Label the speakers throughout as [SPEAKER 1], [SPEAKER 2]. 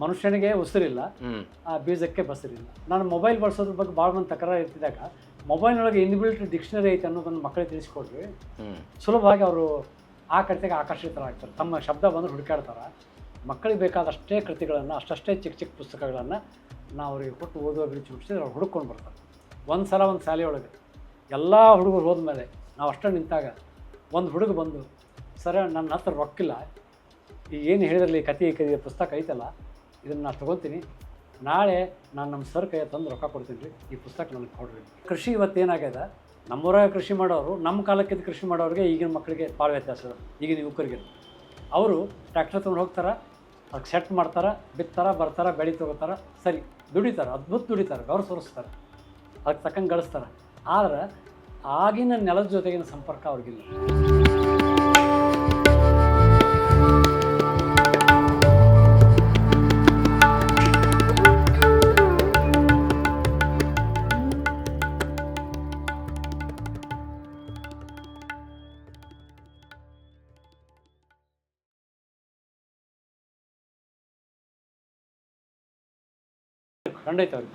[SPEAKER 1] ಮನುಷ್ಯನಿಗೆ ಉಸಿರಿಲ್ಲ, ಆ ಬೀಜಕ್ಕೆ ಬಸಿರಿಲ್ಲ. ನಾನು ಮೊಬೈಲ್ ಬಳಸೋದ್ರ ಬಗ್ಗೆ ಭಾಳ ಮಂದಿ ತಕರಾರು ಇರ್ತಿದ್ದಾಗ ಮೊಬೈಲ್ನೊಳಗೆ ಇನ್ಬಿಲ್ಟ್ ಡಿಕ್ಷನರಿ ಐತೆ ಅನ್ನೋದನ್ನು ಮಕ್ಕಳಿಗೆ ತಿಳಿಸ್ಕೊಡ್ರಿ, ಸುಲಭವಾಗಿ ಅವರು ಆ ಕಡೆಗೆ ಆಕರ್ಷಿತರಾಗ್ತಾರೆ. ತಮ್ಮ ಶಬ್ದ ಬಂದರೆ ಹುಡುಕಾಡ್ತಾರೆ. ಮಕ್ಕಳಿಗೆ ಬೇಕಾದಷ್ಟೇ ಕೃತಿಗಳನ್ನು, ಅಷ್ಟೇ ಚಿಕ್ಕ ಚಿಕ್ಕ ಪುಸ್ತಕಗಳನ್ನು ನಾವು ಅವ್ರಿಗೆ ಕೊಟ್ಟು ಓದುವ ಅಭಿರುಚಿ ಹುಟ್ಟಿಸಿದ್ರೆ ಅವ್ರು ಹುಡುಕೊಂಡು ಬರ್ತಾರೆ. ಒಂದು ಸಲ ಒಂದು ಶಾಲೆಯೊಳಗೆ ಎಲ್ಲ ಹುಡುಗರು ಹೋದ್ಮೇಲೆ ನಾವು ಅಷ್ಟೇ ನಿಂತಾಗ ಒಂದು ಹುಡುಗ ಬಂದು, ಸರ್ ನನ್ನ ಹತ್ರ ರೊಕ್ಕಿಲ್ಲ, ಈಗ ಏನು ಹೇಳಿದ್ರಲ್ಲಿ ಕತೆ ಪುಸ್ತಕ ಐತಲ್ಲ ಇದನ್ನು ನಾನು ತೊಗೊತೀನಿ, ನಾಳೆ ನಾನು ನಮ್ಮ ಸರ್ ಕೈ ತಂದು ರೊಕ್ಕ ಕೊಡ್ತೀನಿ ರೀ, ಈ ಪುಸ್ತಕ ನನಗೆ ಕೊಡ್ರಿ. ಕೃಷಿ ಇವತ್ತೇನಾಗ್ಯದ, ನಮ್ಮೂರಾಗ ಕೃಷಿ ಮಾಡೋರು, ನಮ್ಮ ಕಾಲಕ್ಕಿಂತ ಕೃಷಿ ಮಾಡೋರಿಗೆ ಈಗಿನ ಮಕ್ಕಳಿಗೆ ಭಾಳ ವ್ಯತ್ಯಾಸ ಇದೆ. ಈಗಿನ ಯುವಕರಿಗೆ ಅವರು ಟ್ರ್ಯಾಕ್ಟರ್ ತೊಗೊಂಡು ಹೋಗ್ತಾರೆ, ಅದಕ್ಕೆ ಸೆಟ್ ಮಾಡ್ತಾರೆ, ಬಿತ್ತಾರೆ, ಬರ್ತಾರೆ, ಬೆಳೆ ತೊಗೋತಾರೆ, ಸರಿ ದುಡಿತಾರೆ, ಅದ್ಭುತ ದುಡಿತಾರೆ, ಗೌರವ ಸೋರಿಸ್ತಾರೆ, ಅದಕ್ಕೆ ತಕ್ಕಂಗೆ ಗಳಿಸ್ತಾರೆ. ಆದರೆ ಆಗಿನ ನೆಲದ ಜೊತೆಗಿನ ಸಂಪರ್ಕ ಅವ್ರಿಗಿಲ್ಲ.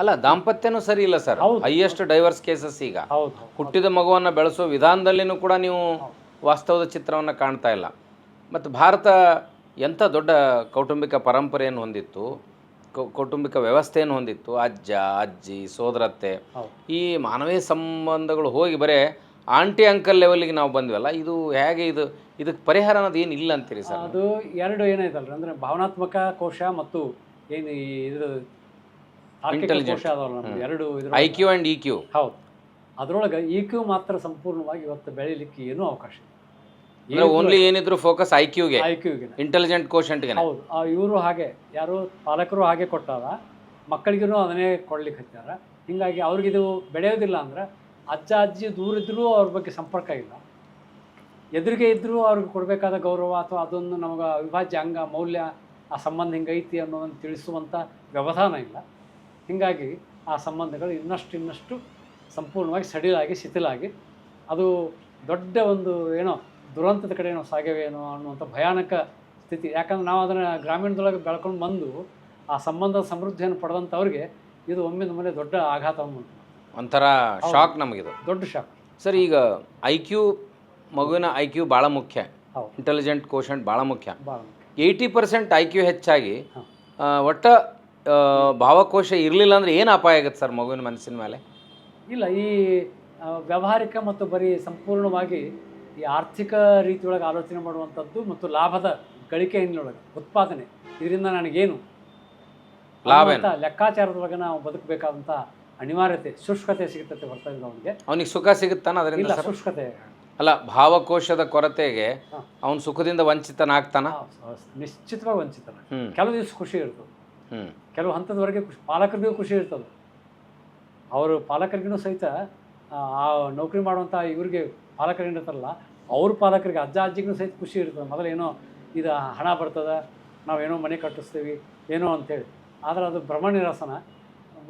[SPEAKER 2] ಅಲ್ಲ, ದಾಂಪತ್ಯನೂ ಸರಿ ಇಲ್ಲ ಸರ್. ಹೈಯೆಸ್ಟ್ ಡೈವರ್ಸ್ ಕೇಸಸ್ ಈಗ. ಹುಟ್ಟಿದ ಮಗುವನ್ನು ಬೆಳೆಸೋ ವಿಧಾನದಲ್ಲಿನೂ ಕೂಡ ನೀವು ವಾಸ್ತವದ ಚಿತ್ರವನ್ನು ಕಾಣ್ತಾ ಇಲ್ಲ. ಮತ್ತು ಭಾರತ ಎಂಥ ದೊಡ್ಡ ಕೌಟುಂಬಿಕ ಪರಂಪರೆಯನ್ನು ಹೊಂದಿತ್ತು, ಕೌಟುಂಬಿಕ ವ್ಯವಸ್ಥೆಯನ್ನು ಹೊಂದಿತ್ತು. ಅಜ್ಜ ಅಜ್ಜಿ ಸೋದರತ್ತೆ, ಈ ಮಾನವೀಯ ಸಂಬಂಧಗಳು ಹೋಗಿ ಬರೇ ಆಂಟಿ ಅಂಕಲ್ ಲೆವೆಲ್ಗೆ ನಾವು ಬಂದ್ವಲ್ಲ. ಇದು ಹೇಗೆ, ಇದಕ್ಕೆ ಪರಿಹಾರ ಅನ್ನೋದು ಏನು ಇಲ್ಲ ಅಂತೀರಿ ಸರ್?
[SPEAKER 1] ಅದು ಎರಡು ಏನಾಯ್ತಲ್ರಿ, ಅಂದರೆ ಭಾವನಾತ್ಮಕ ಕೋಶ ಮತ್ತು ಏನು ಇದ್ರ ಕೋಶ ಅದಾವಲ್ಲ ನಮ್ಗೆ ಎರಡು,
[SPEAKER 2] IQ and EQ.
[SPEAKER 1] ಹೌದು, ಅದರೊಳಗೆ EQ ಮಾತ್ರ ಸಂಪೂರ್ಣವಾಗಿ ಇವತ್ತು ಬೆಳೀಲಿಕ್ಕೆ ಏನೂ ಅವಕಾಶ ಇಲ್ಲ.
[SPEAKER 2] ಓನ್ಲಿ ಏನಿದ್ರು ಫೋಕಸ್ IQಗೆ, ಇಂಟೆಲಿಜೆಂಟ್ ಕೋಶಂಟ್ಗೆ.
[SPEAKER 1] ಹೌದು, ಇವರು ಹಾಗೆ ಯಾರು ಪಾಲಕರು ಹಾಗೆ ಕೊಟ್ಟಾರ, ಮಕ್ಕಳಿಗೂ ಅದನ್ನೇ ಕೊಡ್ಲಿಕ್ಕೆ ಹಚ್ಚಾರ. ಹೀಗಾಗಿ ಅವ್ರಿಗಿದು ಬೆಳೆಯೋದಿಲ್ಲ. ಅಂದ್ರೆ ಅಜ್ಜ ಅಜ್ಜಿ ದೂರ ಇದ್ದರೂ ಅವ್ರ ಬಗ್ಗೆ ಸಂಪರ್ಕ ಇಲ್ಲ, ಎದುರಿಗೆ ಇದ್ದರೂ ಅವ್ರಿಗೆ ಕೊಡಬೇಕಾದ ಗೌರವ ಅಥವಾ ಅದೊಂದು ನಮಗೆ ಅವಿಭಾಜ್ಯ ಅಂಗ ಮೌಲ್ಯ, ಆ ಸಂಬಂಧ ಹಿಂಗೈತಿ ಅನ್ನೋದನ್ನು ತಿಳಿಸುವಂಥ ವ್ಯವಧಾನ ಇಲ್ಲ. ಹೀಗಾಗಿ ಆ ಸಂಬಂಧಗಳು ಇನ್ನಷ್ಟು ಸಂಪೂರ್ಣವಾಗಿ ಸಡಿಲಾಗಿ ಶಿಥಿಲಾಗಿ ಅದು ದೊಡ್ಡ ಒಂದು ಏನೋ ದುರಂತದ ಕಡೆ ಏನೋ ಸಾಗ್ಯವೇನೋ ಅನ್ನುವಂಥ ಭಯಾನಕ ಸ್ಥಿತಿ. ಯಾಕಂದ್ರೆ ನಾವು ಅದನ್ನು ಗ್ರಾಮೀಣದೊಳಗೆ ಬೆಳ್ಕೊಂಡು ಬಂದು ಆ ಸಂಬಂಧದ ಸಮೃದ್ಧಿಯನ್ನು ಪಡೆದಂಥವ್ರಿಗೆ ಇದು ಒಮ್ಮಿಂದ ಮೇಲೆ ದೊಡ್ಡ ಆಘಾತವನ್ನು,
[SPEAKER 2] ಒಂಥರ ಶಾಕ್, ನಮಗಿದು ದೊಡ್ಡ
[SPEAKER 1] ಶಾಕ್.
[SPEAKER 2] ಸರ್, ಈಗ IQ, ಮಗುವಿನ IQ ಭಾಳ ಮುಖ್ಯ, ಇಂಟೆಲಿಜೆಂಟ್ ಕೋಶಂಟ್ ಭಾಳ ಮುಖ್ಯ. 80% IQ ಹೆಚ್ಚಾಗಿ ಒಟ್ಟ ಭಾವಕೋಶ ಇರಲಿಲ್ಲ ಅಂದರೆ ಏನು ಅಪಾಯ ಆಗುತ್ತೆ ಸರ್ ಮಗುವಿನ ಮನಸ್ಸಿನ ಮೇಲೆ?
[SPEAKER 1] ಇಲ್ಲ, ಈ ವ್ಯಾವಹಾರಿಕ ಮತ್ತು ಬರೀ ಸಂಪೂರ್ಣವಾಗಿ ಈ ಆರ್ಥಿಕ ರೀತಿಯೊಳಗೆ ಆಲೋಚನೆ ಮಾಡುವಂಥದ್ದು ಮತ್ತು ಲಾಭದ ಗಳಿಕೆ ಏನಿನೊಳಗೆ ಉತ್ಪಾದನೆ, ಇದರಿಂದ ನನಗೇನು ಲಾಭ ಅಂತ ಲೆಕ್ಕಾಚಾರದೊಳಗೆ ನಾವು ಬದುಕಬೇಕಾದಂಥ ಅನಿವಾರ್ಯತೆ, ಶುಷ್ಕತೆ ಸಿಗುತ್ತದೆ ಬರ್ತದೆ
[SPEAKER 2] ಅವನಿಗೆ ಸುಖ ಸಿಗುತ್ತಾನ ಅದರಿಂದ?
[SPEAKER 1] ಶುಷ್ಕತೆ
[SPEAKER 2] ಅಲ್ಲ, ಭಾವಕೋಶದ ಕೊರತೆಗೆ ಅವನು ಸುಖದಿಂದ ವಂಚಿತನಾಗ್ತಾನ?
[SPEAKER 1] ನಿಶ್ಚಿತವಾಗಿ ವಂಚಿತನ. ಕೆಲವು ದಿವಸ ಖುಷಿ ಇರ್ತದೆ, ಕೆಲವು ಹಂತದವರೆಗೆ ಪಾಲಕರಿಗೂ ಖುಷಿ ಇರ್ತದೆ. ಅವರು ಪಾಲಕರಿಗೂ ಸಹಿತ ಆ ನೌಕರಿ ಮಾಡುವಂಥ ಇವ್ರಿಗೆ ಪಾಲಕರಿಗಿರ್ತಾರಲ್ಲ, ಅವ್ರ ಪಾಲಕರಿಗೆ ಅಜ್ಜ ಅಜ್ಜಿಗೂ ಸಹಿತ ಖುಷಿ ಇರ್ತದೆ. ಮೊದಲೇನೋ ಇದು ಹಣ ಬರ್ತದೆ, ನಾವೇನೋ ಮನೆ ಕಟ್ಟಿಸ್ತೀವಿ ಏನೋ ಅಂಥೇಳಿ. ಆದರೆ ಅದು ಭ್ರಮ ನಿರಸನ.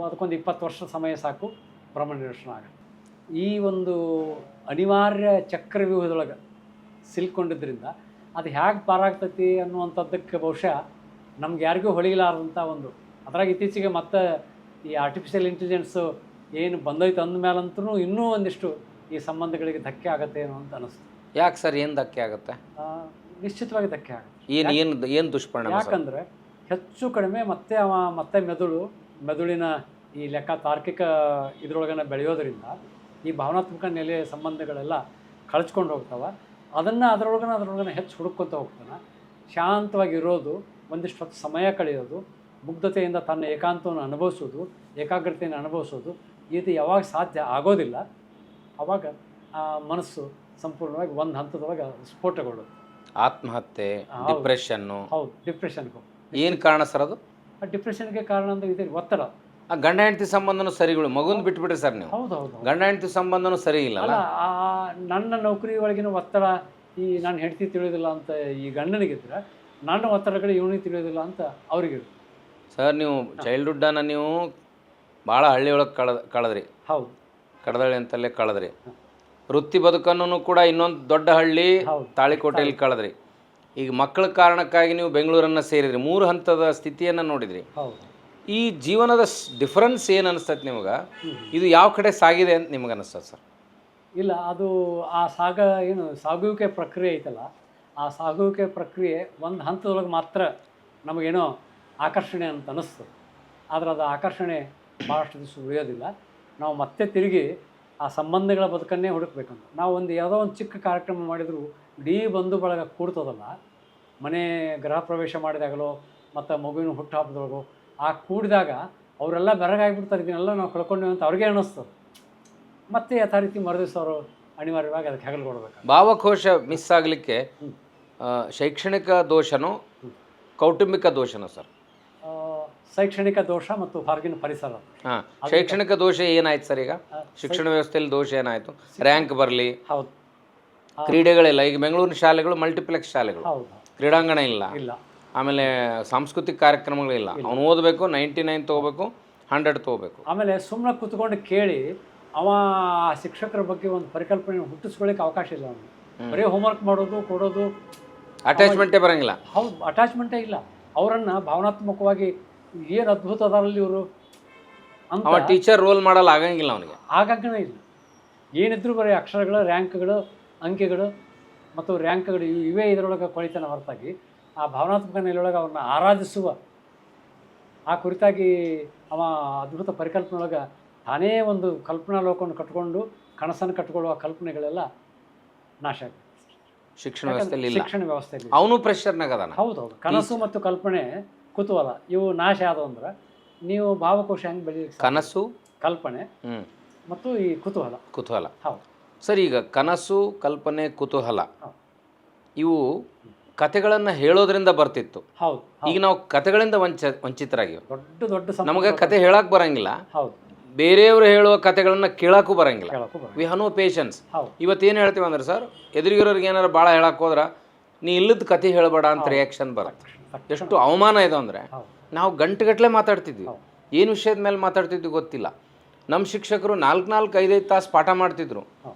[SPEAKER 1] ಅದಕ್ಕೊಂದು 20 ವರ್ಷ ಸಮಯ ಸಾಕು, ಭ್ರಮ ನಿರಸನ ಆಗುತ್ತೆ. ಈ ಒಂದು ಅನಿವಾರ್ಯ ಚಕ್ರವ್ಯೂಹದೊಳಗೆ ಸಿಲ್ಕೊಂಡಿದ್ದರಿಂದ ಅದು ಹೇಗೆ ಪಾರಾಗ್ತೈತಿ ಅನ್ನುವಂಥದ್ದಕ್ಕೆ ಬಹುಶಃ ನಮ್ಗೆ ಯಾರಿಗೂ ಹೊಳಿಲಾರದಂಥ ಒಂದು, ಅದ್ರಾಗ ಇತ್ತೀಚೆಗೆ ಮತ್ತೆ ಈ ಆರ್ಟಿಫಿಷಿಯಲ್ ಇಂಟೆಲಿಜೆನ್ಸು ಏನು ಬಂದೈತೆ ಅಂದಮೇಲಂತೂ ಇನ್ನೂ ಒಂದಿಷ್ಟು ಈ ಸಂಬಂಧಗಳಿಗೆ ಧಕ್ಕೆ ಆಗುತ್ತೆ ಏನೋ ಅಂತ ಅನಿಸ್ತು.
[SPEAKER 2] ಯಾಕೆ ಸರ್, ಏನು ಧಕ್ಕೆ ಆಗುತ್ತೆ?
[SPEAKER 1] ನಿಶ್ಚಿತವಾಗಿ ಧಕ್ಕೆ ಆಗುತ್ತೆ.
[SPEAKER 2] ಏನು ದುಷ್ಪರಿಣಾಮ?
[SPEAKER 1] ಯಾಕಂದರೆ ಹೆಚ್ಚು ಕಡಿಮೆ ಮತ್ತೆ ಮೆದುಳಿನ ಈ ತಾರ್ಕಿಕ ಇದ್ರೊಳಗನ ಬೆಳೆಯೋದ್ರಿಂದ ಈ ಭಾವನಾತ್ಮಕ ನೆಲೆ ಸಂಬಂಧಗಳೆಲ್ಲ ಕಳ್ಚ್ಕೊಂಡು ಹೋಗ್ತಾವೆ. ಅದರೊಳಗನ ಹೆಚ್ಚು ಹುಡುಕ್ಕೊತ ಹೋಗ್ತಾನೆ. ಶಾಂತವಾಗಿ ಇರೋದು, ಒಂದಿಷ್ಟು ಹೊತ್ತು ಸಮಯ ಕಳೆಯೋದು, ಮುಗ್ಧತೆಯಿಂದ ತನ್ನ ಏಕಾಂತವನ್ನು ಅನುಭವಿಸೋದು, ಏಕಾಗ್ರತೆಯನ್ನು ಅನುಭವಿಸೋದು, ಇದು ಯಾವಾಗ ಸಾಧ್ಯ ಆಗೋದಿಲ್ಲ, ಆವಾಗ ಆ ಮನಸ್ಸು ಸಂಪೂರ್ಣವಾಗಿ ಒಂದು ಹಂತದೊಳಗೆ ಸ್ಫೋಟಗೊಳ್ಳೋದು.
[SPEAKER 2] ಆತ್ಮಹತ್ಯೆ, ಡಿಪ್ರೆಷನ್ನು.
[SPEAKER 1] ಹೌದು, ಡಿಪ್ರೆಷನ್ಗೆ.
[SPEAKER 2] ಏನು ಕಾರಣ ಸರ್ ಅದು?
[SPEAKER 1] ಆ ಡಿಪ್ರೆಷನ್ಗೆ ಕಾರಣ ಅಂದರೆ ಇದೆ ಒತ್ತಡ.
[SPEAKER 2] ಆ ಗಂಡ ಹೆಂಡತಿ ಸಂಬಂಧನೂ ಸರಿಗಳು, ಮಗುಂದು ಬಿಟ್ಬಿಟ್ರಿ ಸರ್ ನೀವು.
[SPEAKER 1] ಹೌದು,
[SPEAKER 2] ಗಂಡ ಹೆಂಡತಿ ಸಂಬಂಧನೂ ಸರಿ ಇಲ್ಲ.
[SPEAKER 1] ನನ್ನ ನೌಕರಿ ಒಳಗಿನ ಒತ್ತಡ ಈ ನನ್ನ ಹೆಂಡತಿ ತಿಳಿಯೋದಿಲ್ಲ ಅಂತ ಈ ಗಂಡನಿಗಿದ್ರೆ, ನನ್ನ ಒತ್ತಡಗಳು ಇವನಿಗೆ ತಿಳಿಯೋದಿಲ್ಲ ಅಂತ ಅವ್ರಿಗಿರುತ್ತೆ.
[SPEAKER 2] ಸರ್, ನೀವು ಚೈಲ್ಡ್ಹುಡ್ಡನ್ನು ನೀವು ಭಾಳ ಹಳ್ಳಿಯೊಳಗೆ ಕಳೆದ್ರಿ.
[SPEAKER 1] ಹೌದು,
[SPEAKER 2] ಕಡದಳ್ಳಿ ಅಂತಲ್ಲೇ ಕಳೆದ್ರಿ. ವೃತ್ತಿ ಬದುಕನ್ನು ಕೂಡ ಇನ್ನೊಂದು ದೊಡ್ಡ ಹಳ್ಳಿ ತಾಳಿಕೋಟೆಯಲ್ಲಿ ಕಳೆದ್ರಿ. ಈಗ ಮಕ್ಕಳ ಕಾರಣಕ್ಕಾಗಿ ನೀವು ಬೆಂಗಳೂರನ್ನು ಸೇರಿದ್ರಿ, 3 ಹಂತದ ಸ್ಥಿತಿಯನ್ನು ನೋಡಿದ್ರಿ.
[SPEAKER 1] ಹೌದು.
[SPEAKER 2] ಈ ಜೀವನದ ಡಿಫರೆನ್ಸ್ ಏನು ಅನಿಸ್ತದೆ ನಿಮಗೆ? ಇದು ಯಾವ ಕಡೆ ಸಾಗಿದೆ ಅಂತ ನಿಮಗೆ ಅನಿಸ್ತದೆ ಸರ್?
[SPEAKER 1] ಇಲ್ಲ, ಅದು ಆ ಸಾಗುವಿಕೆ ಪ್ರಕ್ರಿಯೆ ಐತಲ್ಲ, ಆ ಸಾಗುವಿಕೆ ಪ್ರಕ್ರಿಯೆ ಒಂದು ಹಂತದೊಳಗೆ ಮಾತ್ರ ನಮಗೇನೋ ಆಕರ್ಷಣೆ ಅಂತ ಅನ್ನಿಸ್ತದೆ. ಆದರೆ ಅದು ಆಕರ್ಷಣೆ ಭಾಳಷ್ಟು ದಿವಸ ಉಳಿಯೋದಿಲ್ಲ. ನಾವು ಮತ್ತೆ ತಿರುಗಿ ಆ ಸಂಬಂಧಗಳ ಬದುಕನ್ನೇ ಹುಡುಕ್ಬೇಕಂತ ನಾವು ಯಾವುದೋ ಒಂದು ಚಿಕ್ಕ ಕಾರ್ಯಕ್ರಮ ಮಾಡಿದರೂ ಇಡೀ ಬಂಧು ಬಳಗ ಕೂಡ್ತದಲ್ಲ, ಮನೆ ಗೃಹ ಪ್ರವೇಶ ಮಾಡಿದಾಗಲೋ ಮತ್ತು ಮಗುವಿನ ಹುಟ್ಟುಹಬ್ಬದೊಳಗೋ ಆ ಕೂಡಿದಾಗ ಅವರೆಲ್ಲ ಬೆರಗಾಗಿಬಿಡ್ತಾರೆ, ಇದನ್ನೆಲ್ಲ ನಾವು ಕಳ್ಕೊಂಡೇವೆ ಅಂತ ಅವ್ರಿಗೆ ಅನ್ನಿಸ್ತದೆ. ಮತ್ತೆ ಯಥಾ ರೀತಿ ಮರುದಿವಸ ಅವರು ಅನಿವಾರ್ಯವಾಗಿ ಅದಕ್ಕೆ ಹೆಗಲು ಕೊಡಬೇಕು.
[SPEAKER 2] ಭಾವಕೋಶ ಮಿಸ್ ಆಗಲಿಕ್ಕೆ ಶೈಕ್ಷಣಿಕ ದೋಷನೋ ಕೌಟುಂಬಿಕ ದೋಷನೋ ಸರ್?
[SPEAKER 1] ಶೈಕ್ಷಣಿಕ ದೋಷ ಮತ್ತು ಹೊರಗಿನ ಪರಿಸರ.
[SPEAKER 2] ಹಾಂ, ಶೈಕ್ಷಣಿಕ ದೋಷ ಏನಾಯ್ತು ಸರ್? ಈಗ ಶಿಕ್ಷಣ ವ್ಯವಸ್ಥೆಯಲ್ಲಿ ದೋಷ ಏನಾಯಿತು? ರ್ಯಾಂಕ್ ಬರಲಿ,
[SPEAKER 1] ಹೌದು,
[SPEAKER 2] ಕ್ರೀಡೆಗಳಿಲ್ಲ. ಈಗ ಬೆಂಗಳೂರಿನ ಶಾಲೆಗಳು ಮಲ್ಟಿಪ್ಲೆಕ್ಸ್ ಶಾಲೆಗಳು,
[SPEAKER 1] ಹೌದು,
[SPEAKER 2] ಕ್ರೀಡಾಂಗಣ ಇಲ್ಲ,
[SPEAKER 1] ಆಮೇಲೆ
[SPEAKER 2] ಸಾಂಸ್ಕೃತಿಕ ಕಾರ್ಯಕ್ರಮಗಳಿಲ್ಲ. ಅವನು ಓದಬೇಕು, 99 ತೊಗೋಬೇಕು, 100 ತೊಗೋಬೇಕು.
[SPEAKER 1] ಆಮೇಲೆ ಸುಮ್ಮನೆ ಕೂತ್ಕೊಂಡು ಕೇಳಿ ಅವ ಶಿಕ್ಷಕರ ಬಗ್ಗೆ ಒಂದು ಪರಿಕಲ್ಪನೆ ಹುಟ್ಟಿಸ್ಕೊಳ್ಳಿಕ್ಕೆ ಅವಕಾಶ ಇಲ್ಲ. ಅವನು ಬರೀ ಹೋಮ್ವರ್ಕ್ ಮಾಡೋದು, ಕೊಡೋದು,
[SPEAKER 2] ಅಟ್ಯಾಚ್ಮೆಂಟೇ ಬರೋಂಗಿಲ್ಲ.
[SPEAKER 1] ಹೌದು, ಅಟ್ಯಾಚ್ಮೆಂಟೇ ಇಲ್ಲ. ಅವರನ್ನು ಭಾವನಾತ್ಮಕವಾಗಿ ಏನು ಅದ್ಭುತ ಅದಾರಲ್ಲಿ ಇವರು ಅಂತ
[SPEAKER 2] ಅವ ಟೀಚರ್ ರೋಲ್ ಮಾಡಲ್ಲ, ಆಗಂಗಿಲ್ಲ ಅವನಿಗೆ,
[SPEAKER 1] ಆಗಂಗನೇ ಇಲ್ಲ. ಏನಿದ್ರು ಬರೀ ಅಕ್ಷರಗಳು, ರ್ಯಾಂಕ್ಗಳು, ಅಂಕೆಗಳು ಮತ್ತು ರ್ಯಾಂಕ್ಗಳು ಇವೇ ಇದರೊಳಗೆ ಕೊಳಿತನ ಹೊರತಾಗಿ ಆ ಭಾವನಾತ್ಮಕ ನೆಲೆಯೊಳಗೆ ಅವನ್ನ ಆರಾಧಿಸುವ ಆ ಕುರಿತಾಗಿ ಅವ ಅದ್ಭುತ ಪರಿಕಲ್ಪನೆ ಒಳಗೆ ತಾನೇ ಒಂದು ಕಲ್ಪನಾ ಲೋಕವನ್ನು ಕಟ್ಕೊಂಡು ಕನಸನ್ನು ಕಟ್ಕೊಳ್ಳುವ ಕಲ್ಪನೆಗಳೆಲ್ಲ ನಾಶ ಆಗುತ್ತೆ
[SPEAKER 2] ಶಿಕ್ಷಣ ವ್ಯವಸ್ಥೆಯಲ್ಲಿ.
[SPEAKER 1] ಶಿಕ್ಷಣ ವ್ಯವಸ್ಥೆಯಲ್ಲಿ
[SPEAKER 2] ಅವನು ಪ್ರೆಷರ್ನಾಗ ಅದಾನ.
[SPEAKER 1] ಹೌದು, ಕನಸು ಮತ್ತು ಕಲ್ಪನೆ, ಕುತೂಹಲ ಇವು ನಾಶ ಆದವು ಅಂದ್ರೆ ನೀವು ಭಾವಕೋಶ ಹೆಂಗೆ ಬೆಳೀಲಿಕ್ಕೆ?
[SPEAKER 2] ಕನಸು,
[SPEAKER 1] ಕಲ್ಪನೆ ಮತ್ತು ಈ ಕುತೂಹಲ. ಹೌದು
[SPEAKER 2] ಸರ್, ಈಗ ಕನಸು, ಕಲ್ಪನೆ, ಕುತೂಹಲ ಇವು ಕತೆಗಳನ್ನು ಹೇಳೋದ್ರಿಂದ ಬರ್ತಿತ್ತು.
[SPEAKER 1] ಹೌದು,
[SPEAKER 2] ಈಗ ನಾವು ಕತೆಗಳಿಂದ ವಂಚಿತರಾಗಿವೆ.
[SPEAKER 1] ದೊಡ್ಡ
[SPEAKER 2] ನಮಗೆ ಕತೆ ಹೇಳಕ್ ಬರಂಗಿಲ್ಲ.
[SPEAKER 1] ಹೌದು,
[SPEAKER 2] ಬೇರೆಯವರು ಹೇಳುವ ಕತೆಗಳನ್ನ ಕೇಳಕ್ಕೂ ಬರಂಗಿಲ್ಲ. We have no patience. ಇವತ್ತೇನು ಹೇಳ್ತೀವಿ ಅಂದ್ರೆ ಸರ್, ಎದುರಿಗಿರೋರಿಗೆ ಏನಾರು ಭಾಳ ಹೇಳಕ್ಕೆ ಹೋದ್ರೆ ನೀ ಇಲ್ಲದ ಕತೆ ಹೇಳಬೇಡ ಅಂತ ರಿಯಾಕ್ಷನ್ ಬರುತ್ತೆ. ಎಷ್ಟು ಅವಮಾನ ಇದೆ ಅಂದರೆ, ನಾವು ಗಂಟೆಗಟ್ಟಲೆ ಮಾತಾಡ್ತಿದ್ವಿ, ಏನು ವಿಷಯದ ಮೇಲೆ ಮಾತಾಡ್ತಿದ್ವಿ ಗೊತ್ತಿಲ್ಲ. ನಮ್ಮ ಶಿಕ್ಷಕರು 4-5 ತಾಸು ಪಾಠ ಮಾಡ್ತಿದ್ರು.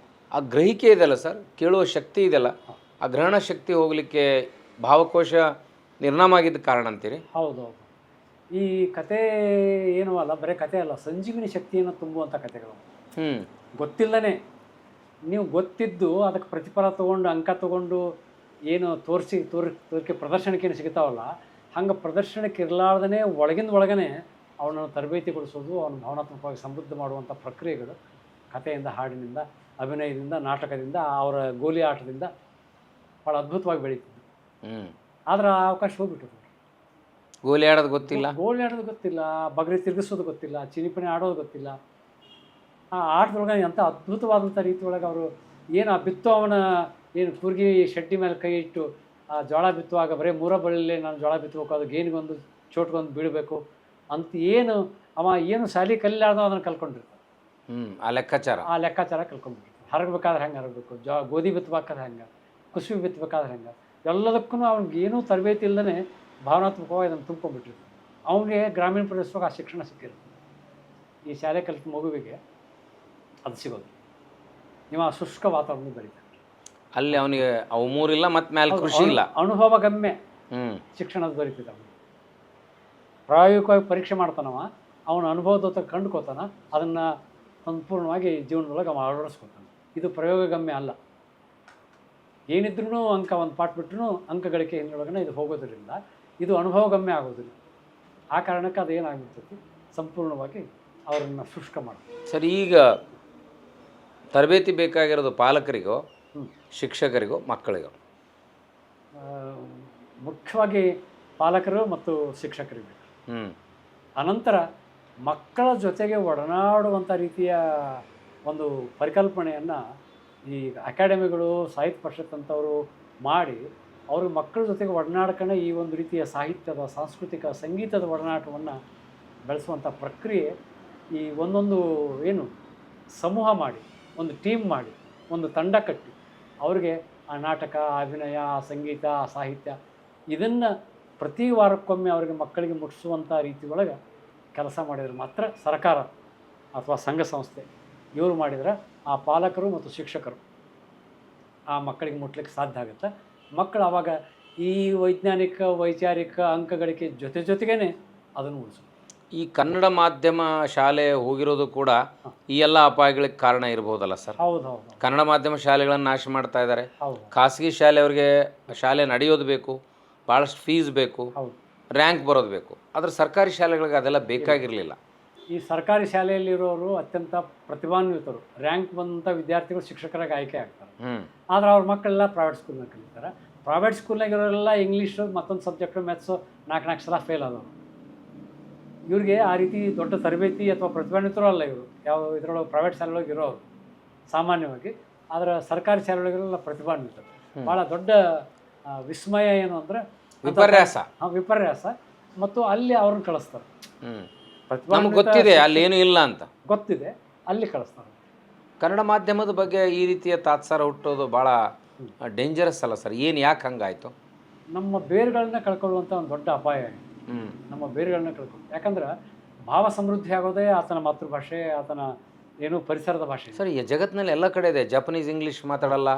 [SPEAKER 2] ಆ ಗ್ರಹಿಕೆ ಇದೆಯಲ್ಲ ಸರ್, ಕೇಳುವ ಶಕ್ತಿ ಇದೆಯಲ್ಲ, ಆ ಗ್ರಹಣ ಶಕ್ತಿ ಹೋಗಲಿಕ್ಕೆ ಭಾವಕೋಶ ನಿರ್ನಾಮ ಆಗಿದ್ದ ಕಾರಣ ಅಂತೀರಿ?
[SPEAKER 1] ಹೌದು. ಈ ಕತೆ ಏನೂ ಅಲ್ಲ, ಬರೀ ಕತೆ ಅಲ್ಲ, ಸಂಜೀವಿನಿ ಶಕ್ತಿಯನ್ನು ತುಂಬುವಂಥ ಕತೆಗಳು. ಗೊತ್ತಿಲ್ಲನೇ ನೀವು ಗೊತ್ತಿದ್ದು ಅದಕ್ಕೆ ಪ್ರತಿಫಲ ತೊಗೊಂಡು, ಅಂಕ ತೊಗೊಂಡು ಏನು ತೋರಿಕೆ ಪ್ರದರ್ಶನಕ್ಕೇನು ಸಿಗ್ತಾವಲ್ಲ, ಹಂಗೆ ಪ್ರದರ್ಶನಕ್ಕೆ ಇರಲಾರ್ದೇ ಒಳಗನೆ ಅವನನ್ನು ತರಬೇತಿಗೊಳಿಸೋದು, ಅವನ ಭಾವನಾತ್ಮಕವಾಗಿ ಸಮೃದ್ಧ ಮಾಡುವಂಥ ಪ್ರಕ್ರಿಯೆಗಳು ಕಥೆಯಿಂದ, ಹಾಡಿನಿಂದ, ಅಭಿನಯದಿಂದ, ನಾಟಕದಿಂದ, ಅವರ ಗೋಲಿ ಆಟದಿಂದ ಭಾಳ ಅದ್ಭುತವಾಗಿ ಬೆಳೀತಿದ್ದರು. ಆದ್ರೆ ಆ ಅವಕಾಶ ಹೋಗ್ಬಿಟ್ಟು,
[SPEAKER 2] ಗೋಲಿ ಆಡೋದು
[SPEAKER 1] ಗೊತ್ತಿಲ್ಲ, ಬಗರಿ ತಿರುಗಿಸೋದು ಗೊತ್ತಿಲ್ಲ, ಚಿನಿಪಣಿ ಆಡೋದು ಗೊತ್ತಿಲ್ಲ. ಆ ಆಟದೊಳಗೆ ಎಂಥ ಅದ್ಭುತವಾದಂಥ ರೀತಿಯೊಳಗೆ ಅವರು ಏನು ಆ ಬಿತ್ತುವವನ ಏನು ಕೂರ್ಗಿ ಶೆಟ್ಟಿ ಮೇಲೆ ಕೈ ಇಟ್ಟು ಆ ಜೋಳ ಬಿತ್ತುವಾಗ ಬರೀ 3 ಬಳ್ಳಿಲೇ ನಾನು ಜೋಳ ಬಿತ್ತಬೇಕು, ಅದು ಗೇನಿಗೊಂದು ಚೋಟ್ಗೊಂದು ಬೀಳಬೇಕು ಅಂತ ಏನು ಶಾಲೆ ಕಲಿಲಾರ್ದು ಅದನ್ನು ಕಲ್ಕೊಂಡಿರ್ತಾರೆ.
[SPEAKER 2] ಆ
[SPEAKER 1] ಲೆಕ್ಕಾಚಾರ ಕಲ್ಕೊಂಡ್ಬಿಡ್ತಾರೆ. ಹರಗಬೇಕಾದ್ರೆ ಹೆಂಗೆ ಹರಗಬೇಕು, ಗೋಧಿ ಬಿತ್ತಬೇಕಾದ್ರೆ ಹೆಂಗೆ, ಕುಸುಬಿ ಬಿತ್ತಬೇಕಾದ್ರೆ ಹೆಂಗೆ, ಎಲ್ಲದಕ್ಕೂ ಅವ್ನಿಗೆ ಏನೂ ತರಬೇತಿ ಇಲ್ಲದೇ ಭಾವನಾತ್ಮಕವಾಗಿ ಅದನ್ನು ತುಂಬ್ಕೊಂಡ್ಬಿಟ್ಟಿರ್ತಾರೆ. ಅವನಿಗೆ ಗ್ರಾಮೀಣ ಪ್ರದೇಶದಾಗ ಆ ಶಿಕ್ಷಣ ಸಿಕ್ಕಿರುತ್ತೆ. ಈ ಶಾಲೆ ಕಲಿತ ಮಗುವಿಗೆ ಅದು ಸಿಗೋದು. ನೀವು ಆ ಶುಷ್ಕ ವಾತಾವರಣ ಬೆಳೀತಾರೆ.
[SPEAKER 2] ಅಲ್ಲಿ ಅವನಿಗೆ ಅವು ಮೂರಿಲ್ಲ, ಮತ್ತು ಮೇಲೆ ಕೃಷಿ ಇಲ್ಲ,
[SPEAKER 1] ಅನುಭವಗಮ್ಯ ಶಿಕ್ಷಣದ ದೊರೀತಿದೆ. ಅವನು ಪ್ರಾಯೋಗಿಕವಾಗಿ ಪರೀಕ್ಷೆ ಮಾಡ್ತಾನವ, ಅವನ ಅನುಭವದ ಕಂಡುಕೋತಾನ, ಅದನ್ನು ಸಂಪೂರ್ಣವಾಗಿ ಜೀವನದೊಳಗೆ ಅವ ಅಳವಡಿಸ್ಕೊತಾನೆ. ಇದು ಪ್ರಯೋಗಗಮ್ಯ ಅಲ್ಲ. ಏನಿದ್ರೂ ಅಂಕ ಒಂದು ಪಾಠ ಬಿಟ್ಟರು ಅಂಕ ಗಳಿಕೆ ಹಿಂದೊಳಗನೆ ಇದು ಹೋಗೋದ್ರಿಂದ ಇದು ಅನುಭವಗಮ್ಯ ಆಗೋದಿಲ್ಲ. ಆ ಕಾರಣಕ್ಕೆ ಅದು ಏನಾಗ್ಬಿಡ್ತೈತಿ, ಸಂಪೂರ್ಣವಾಗಿ ಅವರನ್ನು ಶುಷ್ಕ ಮಾಡ್ತಾರೆ.
[SPEAKER 2] ಸರಿ, ಈಗ ತರಬೇತಿ ಬೇಕಾಗಿರೋದು ಪಾಲಕರಿಗೋ, ಶಿಕ್ಷಕರಿಗೋ, ಮಕ್ಕಳಿಗೋ?
[SPEAKER 1] ಮುಖ್ಯವಾಗಿ ಪಾಲಕರು ಮತ್ತು ಶಿಕ್ಷಕರಿಗೆ. ಅನಂತರ ಮಕ್ಕಳ ಜೊತೆಗೆ ಒಡನಾಡುವಂಥ ರೀತಿಯ ಒಂದು ಪರಿಕಲ್ಪನೆಯನ್ನು ಈ ಅಕಾಡೆಮಿಗಳು, ಸಾಹಿತ್ಯ ಪರಿಷತ್ ಅಂತವರು ಮಾಡಿ ಅವರು ಮಕ್ಕಳ ಜೊತೆಗೆ ಒಡನಾಡ್ಕೊಂಡೆ ಈ ಒಂದು ರೀತಿಯ ಸಾಹಿತ್ಯದ, ಸಾಂಸ್ಕೃತಿಕ, ಸಂಗೀತದ ಒಡನಾಟವನ್ನು ಬೆಳೆಸುವಂಥ ಪ್ರಕ್ರಿಯೆ. ಈ ಒಂದೊಂದು ಏನು ಸಮೂಹ ಮಾಡಿ, ಒಂದು ಟೀಮ್ ಮಾಡಿ, ಒಂದು ತಂಡ ಕಟ್ಟಿ ಅವ್ರಿಗೆ ಆ ನಾಟಕ, ಅಭಿನಯ, ಸಂಗೀತ, ಸಾಹಿತ್ಯ ಇದನ್ನು ಪ್ರತಿ ವಾರಕ್ಕೊಮ್ಮೆ ಅವರಿಗೆ ಮಕ್ಕಳಿಗೆ ಮುಟ್ಟಿಸುವಂಥ ರೀತಿ ಒಳಗೆ ಕೆಲಸ ಮಾಡಿದರೆ ಮಾತ್ರ ಸರ್ಕಾರ ಅಥವಾ ಸಂಘ ಸಂಸ್ಥೆ ಇವರು ಮಾಡಿದರೆ ಆ ಪಾಲಕರು ಮತ್ತು ಶಿಕ್ಷಕರು ಆ ಮಕ್ಕಳಿಗೆ ಮುಟ್ಲಿಕ್ಕೆ ಸಾಧ್ಯ ಆಗುತ್ತೆ. ಮಕ್ಕಳು ಆವಾಗ ಈ ವೈಜ್ಞಾನಿಕ ವೈಚಾರಿಕ ಅಂಕಗಳಿಕೆ ಜೊತೆಗೇನೆ ಅದನ್ನು ಉಳಿಸೋದು.
[SPEAKER 2] ಈ ಕನ್ನಡ ಮಾಧ್ಯಮ ಶಾಲೆ ಹೋಗಿರೋದು ಕೂಡ ಈ ಎಲ್ಲ ಅಪಾಯಗಳಿಗೆ ಕಾರಣ ಇರ್ಬೋದಲ್ಲ ಸರ್?
[SPEAKER 1] ಹೌದು.
[SPEAKER 2] ಕನ್ನಡ ಮಾಧ್ಯಮ ಶಾಲೆಗಳನ್ನು ನಾಶ ಮಾಡ್ತಾ ಇದ್ದಾರೆ.
[SPEAKER 1] ಹೌದು.
[SPEAKER 2] ಖಾಸಗಿ ಶಾಲೆಯವ್ರಿಗೆ ಶಾಲೆ ನಡೆಯೋದು ಬೇಕು, ಭಾಳಷ್ಟು ಫೀಸ್ ಬೇಕು, ರ್ಯಾಂಕ್ ಬರೋದು ಬೇಕು. ಆದರೆ ಸರ್ಕಾರಿ ಶಾಲೆಗಳಿಗೆ ಅದೆಲ್ಲ ಬೇಕಾಗಿರಲಿಲ್ಲ.
[SPEAKER 1] ಈ ಸರ್ಕಾರಿ ಶಾಲೆಯಲ್ಲಿರೋರು ಅತ್ಯಂತ ಪ್ರತಿಭಾನ್ವಿತರು, ರ್ಯಾಂಕ್ ಬಂದಂಥ ವಿದ್ಯಾರ್ಥಿಗಳು ಶಿಕ್ಷಕರಾಗಿ ಆಯ್ಕೆ ಆಗ್ತಾರೆ. ಆದರೆ ಅವ್ರ ಮಕ್ಕಳೆಲ್ಲ ಪ್ರೈವೇಟ್ ಸ್ಕೂಲ್ನಾಗ ಕಲಿತಾರೆ. ಪ್ರೈವೇಟ್ ಸ್ಕೂಲ್ನಾಗಿರೋರೆಲ್ಲ ಇಂಗ್ಲೀಷು ಮತ್ತೊಂದು ಸಬ್ಜೆಕ್ಟು ಮ್ಯಾಥ್ಸು 4 ಸಲ ಫೇಲ್ ಆದವರು. ಇವ್ರಿಗೆ ಆ ರೀತಿ ದೊಡ್ಡ ತರಬೇತಿ ಅಥವಾ ಪ್ರತಿಭಾನ್ವಿತರು ಅಲ್ಲ ಇವರು, ಯಾವ ಇದರೊಳಗೆ ಪ್ರೈವೇಟ್ ಶಾಲೆಯೊಳಗೆ ಇರೋರು ಸಾಮಾನ್ಯವಾಗಿ. ಆದರೆ ಸರ್ಕಾರಿ ಶಾಲೆಯೊಳಗೆಲ್ಲ ಪ್ರತಿಭಾನ್ವಿತರು. ಭಾಳ ದೊಡ್ಡ ವಿಸ್ಮಯ ಏನು ಅಂದರೆ ವಿಪರ್ಯಾಸ. ಮತ್ತು ಅಲ್ಲಿ ಅವ್ರನ್ನ ಕಳಿಸ್ತಾರೆ.
[SPEAKER 2] ನಮ್ಗೆ ಗೊತ್ತಿದೆ ಅಲ್ಲಿ ಏನೂ ಇಲ್ಲ ಅಂತ
[SPEAKER 1] ಗೊತ್ತಿದೆ, ಅಲ್ಲಿ ಕಳಿಸ್ತಾರೆ.
[SPEAKER 2] ಕನ್ನಡ ಮಾಧ್ಯಮದ ಬಗ್ಗೆ ಈ ರೀತಿಯ ತಾತ್ಸಾರ ಹುಟ್ಟೋದು ಭಾಳ ಡೇಂಜರಸ್ ಅಲ್ಲ ಸರ್? ಏನು ಯಾಕೆ ಹಂಗಾಯಿತು?
[SPEAKER 1] ನಮ್ಮ ಬೇರುಗಳನ್ನ ಕಳ್ಕೊಳ್ಳುವಂಥ ಒಂದು ದೊಡ್ಡ ಅಪಾಯ ಇದೆ. ನಮ್ಮ ಬೇರುಗಳನ್ನ ಕಳ್ಕೊಳ್ಳೋದು. ಯಾಕಂದ್ರೆ ಭಾವ ಸಮೃದ್ಧಿ ಆಗೋದೇ ಆತನ ಮಾತೃಭಾಷೆ, ಆತನ ಏನು ಪರಿಸರದ ಭಾಷೆ.
[SPEAKER 2] ಸರ್, ಈ ಜಗತ್ತಿನಲ್ಲಿ ಎಲ್ಲ ಕಡೆ ಇದೆ. ಜಪನೀಸ್ ಇಂಗ್ಲೀಷ್ ಮಾತಾಡಲ್ಲ,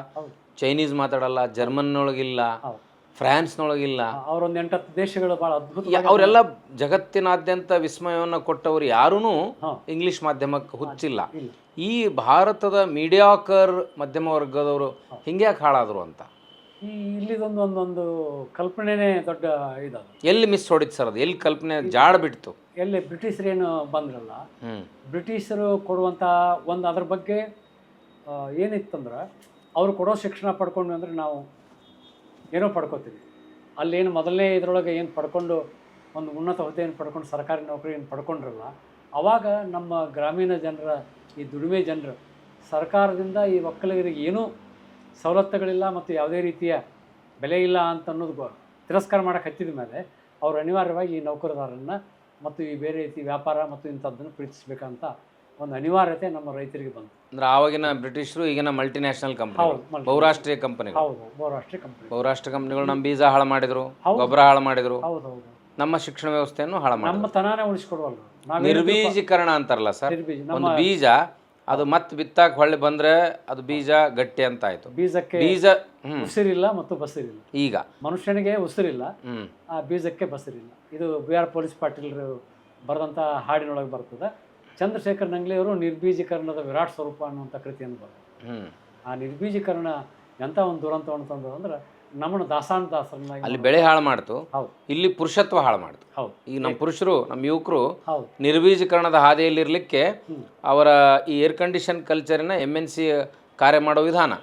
[SPEAKER 2] ಚೈನೀಸ್ ಮಾತಾಡಲ್ಲ, ಜರ್ಮನ್ನೊಳಗಿಲ್ಲ, ಫ್ರಾನ್ಸ್ನೊಳಗಿಲ್ಲ.
[SPEAKER 1] ಅವರೊಂದು 8-10 ದೇಶಗಳು ಭಾಳ ಅದ್ಭುತ.
[SPEAKER 2] ಅವರೆಲ್ಲ ಜಗತ್ತಿನಾದ್ಯಂತ ವಿಸ್ಮಯವನ್ನು ಕೊಟ್ಟವರು ಯಾರೂ ಇಂಗ್ಲೀಷ್ ಮಾಧ್ಯಮಕ್ಕೆ ಹುಚ್ಚಿಲ್ಲ. ಈ ಭಾರತದ ಮೀಡಿಯಾಕರ್ ಮಧ್ಯಮ ವರ್ಗದವರು ಹಿಂಗೆ ಯಾಕೆ ಹಾಳಾದರು ಅಂತ
[SPEAKER 1] ಇಲ್ಲಿದೊಂದು ಕಲ್ಪನೆನೇ ದೊಡ್ಡ ಇದು.
[SPEAKER 2] ಎಲ್ಲಿ ಮಿಸ್ ಹೊಡಿತು ಸರ್? ಅದು ಎಲ್ಲಿ ಕಲ್ಪನೆ ಜಾಡ ಬಿಡ್ತು?
[SPEAKER 1] ಎಲ್ಲಿ ಬ್ರಿಟಿಷರೇನು ಬಂದ್ರಲ್ಲ, ಬ್ರಿಟಿಷರು ಕೊಡುವಂಥ ಒಂದು ಅದ್ರ ಬಗ್ಗೆ ಏನಿತ್ತಂದ್ರೆ, ಅವರು ಕೊಡೋ ಶಿಕ್ಷಣ ಪಡ್ಕೊಂಡು ಅಂದರೆ ನಾವು ಏನೋ ಪಡ್ಕೋತೀವಿ. ಅಲ್ಲೇನು ಮೊದಲನೇ ಇದರೊಳಗೆ ಏನು ಪಡ್ಕೊಂಡು ಒಂದು ಉನ್ನತ ಹುದ್ದೆಯನ್ನು ಪಡ್ಕೊಂಡು ಸರ್ಕಾರಿ ನೌಕರಿ ಏನು ಪಡ್ಕೊಂಡ್ರಲ್ಲ, ಆವಾಗ ನಮ್ಮ ಗ್ರಾಮೀಣ ಜನರ ಈ ದುಡಿಮೆ ಜನರು ಸರ್ಕಾರದಿಂದ ಈ ಒಕ್ಕಲಿಗರಿಗೆ ಏನೂ ಸವಲತ್ತುಗಳಿಲ್ಲ ಮತ್ತು ಯಾವುದೇ ರೀತಿಯ ಬೆಲೆ ಇಲ್ಲ ಅಂತ ಅನ್ನೋದು ತಿರಸ್ಕಾರ ಮಾಡೋಕೆ ಹತ್ತಿದ ಮೇಲೆ ಅವರು ಅನಿವಾರ್ಯವಾಗಿ ಈ ನೌಕರದಾರರನ್ನು ಮತ್ತು ಈ ಬೇರೆ ರೀತಿ ವ್ಯಾಪಾರ ಮತ್ತು ಇಂಥದ್ದನ್ನು ಪ್ರೀತಿಸಬೇಕಂತ ಒಂದು ಅನಿವಾರ್ಯತೆ ನಮ್ಮ ರೈತರಿಗೆ ಬಂತು.
[SPEAKER 2] ಅಂದ್ರೆ ಆವಾಗಿನ ಬ್ರಿಟಿಷರು ಈಗಿನ ಮಲ್ಟಿನ್ಯಾಷನಲ್ ಕಂಪನಿ, ಬಹುರಾಷ್ಟ್ರೀಯ ಕಂಪನಿ.
[SPEAKER 1] ಹೌದು,
[SPEAKER 2] ಬಹುರಾಷ್ಟ್ರೀಯ ಕಂಪನಿಗಳು ನಮ್ಮ ಬೀಜ ಹಾಳು ಮಾಡಿದ್ರು, ಗೊಬ್ಬರ ಹಾಳು ಮಾಡಿದ್ರು, ನಮ್ಮ ಶಿಕ್ಷಣ ವ್ಯವಸ್ಥೆಯನ್ನು ಹಾಳು ಮಾಡಿದ್ರು.
[SPEAKER 1] ನಮ್ಮ ತನಾನೇ ಉಳಿಸ್ಕೊಡುವಲ್ಲ.
[SPEAKER 2] ನಿರ್ಬೀಜೀಕರಣ ಅಂತಾರಲ್ಲ ಸರ್, ಒಂದು ಬೀಜ ಅದು ಮತ್ತೆ ಬಿತ್ತಾಕ ಹೊಳ್ಳಿ ಬಂದ್ರೆ ಅದು ಬೀಜ ಗಟ್ಟಿ ಅಂತ ಆಯ್ತು. ಬೀಜ
[SPEAKER 1] ಉಸಿರಿಲ್ಲ ಮತ್ತು ಬಸಿರಿಲ್ಲ.
[SPEAKER 2] ಈಗ
[SPEAKER 1] ಮನುಷ್ಯನಿಗೆ ಉಸಿರಿಲ್ಲ, ಆ ಬೀಜಕ್ಕೆ ಬಸಿರಿಲ್ಲ. ಇದು BR ಪೊಲೀಸ್ ಪಾಟೀಲ್ರು ಬರೆದಂಥ ಹಾಡಿನೊಳಗೆ ಬರ್ತದೆ. ಚಂದ್ರಶೇಖರ್ ನಂಗ್ಲೆಯವರು ನಿರ್ಬೀಜೀಕರಣದ ವಿರಾಟ್ ಸ್ವರೂಪ ಅನ್ನುವಂಥ ಕೃತಿಯನ್ನು ಬರೆದರು. ಆ ನಿರ್ಬೀಜೀಕರಣ ಎಂಥ ಒಂದು ದುರಂತ ಅಂತಂದ್ರೆ ಅಂದ್ರೆ ನಮ್ಮನ್ನು ದಾಸರನ್ನಾಗಿ
[SPEAKER 2] ಅಲ್ಲಿ ಬೆಳೆ ಹಾಳು ಮಾಡ್ತು, ಇಲ್ಲಿ ಪುರುಷತ್ವ ಹಾಳು ಮಾಡ್ತು. ಈಗ ನಮ್ಮ ಪುರುಷರು, ನಮ್ಮ ಯುವಕರು ನಿರ್ಬೀಜೀಕರಣದ ಹಾದಿಯಲ್ಲಿರ್ಲಿಕ್ಕೆ ಅವರ ಈ ಏರ್ ಕಂಡೀಷನ್ ಕಲ್ಚರಿನ MNC ಕಾರ್ಯ ಮಾಡೋ ವಿಧಾನ.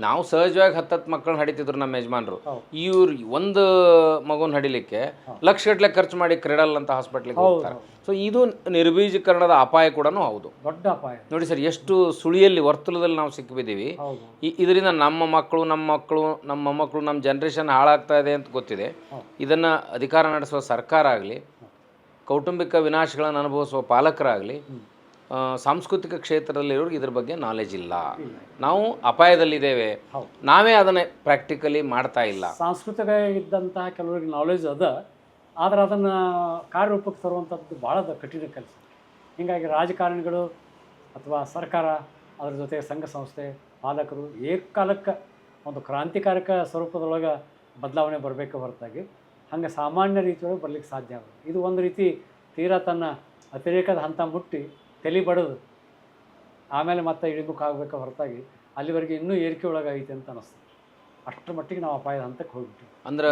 [SPEAKER 2] ನಾವು ಸಹಜವಾಗಿ 10 ಮಕ್ಕಳನ್ನ ಹಡಿತಿದ್ರು ನಮ್ಮ ಯಜಮಾನರು. ಇವ್ರು ಒಂದು ಮಗುನ ಹಡಿಲಿಕ್ಕೆ ಲಕ್ಷಗಟ್ಟಲೆ ಖರ್ಚು ಮಾಡಿ ಕ್ರೆಡಲ್ ಅಂತ ಹಾಸ್ಪಿಟ್ಲಿಗೆ ಹೋಗ್ತಾರೆ. ಸೊ ಇದು ನಿರ್ಬೀಜೀಕರಣದ ಅಪಾಯ ಕೂಡ ಹೌದು,
[SPEAKER 1] ದೊಡ್ಡ ಅಪಾಯ.
[SPEAKER 2] ನೋಡಿ ಸರ್, ಎಷ್ಟು ಸುಳಿಯಲ್ಲಿ ವರ್ತುಲದಲ್ಲಿ ನಾವು ಸಿಕ್ಕಿಬಿದ್ದೀವಿ. ಇದರಿಂದ ನಮ್ಮ ಮಕ್ಕಳು, ನಮ್ಮ ಮೊಮ್ಮಕ್ಕಳು, ನಮ್ಮ ಜನ್ರೇಷನ್ ಹಾಳಾಗ್ತಾ ಇದೆ ಅಂತ ಗೊತ್ತಿದೆ. ಇದನ್ನು ಅಧಿಕಾರ ನಡೆಸುವ ಸರ್ಕಾರ ಆಗಲಿ, ಕೌಟುಂಬಿಕ ವಿನಾಶಗಳನ್ನು ಅನುಭವಿಸುವ ಪಾಲಕರಾಗಲಿ, ಸಾಂಸ್ಕೃತಿಕ ಕ್ಷೇತ್ರದಲ್ಲಿರೋರಿಗೆ ಇದ್ರ ಬಗ್ಗೆ ನಾಲೆಜ್ ಇಲ್ಲ. ನಾವು ಅಪಾಯದಲ್ಲಿದ್ದೇವೆ, ನಾವೇ ಅದನ್ನು ಪ್ರಾಕ್ಟಿಕಲಿ ಮಾಡ್ತಾ ಇಲ್ಲ.
[SPEAKER 1] ಸಾಂಸ್ಕೃತಿಕ ಇದ್ದಂತಹ ಕೆಲವರಿಗೆ ನಾಲೆಜ್ ಅದ, ಆದರೆ ಅದನ್ನು ಕಾರ್ಯರೂಪಕ್ಕೆ ತರುವಂಥದ್ದು ಭಾಳ ಕಠಿಣ ಕೆಲಸ. ಹೀಗಾಗಿ ರಾಜಕಾರಣಿಗಳು ಅಥವಾ ಸರ್ಕಾರ, ಅದರ ಜೊತೆಗೆ ಸಂಘ ಸಂಸ್ಥೆ, ಪಾಲಕರು ಏಕಕಾಲಕ್ಕೆ ಒಂದು ಕ್ರಾಂತಿಕಾರಕ ಸ್ವರೂಪದೊಳಗೆ ಬದಲಾವಣೆ ಬರಬೇಕು ಹೊರತಾಗಿ ಹಂಗೆ ಸಾಮಾನ್ಯ ರೀತಿಯೊಳಗೆ ಬರಲಿಕ್ಕೆ ಸಾಧ್ಯ ಆಗೋದು. ಇದು ಒಂದು ರೀತಿ ತೀರಾ ತನ್ನ ಅತಿರೇಕದ ಹಂತ ಮುಟ್ಟಿ ತಲೆ ಬಡದು ಆಮೇಲೆ ಮತ್ತೆ ಇಳಿಮುಖ ಆಗಬೇಕು ಹೊರತಾಗಿ ಅಲ್ಲಿವರೆಗೆ ಇನ್ನೂ ಏರಿಕೆ ಒಳಗಾಗೈತೆ ಅಂತ ಅನ್ನಿಸ್ತದೆ. ಅಷ್ಟರ ಮಟ್ಟಿಗೆ ನಾವು ಅಪಾಯದ ಹಂತಕ್ಕೆ ಹೋಗ್ಬಿಟ್ಟು
[SPEAKER 2] ಅಂದ್ರೆ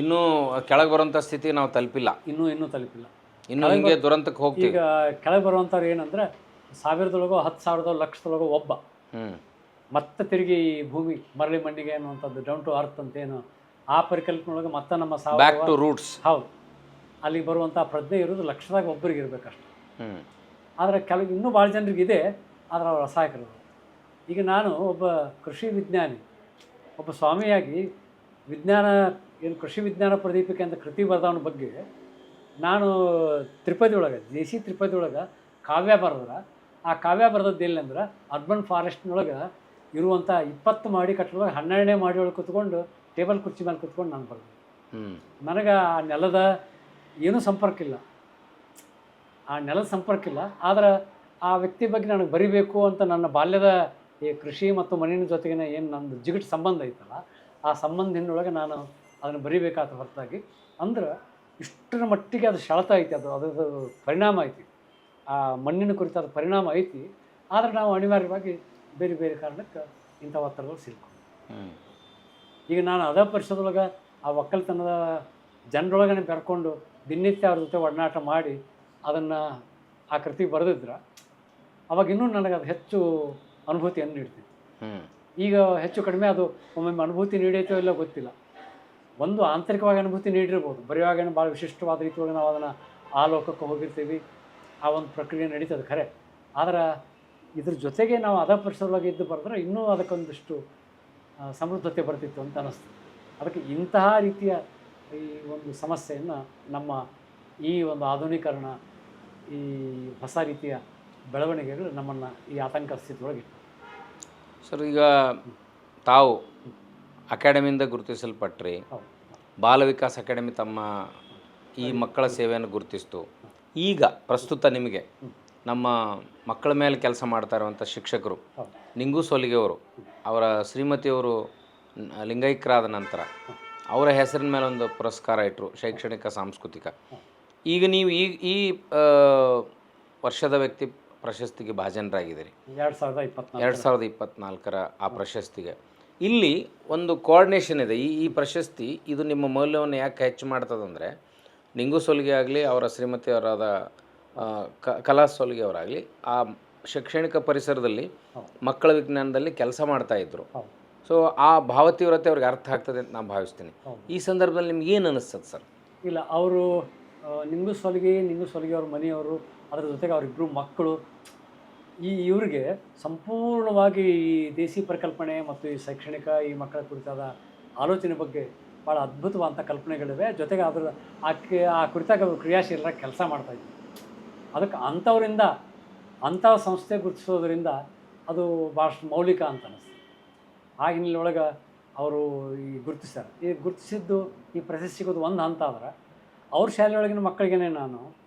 [SPEAKER 2] ಇನ್ನೂ ಕೆಳಗೆ ಬರುವಂಥ ಸ್ಥಿತಿ ನಾವು ತಲುಪಿಲ್ಲ,
[SPEAKER 1] ಇನ್ನೂ ತಲುಪಿಲ್ಲ.
[SPEAKER 2] ಇನ್ನೂ ಹಿಂಗೆ ದುರಂತಕ್ಕೆ ಹೋಗ್ತೀವಿ.
[SPEAKER 1] ಈಗ ಕೆಳಗೆ ಬರುವಂಥವ್ರು ಏನಂದರೆ 1000ದೊಳಗೋ 10,000 ಲಕ್ಷದೊಳಗೋ ಒಬ್ಬ ಮತ್ತೆ ತಿರುಗಿ ಈ ಭೂಮಿ ಮರಳಿ ಮಣ್ಣಿಗೆ ಅನ್ನುವಂಥದ್ದು ಡೌನ್ ಟು ಅರ್ತ್ ಅಂತೇನು ಆ ಪರಿಕಲ್ಪನೆಯೊಳಗೆ ಮತ್ತೆ ನಮ್ಮ
[SPEAKER 2] ಬ್ಯಾಕ್ ಟು ರೂಟ್ಸ್.
[SPEAKER 1] ಹೌದು, ಅಲ್ಲಿಗೆ ಬರುವಂಥ ಪ್ರಜ್ಞೆ ಇರೋದು ಲಕ್ಷದಾಗ ಒಬ್ಬರಿಗೆ ಇರಬೇಕಷ್ಟೆ. ಆದರೆ ಕೆಲವು ಇನ್ನೂ ಭಾಳ ಜನರಿಗಿದೆ, ಆದರೆ ಅವರು ಅಸಹಾಯಕರು. ಈಗ ನಾನು ಒಬ್ಬ ಕೃಷಿ ವಿಜ್ಞಾನಿ, ಒಬ್ಬ ಸ್ವಾಮಿಯಾಗಿ ವಿಜ್ಞಾನ ಏನು ಕೃಷಿ ವಿಜ್ಞಾನ ಪ್ರದೀಪಿಕೆ ಅಂತ ಕೃತಿ ಬರೆದವನ ಬಗ್ಗೆ ನಾನು ತ್ರಿಪದಿ ಒಳಗೆ JC ತ್ರಿಪದಿ ಒಳಗೆ ಕಾವ್ಯ ಬರೆದ್ರೆ, ಆ ಕಾವ್ಯ ಬರೆದದ್ದು ಎಲ್ಲಂದ್ರೆ ಅರ್ಬನ್ ಫಾರೆಸ್ಟ್ನೊಳಗೆ ಇರುವಂಥ 20 ಮಾಡಿ ಕಟ್ಟಡೊಳಗೆ 12ನೇ ಮಾಡಿ ಒಳಗೆ ಕುತ್ಕೊಂಡು ಟೇಬಲ್ ಕುರ್ಚಿ ಮೇಲೆ ಕುತ್ಕೊಂಡು ನಾನು ಬರೆದೆ. ನನಗೆ ಆ ನೆಲದ ಏನೂ ಸಂಪರ್ಕ ಇಲ್ಲ, ಆ ನೆಲದ ಸಂಪರ್ಕ ಇಲ್ಲ. ಆದರೆ ಆ ವ್ಯಕ್ತಿ ಬಗ್ಗೆ ನನಗೆ ಬರಿಬೇಕು ಅಂತ ನನ್ನ ಬಾಲ್ಯದ ಈ ಕೃಷಿ ಮತ್ತು ಮಣ್ಣಿನ ಜೊತೆಗಿನ ಏನು ನಂದು ಜಿಗಟ್ ಸಂಬಂಧ ಐತಲ್ಲ, ಆ ಸಂಬಂಧಿನೊಳಗೆ ನಾನು ಅದನ್ನು ಬರಿಬೇಕಾದ ಹೊರತಾಗಿ ಅಂದ್ರೆ ಇಷ್ಟರ ಮಟ್ಟಿಗೆ ಅದು ಸೆಳೆತ ಐತಿ, ಅದರದ್ದು ಪರಿಣಾಮ ಐತಿ, ಆ ಮಣ್ಣಿನ ಕುರಿತಾದ ಪರಿಣಾಮ ಐತಿ. ಆದರೆ ನಾವು ಅನಿವಾರ್ಯವಾಗಿ ಬೇರೆ ಬೇರೆ ಕಾರಣಕ್ಕೆ ಇಂಥ ಒತ್ತಡಗಳು ಸಿಲ್ಕೊಂಡು ಈಗ ನಾನು ಅದೇ ಪರಿಸರದೊಳಗೆ ಆ ಒಕ್ಕಲ್ತನದ ಜನರೊಳಗನೆ ಬೆರ್ಕೊಂಡು ದಿನನಿತ್ಯ ಅವ್ರ ಜೊತೆ ಒಡನಾಟ ಮಾಡಿ ಅದನ್ನು ಆ ಕೃತಿ ಬರೆದಿದ್ರೆ ಅವಾಗ ಇನ್ನೂ ನನಗೆ ಅದು ಹೆಚ್ಚು ಅನುಭೂತಿಯನ್ನು ನೀಡ್ತಿತ್ತು. ಈಗ ಹೆಚ್ಚು ಕಡಿಮೆ ಅದು ಒಮ್ಮೊಮ್ಮೆ ಅನುಭೂತಿ ನೀಡೈತೋ ಇಲ್ಲೋ ಗೊತ್ತಿಲ್ಲ. ಒಂದು ಆಂತರಿಕವಾಗಿ ಅನುಭೂತಿ ನೀಡಿರ್ಬೋದು, ಬರೆಯುವಾಗೇನು ಭಾಳ ವಿಶಿಷ್ಟವಾದ ರೀತಿಯೊಳಗೆ ನಾವು ಅದನ್ನು ಆ ಲೋಕಕ್ಕೆ ಹೋಗಿರ್ತೀವಿ, ಆ ಒಂದು ಪ್ರಕ್ರಿಯೆ ನಡೀತದೆ ಖರೆ. ಆದರೆ ಇದ್ರ ಜೊತೆಗೆ ನಾವು ಅದ ಪರಿಸರದೊಳಗೆ ಇದ್ದು ಬರೆದ್ರೆ ಇನ್ನೂ ಅದಕ್ಕೊಂದಿಷ್ಟು ಸಮೃದ್ಧತೆ ಬರ್ತಿತ್ತು ಅಂತ ಅನ್ನಿಸ್ತು. ಅದಕ್ಕೆ ಇಂತಹ ರೀತಿಯ ಈ ಒಂದು ಸಮಸ್ಯೆಯನ್ನು ನಮ್ಮ ಈ ಒಂದು ಆಧುನೀಕರಣ, ಈ ಹೊಸ ರೀತಿಯ ಬೆಳವಣಿಗೆಗಳು ನಮ್ಮನ್ನು ಈ ಆತಂಕ ಸ್ಥಿತಿಯೊಳಗಿತ್ತು.
[SPEAKER 2] ಸರ್, ಈಗ ತಾವು ಅಕಾಡೆಮಿಯಿಂದ ಗುರುತಿಸಲ್ಪಟ್ರಿ, ಬಾಲ ವಿಕಾಸ್ ಅಕಾಡೆಮಿ ತಮ್ಮ ಈ ಮಕ್ಕಳ ಸೇವೆಯನ್ನು ಗುರುತಿಸ್ತು. ಈಗ ಪ್ರಸ್ತುತ ನಿಮಗೆ ನಮ್ಮ ಮಕ್ಕಳ ಮೇಲೆ ಕೆಲಸ ಮಾಡ್ತಾ ಇರುವಂಥ ಶಿಕ್ಷಕರು ನಿಂಗು ಸೋಲಿಗೆಯವರು, ಅವರ ಶ್ರೀಮತಿಯವರು ಲಿಂಗೈಕ್ಯರಾದ ನಂತರ ಅವರ ಹೆಸರಿನ ಮೇಲೆ ಒಂದು ಪುರಸ್ಕಾರ ಇಟ್ಟರು, ಶೈಕ್ಷಣಿಕ ಸಾಂಸ್ಕೃತಿಕ. ಈಗ ನೀವು ಈ ವರ್ಷದ ವ್ಯಕ್ತಿ ಪ್ರಶಸ್ತಿಗೆ ಭಾಜನರಾಗಿದ್ದೀರಿ 2024 ಆ ಪ್ರಶಸ್ತಿಗೆ. ಇಲ್ಲಿ ಒಂದು ಕೋಆರ್ಡಿನೇಷನ್ ಇದೆ. ಈ ಪ್ರಶಸ್ತಿ ಇದು ನಿಮ್ಮ ಮೌಲ್ಯವನ್ನು ಯಾಕೆ ಹೆಚ್ಚು ಮಾಡ್ತದಂದರೆ, ನಿಂಗು ಸೋಲಿಗೆ ಆಗಲಿ, ಅವರ ಶ್ರೀಮತಿಯವರಾದ ಕಲಾ ಸೋಲಿಗೆ ಅವರಾಗಲಿ ಆ ಶೈಕ್ಷಣಿಕ ಪರಿಸರದಲ್ಲಿ ಮಕ್ಕಳ ವಿಜ್ಞಾನದಲ್ಲಿ ಕೆಲಸ ಮಾಡ್ತಾಯಿದ್ರು. ಸೊ ಆ ಭಾವತೀವ್ರತೆ ಅವ್ರಿಗೆ ಅರ್ಥ ಆಗ್ತದೆ ಅಂತ ನಾನು ಭಾವಿಸ್ತೀನಿ. ಈ ಸಂದರ್ಭದಲ್ಲಿ ನಿಮ್ಗೆ ಏನು ಅನ್ನಿಸ್ತದೆ ಸರ್?
[SPEAKER 1] ಇಲ್ಲ, ಅವರು ನಿಂಗು ಸೋಲಿಗೆ ಅವ್ರ ಮನೆಯವರು, ಅದರ ಜೊತೆಗೆ ಅವರಿಬ್ಬರು ಮಕ್ಕಳು, ಇವ್ರಿಗೆ ಸಂಪೂರ್ಣವಾಗಿ ಈ ದೇಸಿ ಪರಿಕಲ್ಪನೆ ಮತ್ತು ಈ ಶೈಕ್ಷಣಿಕ ಈ ಮಕ್ಕಳ ಕುರಿತಾದ ಆಲೋಚನೆ ಬಗ್ಗೆ ಭಾಳ ಅದ್ಭುತವಾದಂಥ ಕಲ್ಪನೆಗಳಿವೆ. ಜೊತೆಗೆ ಅದರ ಆ ಕುರಿತಾಗ ಅವರು ಕ್ರಿಯಾಶೀಲರಾಗಿ ಕೆಲಸ ಮಾಡ್ತಾಯಿದ್ರು. ಅದಕ್ಕೆ ಅಂಥವರಿಂದ ಅಂಥ ಸಂಸ್ಥೆ ಗುರುತಿಸೋದ್ರಿಂದ ಅದು ಭಾಳಷ್ಟು ಮೌಲಿಕ ಅಂತ ಅನ್ನಿಸ್ತು. ಆ ಹಿನ್ನೆಲೆಯೊಳಗೆ ಅವರು ಈ ಗುರುತಿಸ್ತಾರೆ. ಈ ಗುರುತಿಸಿದ್ದು ಈ ಪ್ರಶಸ್ತಿ ಸಿಗೋದು ಒಂದು ಹಂತ ಆದ್ರೆ, ಅವ್ರ ಶಾಲೆಯೊಳಗಿನ ಮಕ್ಕಳಿಗೇ ನಾನು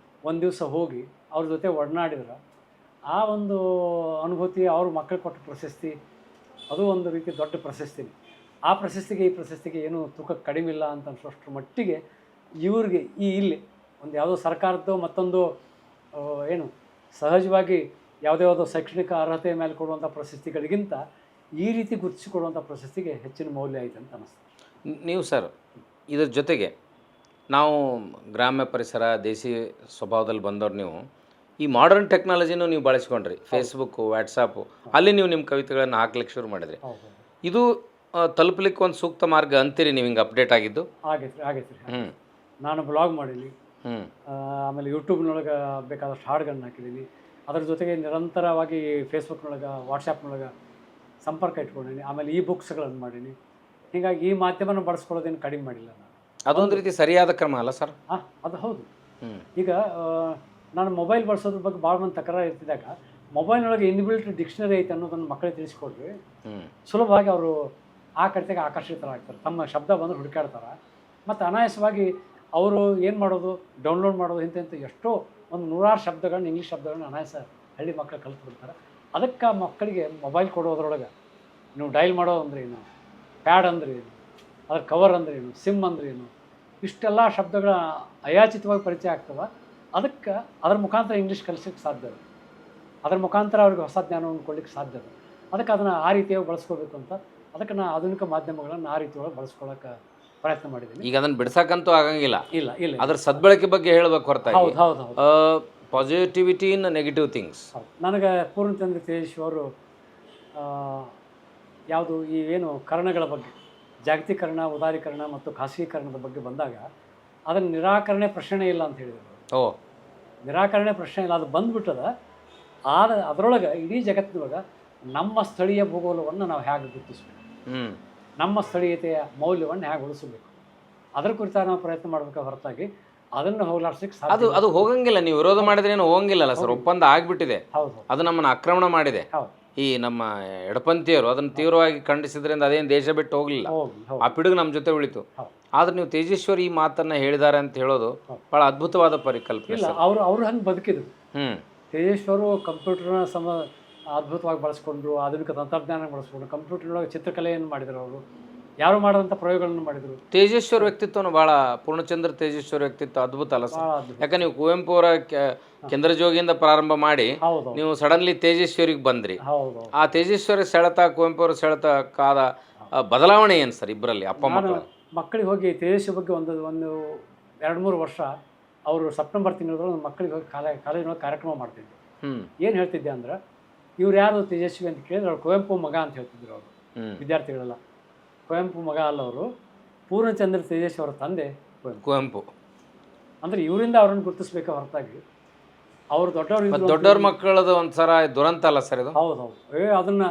[SPEAKER 1] ಒಂದು ದಿವಸ ಹೋಗಿ ಅವ್ರ ಜೊತೆ ಒಡನಾಡಿದ್ರೆ ಆ ಒಂದು ಅನುಭೂತಿ, ಅವ್ರ ಮಕ್ಕಳಿಗೆ ಕೊಟ್ಟ ಪ್ರಶಸ್ತಿ, ಅದು ಒಂದು ರೀತಿ ದೊಡ್ಡ ಪ್ರಶಸ್ತಿನೇ. ಆ ಪ್ರಶಸ್ತಿಗೆ ಈ ಪ್ರಶಸ್ತಿಗೆ ಏನೂ ತೂಕ ಕಡಿಮೆ ಇಲ್ಲ ಅಂತ ಅನ್ಸೋಷ್ಟ್ರ ಮಟ್ಟಿಗೆ ಇವ್ರಿಗೆ ಇಲ್ಲಿ ಒಂದು ಯಾವುದೋ ಸರ್ಕಾರದ್ದು ಮತ್ತೊಂದು ಏನು ಸಹಜವಾಗಿ ಯಾವುದ್ಯಾವುದೋ ಶೈಕ್ಷಣಿಕ ಅರ್ಹತೆ ಮೇಲೆ ಕೊಡುವಂಥ ಪ್ರಶಸ್ತಿಗಳಿಗಿಂತ ಈ ರೀತಿ ಗುರುತಿಸಿಕೊಡುವಂಥ ಪ್ರಶಸ್ತಿಗೆ ಹೆಚ್ಚಿನ ಮೌಲ್ಯ ಐತೆ ಅಂತ ಅನ್ನಿಸ್ತು.
[SPEAKER 2] ನೀವು ಸರ್, ಇದ್ರ ಜೊತೆಗೆ ನಾವು ಗ್ರಾಮ್ಯ ಪರಿಸರ ದೇಸಿ ಸ್ವಭಾವದಲ್ಲಿ ಬಂದವ್ರು, ನೀವು ಈ ಮಾಡರ್ನ್ ಟೆಕ್ನಾಲಜಿನೂ ನೀವು ಬಳಸ್ಕೊಂಡ್ರಿ, ಫೇಸ್ಬುಕ್ಕು, ವಾಟ್ಸಪ್ಪು, ಅಲ್ಲಿ ನೀವು ನಿಮ್ಮ ಕವಿತೆಗಳನ್ನು ಹಾಕ್ಲಿಕ್ಕೆ ಶುರು ಮಾಡಿದ್ರಿ. ಇದು ತಲುಪಲಿಕ್ಕೆ ಒಂದು ಸೂಕ್ತ ಮಾರ್ಗ ಅಂತೀರಿ ನೀವು ಹಿಂಗೆ ಅಪ್ಡೇಟ್ ಆಗಿದ್ದು?
[SPEAKER 1] ಆಗೈತೆ ರೀ. ನಾನು ಬ್ಲಾಗ್ ಮಾಡೀನಿ, ಆಮೇಲೆ ಯೂಟ್ಯೂಬ್ನೊಳಗೆ ಬೇಕಾದಷ್ಟು ಹಾಡುಗಳನ್ನ ಹಾಕಿದ್ದೀನಿ. ಅದರ ಜೊತೆಗೆ ನಿರಂತರವಾಗಿ ಫೇಸ್ಬುಕ್ನೊಳಗೆ, ವಾಟ್ಸಪ್ನೊಳಗೆ ಸಂಪರ್ಕ ಇಟ್ಕೊಂಡೀನಿ. ಆಮೇಲೆ ಈ ಬುಕ್ಸ್ಗಳನ್ನು ಮಾಡೀನಿ. ಹೀಗಾಗಿ ಈ ಮಾಧ್ಯಮನ ಬಳಸ್ಕೊಳ್ಳೋದೇನು ಕಡಿಮೆ ಮಾಡಿಲ್ಲ ನಾನು.
[SPEAKER 2] ಅದೊಂದು ರೀತಿ ಸರಿಯಾದ ಕ್ರಮ ಅಲ್ಲ ಸರ್?
[SPEAKER 1] ಅದು ಹೌದು. ಈಗ ನಾನು ಮೊಬೈಲ್ ಬಳಸೋದ್ರ ಬಗ್ಗೆ ಭಾಳ ಮಂದಿ ತಕರಾರು ಇರ್ತಿದ್ದಾಗ ಮೊಬೈಲ್ನೊಳಗೆ ಇನ್ಬಿಲ್ಟ್ ಡಿಕ್ಷನರಿ ಐತೆ ಅನ್ನೋದನ್ನು ಮಕ್ಕಳಿಗೆ ತಿಳಿಸ್ಕೊಡ್ರಿ, ಸುಲಭವಾಗಿ ಅವರು ಆ ಕಡೆಗೆ ಆಕರ್ಷಿತರಾಗ್ತಾರೆ. ತಮ್ಮ ಶಬ್ದ ಬಂದರೆ ಹುಡುಕಾಡ್ತಾರೆ. ಮತ್ತು ಅನಾಯಾಸವಾಗಿ ಅವರು ಏನು ಮಾಡೋದು, ಡೌನ್ಲೋಡ್ ಮಾಡೋದು, ಇಂಥ ಎಷ್ಟೋ ಒಂದು 100 ಶಬ್ದಗಳನ್ನ, ಇಂಗ್ಲೀಷ್ ಶಬ್ದಗಳನ್ನ ಅನಾಯಾಸ ಹಳ್ಳಿ ಮಕ್ಕಳು ಕಲ್ತ್ಬಿಡ್ತಾರೆ. ಅದಕ್ಕೆ ಮಕ್ಕಳಿಗೆ ಮೊಬೈಲ್ ಕೊಡೋದ್ರೊಳಗೆ ನೀವು ಡೈಲ್ ಮಾಡೋದು ಅಂದ್ರೆ ಏನು, ಪ್ಯಾಡ್ ಅಂದ್ರೆ ಏನು, ಅದ್ರ ಕವರ್ ಅಂದ್ರೆ ಏನು, ಸಿಮ್ ಅಂದ್ರೆ ಏನು, ಇಷ್ಟೆಲ್ಲ ಶಬ್ದಗಳ ಅಯಾಚಿತವಾಗಿ ಪರಿಚಯ ಆಗ್ತವೆ. ಅದಕ್ಕೆ ಅದ್ರ ಮುಖಾಂತರ ಇಂಗ್ಲೀಷ್ ಕಲಿಸೋಕ್ಕೆ ಸಾಧ್ಯ ಇದೆ, ಅದ್ರ ಮುಖಾಂತರ ಅವ್ರಿಗೆ ಹೊಸ ಜ್ಞಾನವನ್ನು ಕೊಡ್ಲಿಕ್ಕೆ ಸಾಧ್ಯ ಇದೆ. ಅದಕ್ಕೆ ಅದನ್ನು ಆ ರೀತಿಯಾಗಿ ಬಳಸ್ಕೋಬೇಕು ಅಂತ ಅದಕ್ಕೆ ನಾನು ಆಧುನಿಕ ಮಾಧ್ಯಮಗಳನ್ನು ಆ ರೀತಿಯೊಳಗೆ ಬಳಸ್ಕೊಳ್ಳೋಕೆ ಪ್ರಯತ್ನ ಮಾಡಿದ್ದೀನಿ.
[SPEAKER 2] ಈಗ ಅದನ್ನು ಬಿಡ್ಸಕ್ಕಂತೂ ಆಗಂಗಿಲ್ಲ.
[SPEAKER 1] ಇಲ್ಲ ಇಲ್ಲ
[SPEAKER 2] ಅದ್ರ ಸದ್ಬಳಕೆ ಬಗ್ಗೆ ಹೇಳಬೇಕು ಹೊರತಾಗಿ.
[SPEAKER 1] ಹೌದು ಹೌದು ಹೌದು.
[SPEAKER 2] ಪಾಸಿಟಿವಿಟಿ ಇನ್ ನೆಗೆಟಿವ್ ಥಿಂಗ್ಸ್.
[SPEAKER 1] ನನಗೆ ಪೂರ್ಣಚಂದ್ರ ತೇಜಸ್ವಿ ಅವರು ಯಾವುದು ಈ ಏನು ಕರ್ಣಗಳ ಬಗ್ಗೆ, ಜಾಗತೀಕರಣ, ಉದಾರೀಕರಣ ಮತ್ತು ಖಾಸಗೀಕರಣದ ಬಗ್ಗೆ ಬಂದಾಗ ಅದನ್ನು ನಿರಾಕರಣೆ ಪ್ರಶ್ನೆ ಇಲ್ಲ ಅಂತ ಹೇಳಿದರು. ನಿರಾಕರಣೆ ಪ್ರಶ್ನೆ ಇಲ್ಲ, ಅದು ಬಂದುಬಿಟ್ಟದ. ಅದರೊಳಗೆ ಇಡೀ ಜಗತ್ತಿನೊಳಗೆ ನಮ್ಮ ಸ್ಥಳೀಯ ಭೂಗೋಳವನ್ನು ನಾವು ಹೇಗೆ ಗುರುತಿಸಬೇಕು, ನಮ್ಮ ಸ್ಥಳೀಯತೆಯ ಮೌಲ್ಯವನ್ನು ಹೇಗೆ ಉಳಿಸಬೇಕು, ಅದರ ಕುರಿತಾಗಿ ನಾವು ಪ್ರಯತ್ನ ಮಾಡಬೇಕು ಹೊರತಾಗಿ ಅದನ್ನು ಹೋಗ್ಲಾಡ್ಸಕ್ಕೆ ಸಾಧ್ಯ.
[SPEAKER 2] ಅದು ಹೋಗಂಗಿಲ್ಲ. ನೀವು ವಿರೋಧ ಮಾಡಿದ್ರೇನು ಹೋಗಂಗಿಲ್ಲಲ್ಲ ಸರ್, ಒಪ್ಪಂದ ಆಗಿಬಿಟ್ಟಿದೆ.
[SPEAKER 1] ಹೌದು,
[SPEAKER 2] ಅದು ನಮ್ಮನ್ನು ಆಕ್ರಮಣ ಮಾಡಿದೆ. ಈ ನಮ್ಮ ಎಡಪಂಥೀಯರು ಅದನ್ನು ತೀವ್ರವಾಗಿ ಖಂಡಿಸಿದ್ರಿಂದ ಅದೇನು ದೇಶ ಬಿಟ್ಟು ಹೋಗಲಿಲ್ಲ, ಆ ಪಿಡುಗು ನಮ್ಮ ಜೊತೆ ಉಳಿತು. ಆದ್ರೆ ನೀವು ತೇಜಸ್ವರಿ ಈ ಮಾತನ್ನ ಹೇಳಿದ್ದಾರೆ ಅಂತ ಹೇಳೋದು ಬಹಳ ಅದ್ಭುತವಾದ ಪರಿಕಲ್ಪನೆ.
[SPEAKER 1] ಇಲ್ಲ, ಅವರು ಹಂಗೆ ಬದುಕಿದ್ರು. ತೇಜಸ್ವರು ಕಂಪ್ಯೂಟರ್ನ ಅದ್ಭುತವಾಗಿ ಬಳಸ್ಕೊಂಡ್ರು, ಆಧುನಿಕ ತಂತ್ರಜ್ಞಾನ ಬಳಸ್ಕೊಂಡ್ರು, ಕಂಪ್ಯೂಟರ್ನೊಳಗೆ ಚಿತ್ರಕಲೆಯನ್ನು ಮಾಡಿದ್ರು ಅವರು. ಯಾರು ಮಾಡೋಂಥ ಪ್ರಯೋಗಗಳನ್ನು ಮಾಡಿದರು.
[SPEAKER 2] ತೇಜಸ್ವರ ವ್ಯಕ್ತಿತ್ವನು ಭಾಳ, ಪೂರ್ಣಚಂದ್ರ ತೇಜಸ್ವರ ವ್ಯಕ್ತಿತ್ವ ಅದ್ಭುತ ಅಲ್ಲ ಸರ್? ಯಾಕೆ ನೀವು ಕುವೆಂಪು ಅವರ ಕೇಂದ್ರ ಜೋಗಿಯಿಂದ ಪ್ರಾರಂಭ ಮಾಡಿ ನೀವು ಸಡನ್ಲಿ ತೇಜಸ್ವರಿಗೆ ಬಂದ್ರಿ. ಆ ತೇಜಸ್ವರ ಸೆಳೆತ, ಕುವೆಂಪು ಅವರ ಸೆಳೆತ ಕಾದ ಬದಲಾವಣೆ ಏನು ಸರ್ ಇಬ್ಬರಲ್ಲಿ, ಅಪ್ಪ
[SPEAKER 1] ಮಕ್ಕಳಿಗೆ ಹೋಗಿ ತೇಜಸ್ವಿ ಬಗ್ಗೆ ಒಂದು 2-3 ವರ್ಷ ಅವರು ಸೆಪ್ಟೆಂಬರ್ ತಿಂಗಳೊಳಗೆ ಮಕ್ಕಳಿಗೆ ಹೋಗಿ ಕಾಲೇಜಿನೊಳಗೆ ಕಾರ್ಯಕ್ರಮ ಮಾಡ್ತಿದ್ದರು. ಏನು ಹೇಳ್ತಿದ್ದೆ ಅಂದ್ರೆ, ಇವ್ರು ಯಾರು ತೇಜಸ್ವಿ ಅಂತ ಕೇಳಿದ್ರೆ ಅವ್ರು ಕುವೆಂಪು ಮಗ ಅಂತ ಹೇಳ್ತಿದ್ರು ಅವರು ವಿದ್ಯಾರ್ಥಿಗಳೆಲ್ಲ. ಕುವೆಂಪು ಮಗ ಅಲ್ಲ ಅವರು, ಪೂರ್ಣಚಂದ್ರ ತೇಜಸ್ವಿ ಅವರ ತಂದೆ
[SPEAKER 2] ಕುವೆಂಪು.
[SPEAKER 1] ಅಂದರೆ ಇವರಿಂದ ಅವ್ರನ್ನ ಗುರುತಿಸ್ಬೇಕು ಹೊರತಾಗಿ ಅವರು
[SPEAKER 2] ದೊಡ್ಡವ್ರ ಮಕ್ಕಳದು ಒಂಥರ ದುರಂತ ಅಲ್ಲ ಸರ್ ಇದು?
[SPEAKER 1] ಹೌದು. ಅದನ್ನು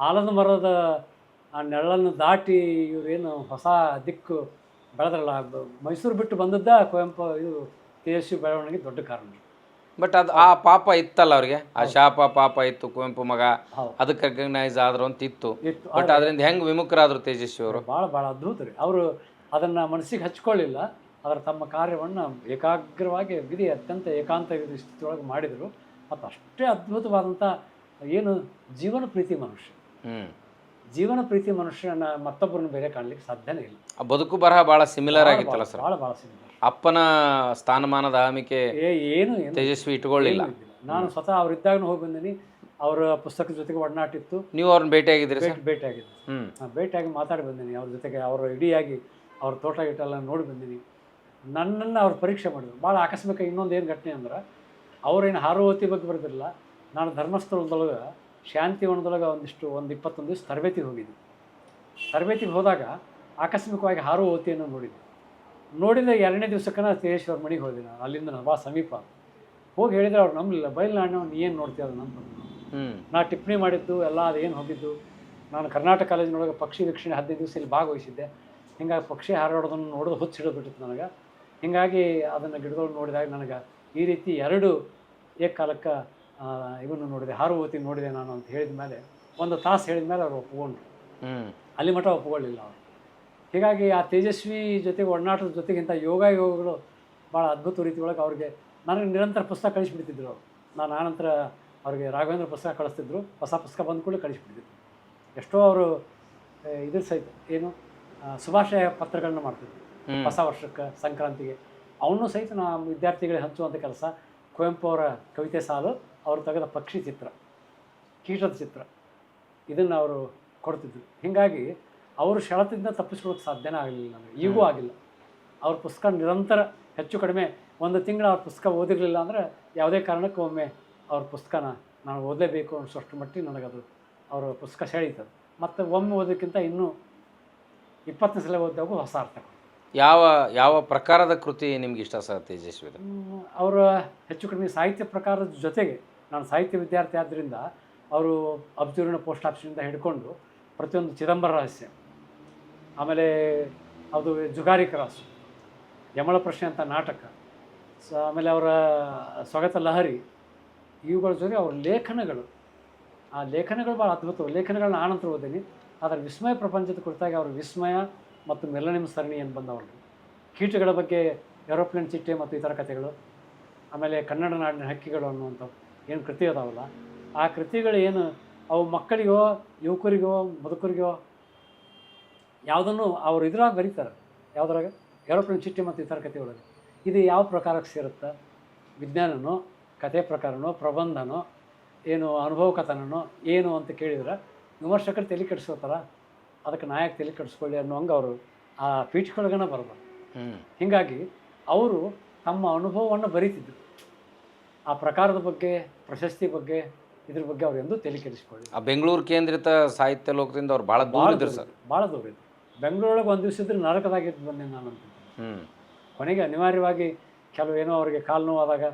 [SPEAKER 1] ಆಲದ ಮರದ ಆ ನೆರಳನ್ನು ದಾಟಿ ಇವರೇನು ಹೊಸ ದಿಕ್ಕು ಬೆಳೆದ್ರಲ್ಲ, ಮೈಸೂರು ಬಿಟ್ಟು ಬಂದದ್ದ ಕುವೆಂಪು ಇದು ತೇಜಸ್ವಿ ಬೆಳವಣಿಗೆ ದೊಡ್ಡ ಕಾರಣ.
[SPEAKER 2] ಬಟ್ ಅದು ಆ ಪಾಪ ಇತ್ತಲ್ಲ ಅವ್ರಿಗೆ, ಆ ಶಾಪ ಪಾಪ ಇತ್ತು. ಕುವೆಂಪು ಮಗ ಅದಕ್ಕೆ ರೆಕಗ್ನೈಸ್ ಆದ್ರು ಅಂತ ಇತ್ತು. ಬಟ್ ಅದರಿಂದ ಹೆಂಗೆ ವಿಮುಖರಾದ್ರು ತೇಜಸ್ವಿ ಅವರು?
[SPEAKER 1] ಭಾಳ ಅದ್ಭುತ ರೀ. ಅವರು ಅದನ್ನು ಮನಸ್ಸಿಗೆ ಹಚ್ಕೊಳ್ಳಿಲ್ಲ, ಅದರ ತಮ್ಮ ಕಾರ್ಯವನ್ನು ಏಕಾಗ್ರವಾಗಿ ವಿಧಿ ಅತ್ಯಂತ ಏಕಾಂತ ಸ್ಥಿತಿಯೊಳಗೆ ಮಾಡಿದರು. ಮತ್ತು ಅಷ್ಟೇ ಅದ್ಭುತವಾದಂಥ ಏನು ಜೀವನ ಪ್ರೀತಿ ಮನುಷ್ಯ, ಜೀವನ ಪ್ರೀತಿ ಮನುಷ್ಯನ ಮತ್ತೊಬ್ಬರನ್ನು ಬೇರೆ ಕಾಣಲಿಕ್ಕೆ ಸಾಧ್ಯನೇ ಇಲ್ಲ.
[SPEAKER 2] ಆ ಬದುಕು ಬರಹ ಭಾಳ ಸಿಮಿಲರ್ ಆಗಿತ್ತಲ್ಲ ಸರ್?
[SPEAKER 1] ಭಾಳ ಸಿಮಿಲರ್.
[SPEAKER 2] ಅಪ್ಪನ ಸ್ಥಾನಮಾನದ ಆಮಿಕೆ
[SPEAKER 1] ಏನು
[SPEAKER 2] ತೇಜಸ್ವಿ ಇಟ್ಕೊಳ್ಳಿಲ್ಲ.
[SPEAKER 1] ನಾನು ಸ್ವತಃ ಅವರಿದ್ದಾಗಲೂ ಹೋಗಿ ಬಂದೀನಿ, ಅವರ ಪುಸ್ತಕದ ಜೊತೆಗೆ ಒಡನಾಟ ಇತ್ತು.
[SPEAKER 2] ನೀವು ಅವ್ರನ್ನ ಭೇಟಿಯಾಗಿದ್ರಿ?
[SPEAKER 1] ಭೇಟಿಯಾಗಿ ಮಾತಾಡಿ ಬಂದೀನಿ ಅವ್ರ ಜೊತೆಗೆ. ಅವರು ಇಡಿಯಾಗಿ ಅವ್ರ ತೋಟ ಗಿಟ್ಟೆಲ್ಲ ನೋಡಿ ಬಂದೀನಿ. ನನ್ನನ್ನು ಅವ್ರು ಪರೀಕ್ಷೆ ಮಾಡಿದ್ರು. ಭಾಳ ಆಕಸ್ಮಿಕ ಇನ್ನೊಂದು ಏನು ಘಟನೆ ಅಂದ್ರೆ, ಅವರೇನು ಹಾರುವತಿ ಬಗ್ಗೆ ಬರ್ತಿರಲಿಲ್ಲ. ನಾನು ಧರ್ಮಸ್ಥಳದೊಳಗೆ ಶಾಂತಿವನದೊಳಗೆ ಒಂದು 21 ದಿವಸ ತರಬೇತಿಗೆ ಹೋಗಿದ್ದೆ. ತರಬೇತಿಗೆ ಹೋದಾಗ ಆಕಸ್ಮಿಕವಾಗಿ ಹಾರುವತಿಯನ್ನು ನೋಡಿದ 2ನೇ ದಿವಸಕ್ಕೆ ತೇಜೇಶ್ವರ ಮನೆಗೆ ಹೋದೆ. ನಾನು ಅಲ್ಲಿಂದ ಭಾಳ ಸಮೀಪ ಹೋಗಿ ಹೇಳಿದರೆ ಅವ್ರು ನಂಬಲಿಲ್ಲ. ಬಯಲು ನೀ ಏನು ನೋಡ್ತೀಯ ಅದು ನಂಬ. ನಾ ಟಿಪ್ಪಣಿ ಮಾಡಿದ್ದು ಎಲ್ಲ ಅದೇನು ಹೋಗಿದ್ದು, ನಾನು ಕರ್ನಾಟಕ ಕಾಲೇಜಿನೊಳಗೆ ಪಕ್ಷಿ ವೀಕ್ಷಣೆ 15 ದಿವಸ ಇಲ್ಲಿ ಭಾಗವಹಿಸಿದ್ದೆ. ಹಿಂಗಾಗಿ ಪಕ್ಷಿ ಹಾರಾಡೋದನ್ನು ನೋಡೋದು ಹುಚ್ಚಿಡೋದ್ಬಿಟ್ಟಿತ್ತು ನನಗೆ. ಹೀಗಾಗಿ ಅದನ್ನು ಗಿಡದೊಳಗೆ ನೋಡಿದಾಗ ನನಗೆ ಈ ರೀತಿ 2 ಏಕಕಾಲಕ್ಕೆ ಇವನ್ನು ನೋಡಿದೆ, ಹಾರುವತಿ ನೋಡಿದೆ ನಾನು ಅಂತ ಹೇಳಿದ ಮೇಲೆ 1 ತಾಸು ಹೇಳಿದ ಮೇಲೆ ಅವ್ರು ಒಪ್ಪಿಕೊಂಡ್ರು. ಅಲ್ಲಿ ಮಟ್ಟ ಒಪ್ಪಿಕೊಳ್ಳಿಲ್ಲ ಅವರು. ಹೀಗಾಗಿ ಆ ತೇಜಸ್ವಿ ಜೊತೆಗೆ ಒಡನಾಟದ ಜೊತೆಗಿಂತ ಯೋಗಗಳು ಭಾಳ ಅದ್ಭುತ ರೀತಿ ಒಳಗೆ ಅವ್ರಿಗೆ ನನಗೆ ನಿರಂತರ ಪುಸ್ತಕ ಕಳಿಸ್ಬಿಡ್ತಿದ್ರು ಅವರು. ನಾನು ಆನಂತರ ಅವ್ರಿಗೆ ರಾಘವೇಂದ್ರ ಪುಸ್ತಕ ಕಳಿಸ್ತಿದ್ರು. ಹೊಸ ಪುಸ್ತಕ ಬಂದ ಕೂಡಲೇ ಕಳಿಸ್ಬಿಡ್ತಿದ್ರು. ಎಷ್ಟೋ ಅವರು ಇದ್ರ ಸಹಿತ ಏನು ಶುಭಾಶಯ ಪತ್ರಗಳನ್ನ ಮಾಡ್ತಿದ್ರು ಹೊಸ ವರ್ಷಕ್ಕೆ, ಸಂಕ್ರಾಂತಿಗೆ. ಅವನು ಸಹಿತ ನಾವು ವಿದ್ಯಾರ್ಥಿಗಳಿಗೆ ಹಂಚುವಂಥ ಕೆಲಸ. ಕುವೆಂಪು ಅವರ ಕವಿತೆ ಸಾಲು, ಅವರು ತೆಗೆದ ಪಕ್ಷಿ ಚಿತ್ರ, ಕೀಟದ ಚಿತ್ರ, ಇದನ್ನು ಅವರು ಕೊಡ್ತಿದ್ರು. ಹೀಗಾಗಿ ಅವರು ಸೆಳೆತದಿಂದ ತಪ್ಪಿಸ್ಕೊಳ್ಳೋಕೆ ಸಾಧ್ಯನೇ ಆಗಲಿಲ್ಲ ನನಗೆ, ಈಗೂ ಆಗಿಲ್ಲ. ಅವ್ರ ಪುಸ್ತಕ ನಿರಂತರ ಹೆಚ್ಚು ಕಡಿಮೆ 1 ತಿಂಗಳು ಅವ್ರ ಪುಸ್ತಕ ಓದಿರಲಿಲ್ಲ ಅಂದರೆ ಯಾವುದೇ ಕಾರಣಕ್ಕೂ ಒಮ್ಮೆ ಅವ್ರ ಪುಸ್ತಕನ ನಾನು ಓದಲೇಬೇಕು ಅನ್ನೋಷ್ಟು ಮಟ್ಟಿಗೆ ನನಗದು ಅವರ ಪುಸ್ತಕ ಸೆಳೀತದೆ. ಮತ್ತು ಒಮ್ಮೆ ಓದೋಕ್ಕಿಂತ ಇನ್ನೂ 20ನೇ ಸಲ ಓದಿದಾಗ ಹೊಸ ಅರ್ಥ.
[SPEAKER 2] ಯಾವ ಪ್ರಕಾರದ ಕೃತಿ ನಿಮ್ಗೆ ಇಷ್ಟ ಸರ್ ತೇಜಸ್ವಿದು?
[SPEAKER 1] ಅವರ ಹೆಚ್ಚು ಕಡಿಮೆ ಸಾಹಿತ್ಯ ಪ್ರಕಾರದ ಜೊತೆಗೆ, ನಾನು ಸಾಹಿತ್ಯ ವಿದ್ಯಾರ್ಥಿ ಆದ್ದರಿಂದ ಅವರು ಅಬ್ಸರ್ವ್ನ ಪೋಸ್ಟ್ ಆಫೀಸಿಂದ ಹಿಡ್ಕೊಂಡು ಪ್ರತಿಯೊಂದು ಚಿದಂಬರ ರಹಸ್ಯ, ಆಮೇಲೆ ಅದು ಜುಗಾರಿ ಕ್ರಾಸು, ಯಮಳ ಪ್ರಶ್ನೆ ಅಂತ ನಾಟಕ, ಆಮೇಲೆ ಅವರ ಸ್ವಗತ ಲಹರಿ, ಇವುಗಳ ಜೊತೆ ಅವ್ರ ಲೇಖನಗಳು, ಆ ಲೇಖನಗಳು ಭಾಳ ಅದ್ಭುತ. ಲೇಖನಗಳನ್ನ ಆನಂತರ ಓದೀನಿ. ಆದರೆ ವಿಸ್ಮಯ ಪ್ರಪಂಚದ ಕುರಿತಾಗಿ ಅವರು ವಿಸ್ಮಯ ಮತ್ತು ಮೆಲನಿಮ್ ಸರಣಿ ಏನು ಬಂದವರು, ಕೀಟಗಳ ಬಗ್ಗೆ ಏರೋಪ್ಲೇನ್ ಚಿಟ್ಟೆ ಮತ್ತು ಇತರ ಕಥೆಗಳು, ಆಮೇಲೆ ಕನ್ನಡ ನಾಡಿನ ಹಕ್ಕಿಗಳು ಅನ್ನುವಂಥವು ಏನು ಕೃತಿ ಅದಾವಲ್ಲ, ಆ ಕೃತಿಗಳು ಏನು ಅವು ಮಕ್ಕಳಿಗೋ ಯುವಕರಿಗೋ ಮುದುಕರಿಗೋ ಯಾವುದನ್ನು ಅವರು ಇದ್ರಾಗ ಬರೀತಾರೆ. ಯಾವುದ್ರಾಗ? ಏರೋಪ್ಲೇನ್ ಚಿಟ್ಟೆ ಮತ್ತು ಇತರ ಕಥೆಗಳೊಳಗೆ. ಇದು ಯಾವ ಪ್ರಕಾರಕ್ಕೆ ಸೇರುತ್ತೆ? ವಿಜ್ಞಾನನೋ, ಕಥೆ ಪ್ರಕಾರನೋ, ಪ್ರಬಂಧನೋ, ಏನು ಅನುಭವ ಕಥನನೋ ಏನು ಅಂತ ಕೇಳಿದ್ರೆ ವಿಮರ್ಶಕರು ತಲೆ ಕೆಡಿಸ್ಕೋತಾರ. ಅದಕ್ಕೆ ನಾಯಕ ತಲೆ ಕೆಡಿಸ್ಕೊಳ್ಳಿ ಅನ್ನೋ ಹಂಗೆ ಅವರು ಆ ಪೀಠಗಳಗನ ಬರಬಾರ್ದು. ಹೀಗಾಗಿ ಅವರು ತಮ್ಮ ಅನುಭವವನ್ನು ಬರೀತಿದ್ರು. ಆ ಪ್ರಕಾರದ ಬಗ್ಗೆ, ಪ್ರಶಸ್ತಿ ಬಗ್ಗೆ, ಇದ್ರ ಬಗ್ಗೆ ಅವ್ರು ಎಂದೂ ತಲೆ ಕೆಡಿಸ್ಕೊಳ್ಳಿ.
[SPEAKER 2] ಆ ಬೆಂಗಳೂರು ಕೇಂದ್ರಿತ ಸಾಹಿತ್ಯ ಲೋಕದಿಂದ ಅವ್ರು ಭಾಳ ದೂರ ಇದ್ರು ಸರ್.
[SPEAKER 1] ಭಾಳ ದೂರ ಇದ್ರು. ಬೆಂಗಳೂರೊಳಗೆ ಒಂದು ದಿವಸ ಇದ್ರೆ ನರಕದಾಗಿದ್ದು ಬಂದೆ ನಾನು ಅಂತ. ಕೊನೆಗೆ ಅನಿವಾರ್ಯವಾಗಿ ಕೆಲವೇನೋ ಅವರಿಗೆ ಕಾಲು ನೋವಾದಾಗ,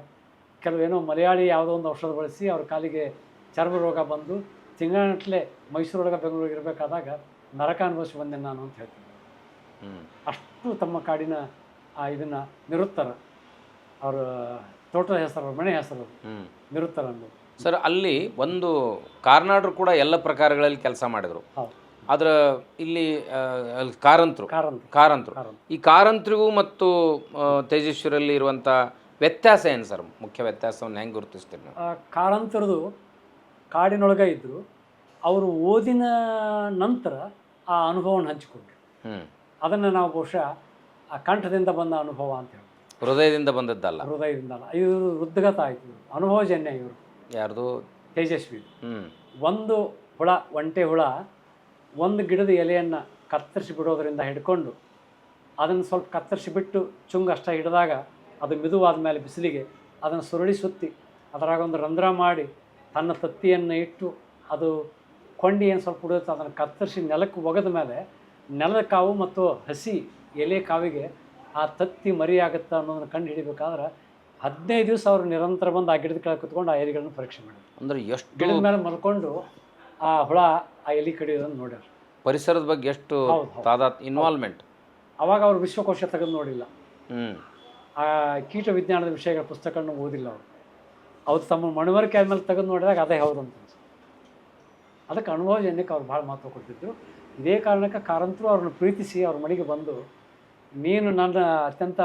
[SPEAKER 1] ಕೆಲವೇನೋ ಮಲಯಾಳಿ ಯಾವುದೋ ಒಂದು ಔಷಧ ಬಳಸಿ ಅವ್ರ ಕಾಲಿಗೆ ಚರ್ಮ ರೋಗ ಬಂದು ತಿಂಗಳಗಟ್ಟಲೆ ಮೈಸೂರೊಳಗೆ ಬೆಂಗಳೂರಿಗೆ ಇರಬೇಕಾದಾಗ ನರಕ ಅನುಭವಿಸಿ ಬಂದೆ ನಾನು ಅಂತ ಹೇಳ್ತೀನಿ. ಅಷ್ಟು ತಮ್ಮ ಕಾಡಿನ ಇದನ್ನು ನಿರುತ್ತರ, ಅವರ ತೋಟದ ಹೆಸರು, ಮನೆ ಹೆಸರು ನಿರುತ್ತರ ಅನ್ನೋದು
[SPEAKER 2] ಸರ್. ಅಲ್ಲಿ ಒಂದು ಕಾರ್ನಾಡ್ರು ಕೂಡ ಎಲ್ಲ ಪ್ರಕಾರಗಳಲ್ಲಿ ಕೆಲಸ ಮಾಡಿದರು. ಆದ್ರ ಇಲ್ಲಿ ಕಾರಂತರು ಈ ಕಾರಂತರಿಗೂ ಮತ್ತು ತೇಜಸ್ವಿರಲ್ಲಿ ಇರುವಂಥ ವ್ಯತ್ಯಾಸ ಏನು ಸರ್? ಮುಖ್ಯ ವ್ಯತ್ಯಾಸವನ್ನು ಹೆಂಗೆ ಗುರುತಿಸ್ತೀರಿ ನೀವು?
[SPEAKER 1] ಕಾರಂತರದು ಕಾಡಿನೊಳಗೆ ಇದ್ದರು. ಅವರು ಓದಿನ ನಂತರ ಆ ಅನುಭವವನ್ನು ಹಂಚಿಕೊಂಡ್ರು. ಅದನ್ನು ನಾವು ಬಹುಶಃ ಆ ಕಂಠದಿಂದ ಬಂದ ಅನುಭವ ಅಂತ ಹೇಳಿ,
[SPEAKER 2] ಹೃದಯದಿಂದ ಬಂದದ್ದಲ್ಲ,
[SPEAKER 1] ಹೃದಯದಿಂದಲ್ಲ. ಇವರು ಹೃದ್ಗತ ಆಯಿತು, ಅನುಭವಜನ್ಯ. ಇವರು
[SPEAKER 2] ಯಾರ್ದು?
[SPEAKER 1] ತೇಜಸ್ವಿ. ಒಂದು ಹುಳ, ಒಂಟೆ ಹುಳ ಒಂದು ಗಿಡದ ಎಲೆಯನ್ನು ಕತ್ತರಿಸಿ ಬಿಡೋದರಿಂದ ಹಿಡ್ಕೊಂಡು ಅದನ್ನು ಸ್ವಲ್ಪ ಕತ್ತರಿಸಿ ಬಿಟ್ಟು ಚುಂಗ ಅಷ್ಟೇ ಹಿಡಿದಾಗ ಅದು ಮಿದುವಾದ ಮೇಲೆ ಬಿಸಿಲಿಗೆ ಅದನ್ನು ಸುರುಳಿ ಸುತ್ತಿ ಅದರಾಗ ಒಂದು ರಂಧ್ರ ಮಾಡಿ ತನ್ನ ತತ್ತಿಯನ್ನು ಇಟ್ಟು ಅದು ಕೊಂಡಿ ಏನು ಸ್ವಲ್ಪ ಉಳಿಯುತ್ತೆ ಅದನ್ನು ಕತ್ತರಿಸಿ ನೆಲಕ್ಕೆ ಒಗೆದ ಮೇಲೆ ನೆಲದ ಕಾವು ಮತ್ತು ಹಸಿ ಎಲೆ ಕಾವಿಗೆ ಆ ತತ್ತಿ ಮರಿಯಾಗುತ್ತಾ ಅನ್ನೋದನ್ನು ಕಂಡು ಹಿಡಿಬೇಕಾದ್ರೆ 15 ದಿವಸ ಅವರು ನಿರಂತರ ಬಂದು ಆ ಗಿಡದ ಕೆಳಗೆ ಕುತ್ಕೊಂಡು ಆ ಎಲೆಗಳನ್ನು ಪರೀಕ್ಷೆ ಮಾಡಿದ್ರು.
[SPEAKER 2] ಅಂದರೆ ಎಷ್ಟು
[SPEAKER 1] ಗಿಡದ ಮೇಲೆ ಮಲ್ಕೊಂಡು ಆ ಹುಳ ಆ ಎಲೆ ಕಡಿಯೋದನ್ನು ನೋಡ್ಯಾರ.
[SPEAKER 2] ಪರಿಸರದ ಬಗ್ಗೆ ಎಷ್ಟು ಇನ್ವಾಲ್ವ್ಮೆಂಟ್.
[SPEAKER 1] ಅವಾಗ ಅವರು ವಿಶ್ವಕೋಶ ತೆಗೆದು ನೋಡಿಲ್ಲ, ಆ ಕೀಟ ವಿಜ್ಞಾನದ ವಿಷಯಗಳ ಪುಸ್ತಕಗಳನ್ನು ಓದಿಲ್ಲ ಅವರು. ಅವ್ರು ತಮ್ಮ ಮನವರಿಕೆ ಆದಮೇಲೆ ತೆಗೆದು ನೋಡಿದಾಗ ಅದೇ ಹೌದಂತ. ಅದಕ್ಕೆ ಅನುಭವಜನ್ಯಕ್ಕೆ ಅವ್ರು ಭಾಳ ಮಹತ್ವ ಕೊಡ್ತಿದ್ರು. ಇದೇ ಕಾರಣಕ್ಕೆ ಕಾರಂತರು ಅವ್ರನ್ನ ಪ್ರೀತಿಸಿ ಅವ್ರ ಮನೆಗೆ ಬಂದು, ನೀನು ನನ್ನ ಅತ್ಯಂತ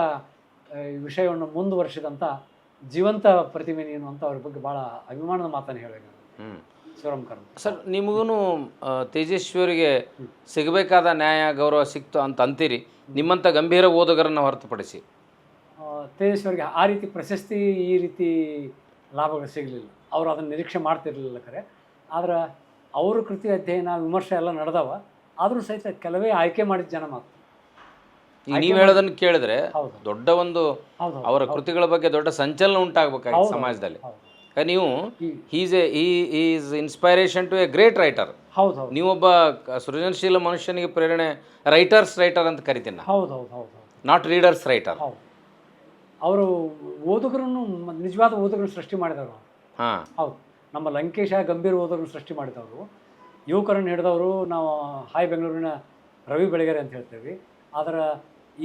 [SPEAKER 1] ವಿಷಯವನ್ನು ಮುಂದುವರಿಸಿದಂಥ ಜೀವಂತ ಪ್ರತಿಮೆ ನೀನು ಅಂತ ಅವ್ರ ಬಗ್ಗೆ ಭಾಳ ಅಭಿಮಾನದ ಮಾತನ್ನು ಹೇಳಬೇಕು ಶಿವರಾಮ್ ಕಾರಂತ.
[SPEAKER 2] ಸರ್, ನಿಮಗೂ ತೇಜಸ್ವಿಯವರಿಗೆ ಸಿಗಬೇಕಾದ ನ್ಯಾಯ ಗೌರವ ಸಿಕ್ತು ಅಂತ ಅಂತೀರಿ, ನಿಮ್ಮಂಥ ಗಂಭೀರ ಓದುಗರನ್ನು ಹೊರತುಪಡಿಸಿ?
[SPEAKER 1] ತೇಜಸ್ವಿಯವರಿಗೆ ಆ ರೀತಿ ಪ್ರಶಸ್ತಿ, ಈ ರೀತಿ ಲಾಭಗಳು ಸಿಗಲಿಲ್ಲ. ಅವರು ಅದನ್ನು ನಿರೀಕ್ಷೆ ಮಾಡ್ತಿರಲಿಲ್ಲ ಖರೆ. ಆದ್ರೆ ಅವ್ರ ಕೃತಿ ಅಧ್ಯಯನ ವಿಮರ್ಶೆ ಎಲ್ಲ ನಡೆದವ. ಆದರೂ ಸಹಿತ ಕೆಲವೇ ಆಯ್ಕೆ ಮಾಡಿದ ಜನ ಮಾತ್ರ.
[SPEAKER 2] ನೀವು ಹೇಳೋದನ್ನು ಕೇಳಿದ್ರೆ ದೊಡ್ಡ ಒಂದು ಅವರ ಕೃತಿಗಳ ಬಗ್ಗೆ ದೊಡ್ಡ ಸಂಚಲನ ಉಂಟಾಗಬೇಕಾಗಿ ಸಮಾಜದಲ್ಲಿ. ನೀವು is inspiration to a great writer.
[SPEAKER 1] ಹೌದು,
[SPEAKER 2] ನೀವೊಬ್ಬ ಸೃಜನಶೀಲ ಮನುಷ್ಯನಿಗೆ ಪ್ರೇರಣೆ, ರೈಟರ್ ಅಂತ ಕರಿತೀನಿ.
[SPEAKER 1] ಹೌದು,
[SPEAKER 2] ನಾಟ್ ರೀಡರ್ಸ್ ರೈಟರ್.
[SPEAKER 1] ಅವರು ಓದುಗರನ್ನು ನಿಜವಾದ ಓದುಗರನ್ನು ಸೃಷ್ಟಿ ಮಾಡಿದವರು. ಹೌದು, ನಮ್ಮ ಲಂಕೇಶ ಗಂಭೀರ ಓದುಗರನ್ನು ಸೃಷ್ಟಿ ಮಾಡಿದವರು. ಯುವಕರನ್ನು ಹಿಡಿದವರು ನಾವು ಹಾಯ್ ಬೆಂಗಳೂರಿನ ರವಿ ಬೆಳಗೆರೆ ಅಂತ ಹೇಳ್ತೇವೆ. ಆದರೆ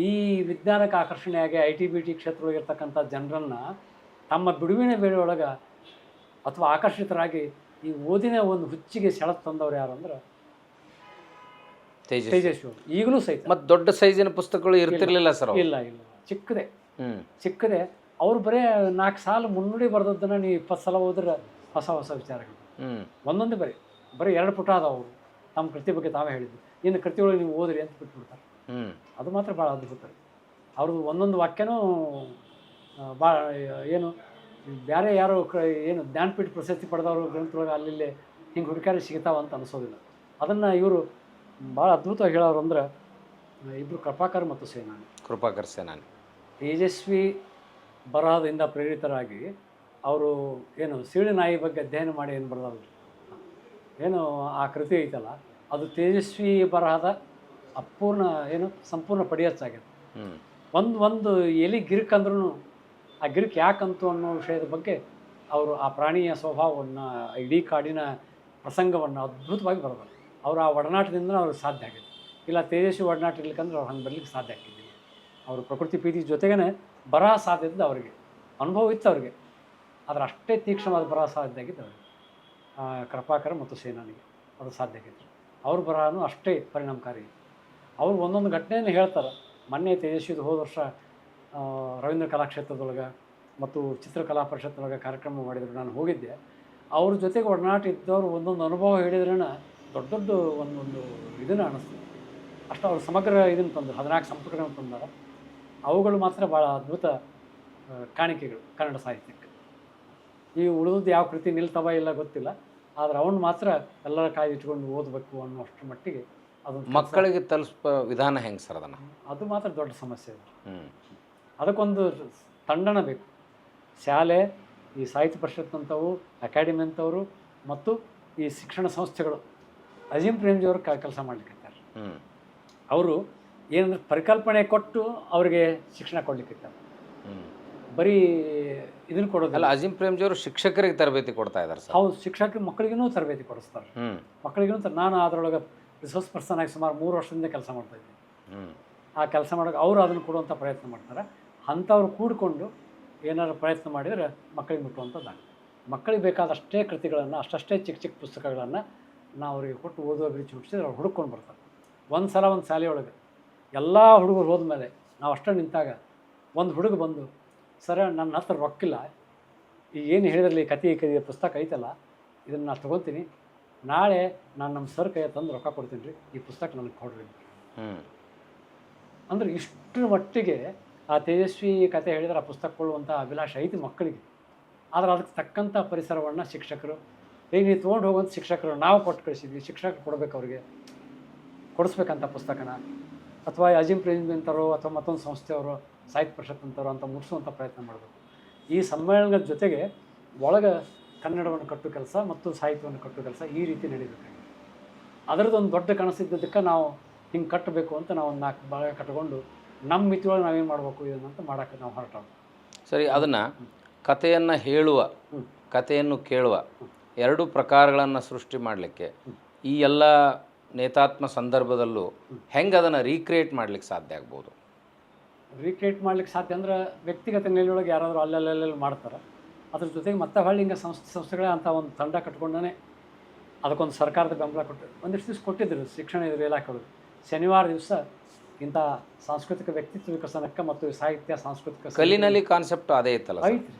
[SPEAKER 1] ಈ ವಿಜ್ಞಾನಕ್ಕೆ ಆಕರ್ಷಣೆಯಾಗಿ IT-BT ಕ್ಷೇತ್ರದೊಳಗಿರ್ತಕ್ಕಂಥ ಜನರನ್ನು ತಮ್ಮ ಬಿಡುವಿನ ವೇಳೆಯೊಳಗೆ ಅಥವಾ ಆಕರ್ಷಿತರಾಗಿ ಈ ಓದಿನ ಒಂದು ಹುಚ್ಚಿಗೆ ಸೆಳೆದು ತಂದವರು ಯಾರು ಅಂದ್ರೆ ತೇಜಸ್ವಿ. ಈಗಲೂ ಸಹಿತ
[SPEAKER 2] ಮತ್ತು ದೊಡ್ಡ ಸೈಜಿನ ಪುಸ್ತಕಗಳು ಇರ್ತಿರ್ಲಿಲ್ಲ ಸರ್.
[SPEAKER 1] ಇಲ್ಲ, ಚಿಕ್ಕದೆ. ಅವ್ರು ಬರೀ 4 ಸಾಲ ಮುನ್ನುಡಿ ಬರೆದದ್ದನ್ನು ನೀವು 20 ಸಲ ಓದಿದ್ರೆ ಹೊಸ ವಿಚಾರಗಳು ಒಂದೊಂದೇ ಬರೀ 2 ಪುಟ ಅದಾವು. ತಮ್ಮ ಕೃತಿ ಬಗ್ಗೆ ತಾವೇ ಹೇಳಿದ್ದು, ಇನ್ನು ಕೃತಿಗಳು ನೀವು ಓದ್ರಿ ಅಂತ ಬಿಟ್ಬಿಡ್ತಾರೆ. ಅದು ಮಾತ್ರ ಭಾಳ ಅದ್ಭುತ. ಅವ್ರದ್ದು ಒಂದೊಂದು ವಾಕ್ಯನೂ ಭಾಳ ಏನು ಬೇರೆ ಯಾರೋ ಏನು ಜ್ಞಾನಪೀಠ ಪ್ರಶಸ್ತಿ ಪಡೆದವರು ಗ್ರಂಥದೊಳಗೆ ಅಲ್ಲಿ ಹಿಂಗೆ ಹುಡುಕಾಡಿ ಸಿಗ್ತಾವ ಅಂತ ಅನಿಸೋದಿಲ್ಲ. ಅದನ್ನು ಇವರು ಭಾಳ ಅದ್ಭುತವಾಗಿ ಹೇಳೋರು ಅಂದ್ರೆ ಇಬ್ಬರು ಕೃಪಾಕರ್ ಮತ್ತು ಸೇನಾನಿ. ತೇಜಸ್ವಿ ಬರಹದಿಂದ ಪ್ರೇರಿತರಾಗಿ ಅವರು ಏನು ಸೀಳು ನಾಯಿ ಬಗ್ಗೆ ಅಧ್ಯಯನ ಮಾಡಿ ಏನು ಬರೆದವರು, ಏನು ಆ ಕೃತಿ ಐತಲ್ಲ, ಅದು ತೇಜಸ್ವಿ ಬರಹದ ಅಪೂರ್ಣ ಸಂಪೂರ್ಣ ಪಡಿಯಚ್ಚಾಗಿದೆ. ಒಂದು ಎಲಿ ಗಿರ್ಕಂದ್ರೂ ಆ ಗಿರ್ಕ್ ಯಾಕಂತು ಅನ್ನೋ ವಿಷಯದ ಬಗ್ಗೆ ಅವರು ಆ ಪ್ರಾಣಿಯ ಸ್ವಭಾವವನ್ನು, ಇಡೀ ಕಾಡಿನ ಪ್ರಸಂಗವನ್ನು ಅದ್ಭುತವಾಗಿ ಬರೆದರು. ಅವರು ಆ ಒಡನಾಟದಿಂದ ಅವ್ರಿಗೆ ಸಾಧ್ಯ ಆಗಿದೆ. ಇಲ್ಲ ತೇಜಸ್ವಿ ಒಡನಾಟ ಇರ್ಲಿಕ್ಕಂದ್ರೆ ಅವ್ರು ಹಂಗೆ ಬರಲಿಕ್ಕೆ ಸಾಧ್ಯ ಆಗ್ತಿದ್ದಿಲ್ಲ. ಅವರು ಪ್ರಕೃತಿ ಪ್ರೀತಿ ಜೊತೆಗೇ ಬರಹ ಸಾಧ್ಯ ಇದ್ದು ಅವರಿಗೆ ಅನುಭವ ಇತ್ತು ಅವ್ರಿಗೆ. ಆದರೆ ಅಷ್ಟೇ ತೀಕ್ಷ್ಣವಾದ ಬರಹ ಸಾಧ್ಯ ಆಗಿತ್ತು ಅವರಿಗೆ. ಕೃಪಾಕರ ಮತ್ತು ಸೇನಾನಿಗೆ ಅದು ಸಾಧ್ಯ ಆಗಿತ್ತು. ಅವ್ರ ಬರಹನೂ ಅಷ್ಟೇ ಪರಿಣಾಮಕಾರಿ. ಅವರು ಒಂದೊಂದು ಘಟನೆಯನ್ನು ಹೇಳ್ತಾರೆ. ಮೊನ್ನೆ ತೇಜಸ್ವಿದು ಹೋದ ವರ್ಷ ರವೀಂದ್ರ ಕಲಾಕ್ಷೇತ್ರದೊಳಗೆ ಮತ್ತು ಚಿತ್ರಕಲಾ ಪರಿಷತ್ತೊಳಗೆ ಕಾರ್ಯಕ್ರಮ ಮಾಡಿದ್ರು, ನಾನು ಹೋಗಿದ್ದೆ. ಅವ್ರ ಜೊತೆಗೆ ಒಡನಾಟ ಇದ್ದವರು ಒಂದೊಂದು ಅನುಭವ ಹೇಳಿದ್ರೇ ದೊಡ್ಡ ಒಂದೊಂದು ಇದನ್ನು ಅನ್ನಿಸ್ತದೆ. ಅಷ್ಟು ಅವ್ರು ಸಮಗ್ರ ಇದನ್ನು ತಂದರು, 14 ಸಂಪುಟಗಳನ್ನು ತಂದಾರ. ಅವುಗಳು ಮಾತ್ರ ಭಾಳ ಅದ್ಭುತ ಕಾಣಿಕೆಗಳು ಕನ್ನಡ ಸಾಹಿತ್ಯಕ್ಕೆ. ಈ ಉಳಿದದ್ದು ಯಾವ ಕೃತಿ ನಿಲ್ತವ ಇಲ್ಲ ಗೊತ್ತಿಲ್ಲ, ಆದರೆ ಅವನು ಮಾತ್ರ ಎಲ್ಲರ ಕಾಯಿ ಇಟ್ಕೊಂಡು ಓದಬೇಕು ಅನ್ನೋ ಅಷ್ಟರ ಮಟ್ಟಿಗೆ ಅದೊಂದು
[SPEAKER 2] ಮಕ್ಕಳಿಗೆ ತಲುಪಿಸೋ ವಿಧಾನ ಹೆಂಗೆ ಸರ್?
[SPEAKER 1] ಅದು ಮಾತ್ರ ದೊಡ್ಡ ಸಮಸ್ಯೆ ಇದೆ. ಅದಕ್ಕೊಂದು ತಂಡನ ಬೇಕು. ಶಾಲೆ, ಈ ಸಾಹಿತ್ಯ ಪರಿಷತ್ನಂಥವು, ಅಕಾಡೆಮಿ ಅಂಥವರು ಮತ್ತು ಈ ಶಿಕ್ಷಣ ಸಂಸ್ಥೆಗಳು ಅಜೀಂ ಪ್ರೇಮ್ಜಿಯವರು ಕೆಲಸ ಮಾಡಲಿಕ್ಕಿದ್ದಾರೆ. ಅವರು ಏನಂದ್ರೆ ಪರಿಕಲ್ಪನೆ ಕೊಟ್ಟು ಅವರಿಗೆ ಶಿಕ್ಷಣ ಕೊಡ್ಲಿಕ್ಕಿದ್ದಾರೆ, ಬರೀ ಇದನ್ನು ಕೊಡೋದಿಲ್ಲ.
[SPEAKER 2] ಅಜೀಂ ಪ್ರೇಮ್ಜಿಯವರು ಶಿಕ್ಷಕರಿಗೆ ತರಬೇತಿ ಕೊಡ್ತಾ ಇದ್ದಾರೆ ಸರ್?
[SPEAKER 1] ಹೌದು, ಶಿಕ್ಷಕರಿಗೆ ಮಕ್ಕಳಿಗೂ ತರಬೇತಿ ಕೊಡಿಸ್ತಾರೆ. ಮಕ್ಕಳಿಗೂ ನಾನು ಅದರೊಳಗೆ ರಿಸೋರ್ಸ್ ಪರ್ಸನ್ ಆಗಿ ಸುಮಾರು 3 ವರ್ಷದಿಂದ ಕೆಲಸ ಮಾಡ್ತಾಯಿದ್ದೀನಿ. ಆ ಕೆಲಸ ಮಾಡೋಕೆ ಅವರು ಅದನ್ನು ಕೊಡುವಂಥ ಪ್ರಯತ್ನ ಮಾಡ್ತಾರೆ. ಅಂಥವ್ರು ಕೂಡಿಕೊಂಡು ಏನಾದ್ರು ಪ್ರಯತ್ನ ಮಾಡಿದರೆ ಮಕ್ಕಳಿಗೆ ಮುಟ್ಟುವಂಥದ್ದಾಗುತ್ತೆ. ಮಕ್ಕಳಿಗೆ ಬೇಕಾದಷ್ಟೇ ಕೃತಿಗಳನ್ನು, ಅಷ್ಟೇ ಚಿಕ್ಕ ಪುಸ್ತಕಗಳನ್ನು ನಾವು ಅವರಿಗೆ ಕೊಟ್ಟು ಓದುವ ಅಭಿರುಚಿ ಹುಟ್ಟಿಸಿದ್ರೆ ಅವ್ರು ಹುಡುಕೊಂಡು ಬರ್ತಾರೆ. ಒಂದು ಸಲ ಒಂದು ಶಾಲೆಯೊಳಗೆ ಎಲ್ಲ ಹುಡುಗರು ಹೋದ್ಮೇಲೆ ನಾವು ಅಷ್ಟೇ ನಿಂತಾಗ ಒಂದು ಹುಡುಗ ಬಂದು, ಸರ ನನ್ನ ಹತ್ರ ರೊಕ್ಕಿಲ್ಲ, ಈಗ ಏನು ಹೇಳಿದ್ರಲ್ಲಿ ಕತೆ ಪುಸ್ತಕ ಐತಲ್ಲ, ಇದನ್ನು ನಾನು ತೊಗೊತೀನಿ, ನಾಳೆ ನಾನು ನಮ್ಮ ಸರ್ ಕೈ ತಂದು ರೊಕ್ಕ ಕೊಡ್ತೀನಿ ರೀ, ಈ ಪುಸ್ತಕ ನನಗೆ ಕೊಡ್ರಿ. ಅಂದರೆ ಇಷ್ಟರ ಮಟ್ಟಿಗೆ ಆ ತೇಜಸ್ವಿ ಕತೆ ಹೇಳಿದರೆ ಆ ಪುಸ್ತಕ ಕೊಳ್ಳುವಂಥ ಅಭಿಲಾಷೆ ಐತಿ ಮಕ್ಕಳಿಗೆ. ಆದರೆ ಅದಕ್ಕೆ ತಕ್ಕಂಥ ಪರಿಸರವನ್ನು ಶಿಕ್ಷಕರು, ಈಗ ನೀವು ತೊಗೊಂಡು ಹೋಗುವಂಥ ಶಿಕ್ಷಕರು ನಾವು ಕೊಟ್ಟು ಕಳಿಸಿದ್ವಿ, ಶಿಕ್ಷಕರು ಕೊಡಬೇಕು, ಅವ್ರಿಗೆ ಕೊಡಿಸ್ಬೇಕಂತ ಪುಸ್ತಕನ, ಅಥವಾ ಅಜೀಮ್ ಪ್ರೇಮ್ ಅಂತರೋ ಅಥವಾ ಮತ್ತೊಂದು ಸಂಸ್ಥೆಯವರು ಸಾಹಿತ್ಯ ಪರಿಷತ್ ಅಂತವರು ಅಂತ ಮುಗಿಸುವಂಥ ಪ್ರಯತ್ನ ಮಾಡಬೇಕು. ಈ ಸಮ್ಮೇಳನದ ಜೊತೆಗೆ ಒಳಗೆ ಕನ್ನಡವನ್ನು ಕಟ್ಟು ಕೆಲಸ ಮತ್ತು ಸಾಹಿತ್ಯವನ್ನು ಕಟ್ಟು ಕೆಲಸ ಈ ರೀತಿ ನಡೀಬೇಕಾಗಿದೆ. ಅದರದ್ದೊಂದು ದೊಡ್ಡ ಕನಸಿದ್ದಕ್ಕೆ ನಾವು ಹಿಂಗೆ ಕಟ್ಟಬೇಕು ಅಂತ ನಾವು ಒಂದು 4 ಭಾಗ ಕಟ್ಕೊಂಡು ನಮ್ಮ ಮಿತಿಯೊಳಗೆ ನಾವೇನು ಮಾಡಬೇಕು ಇದನ್ನಂತ ಮಾಡೋಕ್ಕೆ ನಾವು ಹೊರಟವು.
[SPEAKER 2] ಸರಿ, ಅದನ್ನು ಕಥೆಯನ್ನು ಹೇಳುವ, ಕಥೆಯನ್ನು ಕೇಳುವ ಎರಡೂ ಪ್ರಕಾರಗಳನ್ನು ಸೃಷ್ಟಿ ಮಾಡಲಿಕ್ಕೆ ಈ ಎಲ್ಲ ನೇತಾತ್ಮ ಸಂದರ್ಭದಲ್ಲೂ ಹೆಂಗೆ ಅದನ್ನು ರೀಕ್ರಿಯೇಟ್ ಮಾಡ್ಲಿಕ್ಕೆ ಸಾಧ್ಯ ಆಗ್ಬೋದು?
[SPEAKER 1] ರೀಕ್ರಿಯೇಟ್ ಮಾಡ್ಲಿಕ್ಕೆ ಸಾಧ್ಯ ಅಂದ್ರೆ ವ್ಯಕ್ತಿಗತ ನೆಲೆಯೊಳಗೆ ಯಾರಾದರೂ ಅಲ್ಲೆಲ್ಲೆಲ್ಲಿ ಮಾಡ್ತಾರೆ. ಅದ್ರ ಜೊತೆಗೆ ಮತ್ತೆ ಹೊಳ್ಳಿ ಹಿಂಗೆ ಸಂಸ್ಥೆಗಳೇ ಅಂತ ಒಂದು ತಂಡ ಕಟ್ಕೊಂಡೇ ಅದಕ್ಕೊಂದು ಸರ್ಕಾರದ ಬೆಂಬಲ ಕೊಟ್ಟು ಒಂದಿಷ್ಟು ದಿವಸ ಕೊಟ್ಟಿದ್ದರು ಶಿಕ್ಷಣ ಇಲಾಖೆಗಳು. ಶನಿವಾರ ದಿವಸ ಇಂಥ ಸಾಂಸ್ಕೃತಿಕ ವ್ಯಕ್ತಿತ್ವ ವಿಕಸನಕ್ಕೆ ಮತ್ತು ಸಾಹಿತ್ಯ ಸಾಂಸ್ಕೃತಿಕ
[SPEAKER 2] ಕಲಿನಲ್ಲಿ ಕಾನ್ಸೆಪ್ಟ್ ಅದೇ ಇತ್ತಲ್ಲ?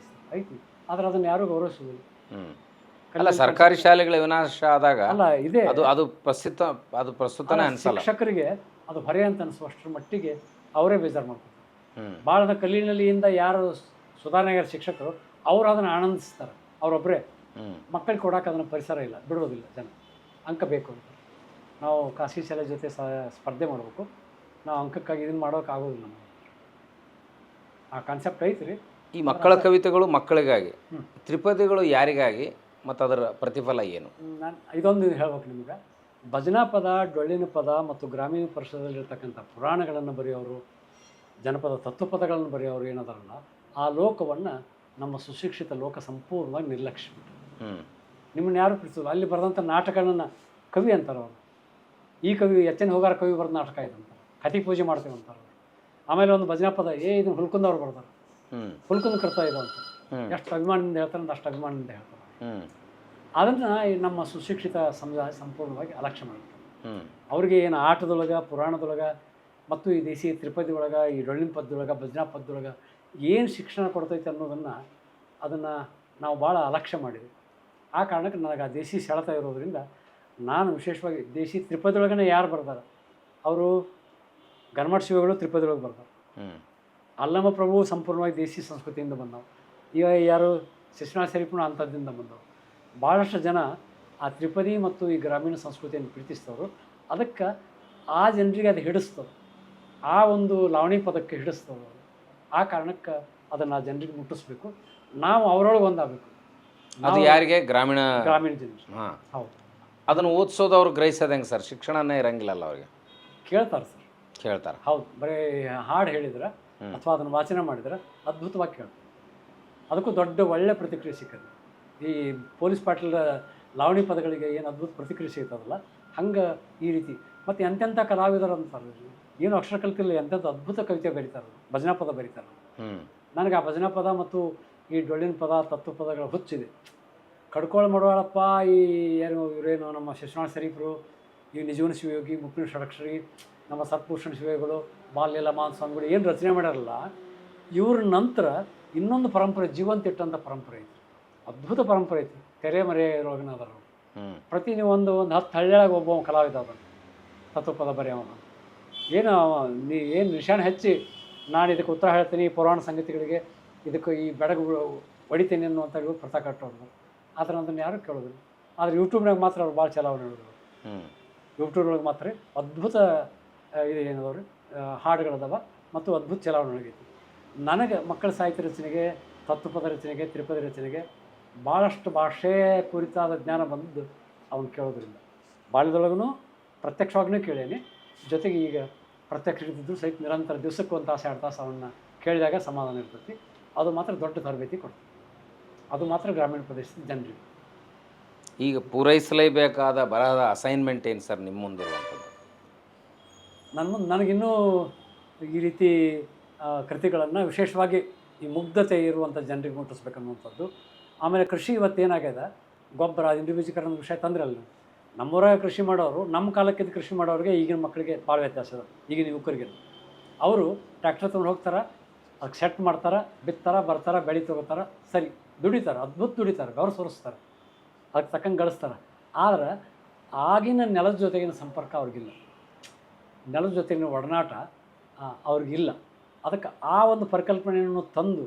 [SPEAKER 1] ಐತಿ ಆದರೆ ಅದನ್ನು ಯಾರೂ ಗೌರವಿಸುವುದಿಲ್ಲ.
[SPEAKER 2] ಅಲ್ಲ, ಸರ್ಕಾರಿ ಶಾಲೆಗಳ ವಿನಾಶ ಆದಾಗ
[SPEAKER 1] ಅಲ್ಲ ಇದೆ
[SPEAKER 2] ಅದು ಪ್ರಸ್ತುತನೇ ಅನ್ಸಲ್ಲ.
[SPEAKER 1] ಶಿಕ್ಷಕರಿಗೆ ಅದು ಹೊರೆ ಅಂತ ಅನಿಸುವಷ್ಟರ ಮಟ್ಟಿಗೆ ಅವರೇ ಬೇಜಾರು ಮಾಡ್ತಾರೆ. ಭಾಳ ಕಲಿನಲ್ಲಿಯಿಂದ ಯಾರು ಸುಧಾರಣೆಗಾರ ಶಿಕ್ಷಕರು ಅವರು ಅದನ್ನು ಆನಂದಿಸ್ತಾರೆ. ಅವರೊಬ್ಬರೇ ಮಕ್ಕಳಿಗೆ ಕೊಡೋಕೆ ಅದನ್ನು ಪರಿಸರ ಇಲ್ಲ, ಬಿಡೋದಿಲ್ಲ ಜನ. ಅಂಕ ಬೇಕು ಅಂತ ನಾವು ಖಾಸಗಿ ಶಾಲೆ ಜೊತೆ ಸ್ಪರ್ಧೆ ಮಾಡಬೇಕು, ನಾವು ಅಂಕಕ್ಕಾಗಿ ಇದನ್ನು ಮಾಡೋಕ್ಕಾಗೋದಿಲ್ಲ. ನಮಗೆ ಆ ಕಾನ್ಸೆಪ್ಟ್ ಐತ್ರಿ.
[SPEAKER 2] ಈ ಮಕ್ಕಳ ಕವಿತೆಗಳು ಮಕ್ಕಳಿಗಾಗಿ, ತ್ರಿಪದಿಗಳು ಯಾರಿಗಾಗಿ ಮತ್ತು ಅದರ ಪ್ರತಿಫಲ ಏನು?
[SPEAKER 1] ನಾನು ಇದೊಂದು ಹೇಳ್ಬೇಕು ನಿಮ್ಗೆ. ಭಜನಾ ಪದ, ಡೊಳ್ಳಿನ ಪದ ಮತ್ತು ಗ್ರಾಮೀಣ ಪರಿಸರದಲ್ಲಿರ್ತಕ್ಕಂಥ ಪುರಾಣಗಳನ್ನು ಬರೆಯೋರು, ಜನಪದ ತತ್ವಪದಗಳನ್ನು ಬರೆಯೋರು ಏನದಾರಲ್ಲ, ಆ ಲೋಕವನ್ನು ನಮ್ಮ ಸುಶಿಕ್ಷಿತ ಲೋಕ ಸಂಪೂರ್ಣವಾಗಿ ನಿರ್ಲಕ್ಷ್ಯ. ನಿಮ್ಮನ್ನು ಯಾರು ಪ್ರೀತಿಸೋದು? ಅಲ್ಲಿ ಬರೆದಂಥ ನಾಟಕಗಳನ್ನು ಕವಿ ಅಂತಾರೆ ಅವರು. ಈ ಕವಿ ಎಚ್.ಎನ್. ಹೋಗಾರ ಕವಿ ಬರೆದ ನಾಟಕ ಇದಂತಾರೆ, ಕತಿ ಪೂಜೆ ಮಾಡ್ತೇವೆ ಅಂತಾರೆ. ಆಮೇಲೆ ಒಂದು ಭಜನಾ ಪದ ಇದನ್ನು ಹುಲ್ಕುಂದವ್ರು ಬರ್ತಾರೆ, ಹುಲ್ಕುಂದ ಕರ್ತಾ ಇದು ಅಂತ ಎಷ್ಟು ಅಭಿಮಾನದಿಂದ ಹೇಳ್ತಾರೆ ಅಂತ ಅಷ್ಟು ಅಭಿಮಾನದಿಂದ ಹೇಳ್ತಾರೆ. ಅದನ್ನು ನಮ್ಮ ಸುಶಿಕ್ಷಿತ ಸಮುದಾಯ ಸಂಪೂರ್ಣವಾಗಿ ಅಲಕ್ಷ್ಯ ಮಾಡ್ತಾರೆ. ಅವ್ರಿಗೆ ಏನು ಆಟದೊಳಗೆ, ಪುರಾಣದೊಳಗೆ ಮತ್ತು ಈ ದೇಸಿ ತ್ರಿಪದಿ ಒಳಗೆ, ಈ ಡೊಳ್ಳಿನ ಪದ್ದೊಳಗೆ, ಭಜನಾ ಪದ್ದೊಳಗೆ ಏನು ಶಿಕ್ಷಣ ಕೊಡ್ತೈತೆ ಅನ್ನೋದನ್ನು ಅದನ್ನು ನಾವು ಭಾಳ ಅಲಕ್ಷ್ಯ ಮಾಡಿದ್ವಿ. ಆ ಕಾರಣಕ್ಕೆ ನನಗೆ ಆ ದೇಸಿ ಸೆಳೆತ ಇರೋದರಿಂದ ನಾನು ವಿಶೇಷವಾಗಿ ದೇಸಿ ತ್ರಿಪದಿಯೊಳಗನೆ ಯಾರು ಬರ್ತಾರೆ ಅವರು ಗನ್ಮಠ ಶಿವಗಳು ತ್ರಿಪದಿಯೊಳಗೆ ಬರ್ತಾರೆ. ಅಲ್ಲಮ ಪ್ರಭು ಸಂಪೂರ್ಣವಾಗಿ ದೇಸಿ ಸಂಸ್ಕೃತಿಯಿಂದ ಬಂದವು. ಈಗ ಯಾರು ಶಿಶುನಾಳ ಶರೀಫ್ನ ಅಂಥದ್ದಿಂದ ಬಂದವು. ಭಾಳಷ್ಟು ಜನ ಆ ತ್ರಿಪದಿ ಮತ್ತು ಈ ಗ್ರಾಮೀಣ ಸಂಸ್ಕೃತಿಯನ್ನು ಪ್ರೀತಿಸ್ತವರು. ಅದಕ್ಕೆ ಆ ಜನರಿಗೆ ಅದು ಹಿಡಿಸ್ತವೆ, ಆ ಒಂದು ಲಾವಣಿ ಪದಕ್ಕೆ ಹಿಡಿಸ್ತವೆ. ಆ ಕಾರಣಕ್ಕೆ ಅದನ್ನು ಆ ಜನರಿಗೆ ಮುಟ್ಟಿಸ್ಬೇಕು, ನಾವು ಅವರೊಳಗೆ ಒಂದಾಗಬೇಕು.
[SPEAKER 2] ಅದು ಯಾರಿಗೆ? ಗ್ರಾಮೀಣ
[SPEAKER 1] ಜನರು.
[SPEAKER 2] ಹಾಂ,
[SPEAKER 1] ಹೌದು.
[SPEAKER 2] ಅದನ್ನು ಓದಿಸೋದು ಅವ್ರು ಗ್ರಹಿಸೋದು ಹೆಂಗೆ ಸರ್? ಶಿಕ್ಷಣನೇ ಇರಂಗಿಲ್ಲಲ್ಲ ಅವ್ರಿಗೆ?
[SPEAKER 1] ಕೇಳ್ತಾರೆ ಸರ್,
[SPEAKER 2] ಕೇಳ್ತಾರೆ.
[SPEAKER 1] ಹೌದು. ಬರೀ ಹಾಡು ಹೇಳಿದ್ರೆ ಅಥವಾ ಅದನ್ನು ವಾಚನ ಮಾಡಿದ್ರೆ ಅದ್ಭುತವಾಗಿ ಕೇಳ್ತಾರೆ. ಅದಕ್ಕೂ ದೊಡ್ಡ ಒಳ್ಳೆ ಪ್ರತಿಕ್ರಿಯೆ ಸಿಕ್ಕದು. ಈ ಪೊಲೀಸ್ ಪಾಟೀಲ್ ಲಾವಣಿ ಪದಗಳಿಗೆ ಏನು ಅದ್ಭುತ ಪ್ರತಿಕ್ರಿಯೆ ಸಿಗ್ತದಲ್ಲ, ಹಂಗೆ ಈ ರೀತಿ. ಮತ್ತು ಎಂತೆಂಥ ಕಲಾವಿದರು ಅಂತಾರೆ, ಏನು ಅಕ್ಷರ ಕಲಿತಿಲ್ಲ, ಎಂಥದ್ದು ಅದ್ಭುತ ಕವಿತೆ ಬರೀತಾರೆ, ಭಜನಾ ಪದ ಬರೀತಾರೆ. ನನಗೆ ಆ ಭಜನಾ ಪದ ಮತ್ತು ಈ ಡೊಳ್ಳಿನ ಪದ, ತತ್ವ ಪದಗಳ ಹುಚ್ಚಿದೆ. ಕಡ್ಕೋಳ ಮಾಡುವಾಳಪ್ಪ, ಈ ಇವರೇನು ನಮ್ಮ ಶಿಶುನಾಳ ಶರೀಫರು, ಈ ನಿಜವನ ಶಿವಯೋಗಿ, ಮುಪ್ಪಿನ ಷಡಕ್ಷರಿ, ನಮ್ಮ ಸತ್ಪುರುಷನ ಶಿವಯೋಗಿಗಳು, ಬಾಲ್ಯಲ ಮಾನ್ ಸ್ವಾಮಿಗಳು ಏನು ರಚನೆ ಮಾಡ್ಯಾರಲ್ಲ, ಇವ್ರ ನಂತರ ಇನ್ನೊಂದು ಪರಂಪರೆ ಜೀವಂತ ಇಟ್ಟಂಥ ಪರಂಪರೆ ಐತಿ, ಅದ್ಭುತ ಪರಂಪರೆ ಐತಿ. ತೆರೆ ಮರೆ ರೋಗನಾದರು ಪ್ರತಿ ನೀವು ಒಂದು 10 ಹಳ್ಳಿಯಾಗ ಒಬ್ಬ ಕಲಾವಿದ ಅದನ್ನು ತತ್ವಪದ ಬರೆಯವ. ಏನು ನಿಶಾನ ಹಚ್ಚಿ ನಾನು ಇದಕ್ಕೆ ಉತ್ತರ ಹೇಳ್ತೀನಿ, ಪುರಾಣ ಸಂಗತಿಗಳಿಗೆ ಇದಕ್ಕೆ ಈ ಬೆಡಗು ಹೊಡಿತೀನಿ ಅನ್ನುವಂಥ ಪ್ರತಾ ಕಟ್ಟೋರು. ಆದರೆ ಅದನ್ನು ಯಾರು ಕೇಳೋದಿಲ್ಲ. ಆದರೆ ಯೂಟ್ಯೂಬ್ನಾಗ ಮಾತ್ರ ಅವ್ರು ಭಾಳ ಚಲಾವಣೆ ನೋಡಿದ್ರು. ಯೂಟ್ಯೂಬ್ನೊಳಗೆ ಮಾತ್ರ ಅದ್ಭುತ ಇದು ಏನದವ್ರಿ ಹಾಡುಗಳದವ ಮತ್ತು ಅದ್ಭುತ ಚಲಾವಣೆ ಆಗೈತಿ. ನನಗೆ ಮಕ್ಕಳ ಸಾಹಿತ್ಯ ರಚನೆಗೆ, ತತ್ವಪದ ರಚನೆಗೆ, ತ್ರಿಪದಿ ರಚನೆಗೆ ಭಾಳಷ್ಟು ಭಾಷೆ ಕುರಿತಾದ ಜ್ಞಾನ ಬಂದು ಅವನು ಕೇಳೋದ್ರಿಂದ ಬಾಲ್ಯದೊಳಗೂ ಪ್ರತ್ಯಕ್ಷವಾಗೂ ಕೇಳೇನಿ. ಜೊತೆಗೆ ಈಗ ಪ್ರತ್ಯಕ್ಷ ಇದ್ದಿದ್ದು ಸಹಿತ ನಿರಂತರ ದಿವಸಕ್ಕೆ 1 ತಾಸು 2 ತಾಸು ಅವನ್ನ ಕೇಳಿದಾಗ ಸಮಾಧಾನ ಇರ್ತೈತಿ. ಅದು ಮಾತ್ರ ದೊಡ್ಡ ತರಬೇತಿ ಕೊಡ್ತದೆ. ಅದು ಮಾತ್ರ ಗ್ರಾಮೀಣ ಪ್ರದೇಶದ ಜನರಿಗೆ.
[SPEAKER 2] ಈಗ ಪೂರೈಸಲೇಬೇಕಾದ ಬರಹದ ಅಸೈನ್ಮೆಂಟ್ ಏನು ಸರ್ ನಿಮ್ಮ ಮುಂದಿರುವಂಥದ್ದು?
[SPEAKER 1] ನನಗಿನ್ನೂ ಈ ರೀತಿ ಕೃತಿಗಳನ್ನು ವಿಶೇಷವಾಗಿ ಈ ಮುಗ್ಧತೆ ಇರುವಂಥ ಜನರಿಗೆ ಮುಟ್ಟಿಸ್ಬೇಕನ್ನುವಂಥದ್ದು. ಆಮೇಲೆ ಕೃಷಿ ಇವತ್ತೇನಾಗ್ಯದ, ಗೊಬ್ಬರ ಇಂಡಿವಿಜುವೀಕರಣದ ವಿಷಯ ತಂದ್ರೆ ಅಲ್ಲ, ನಮ್ಮೂರಾಗ ಕೃಷಿ ಮಾಡೋರು, ನಮ್ಮ ಕಾಲಕ್ಕಿದ್ದ ಕೃಷಿ ಮಾಡೋರಿಗೆ ಈಗಿನ ಮಕ್ಕಳಿಗೆ ಭಾಳ ವ್ಯತ್ಯಾಸ ಇದೆ. ಈಗಿನ ಯುವಕರಿಗೆ ಅವರು ಟ್ರ್ಯಾಕ್ಟರ್ ತೊಗೊಂಡು ಹೋಗ್ತಾರೆ, ಅದಕ್ಕೆ ಸೆಟ್ ಮಾಡ್ತಾರೆ, ಬಿತ್ತಾರೆ, ಬರ್ತಾರೆ, ಬೆಳೆ ತೊಗೋತಾರೆ, ಸರಿ ದುಡಿತಾರೆ, ಅದ್ಭುತ ದುಡಿತಾರೆ, ಗೌರವ ಸೋರಿಸ್ತಾರೆ, ಅದಕ್ಕೆ ತಕ್ಕಂಗೆ ಗಳಿಸ್ತಾರೆ. ಆದರೆ ಆಗಿನ ನೆಲದ ಜೊತೆಗಿನ ಸಂಪರ್ಕ ಅವ್ರಿಗಿಲ್ಲ. ನೆಲದ ಜೊತೆಗಿನ ಒಡನಾಟ ಅವ್ರಿಗಿಲ್ಲ. ಅದಕ್ಕೆ ಆ ಒಂದು ಪರಿಕಲ್ಪನೆಯನ್ನು ತಂದು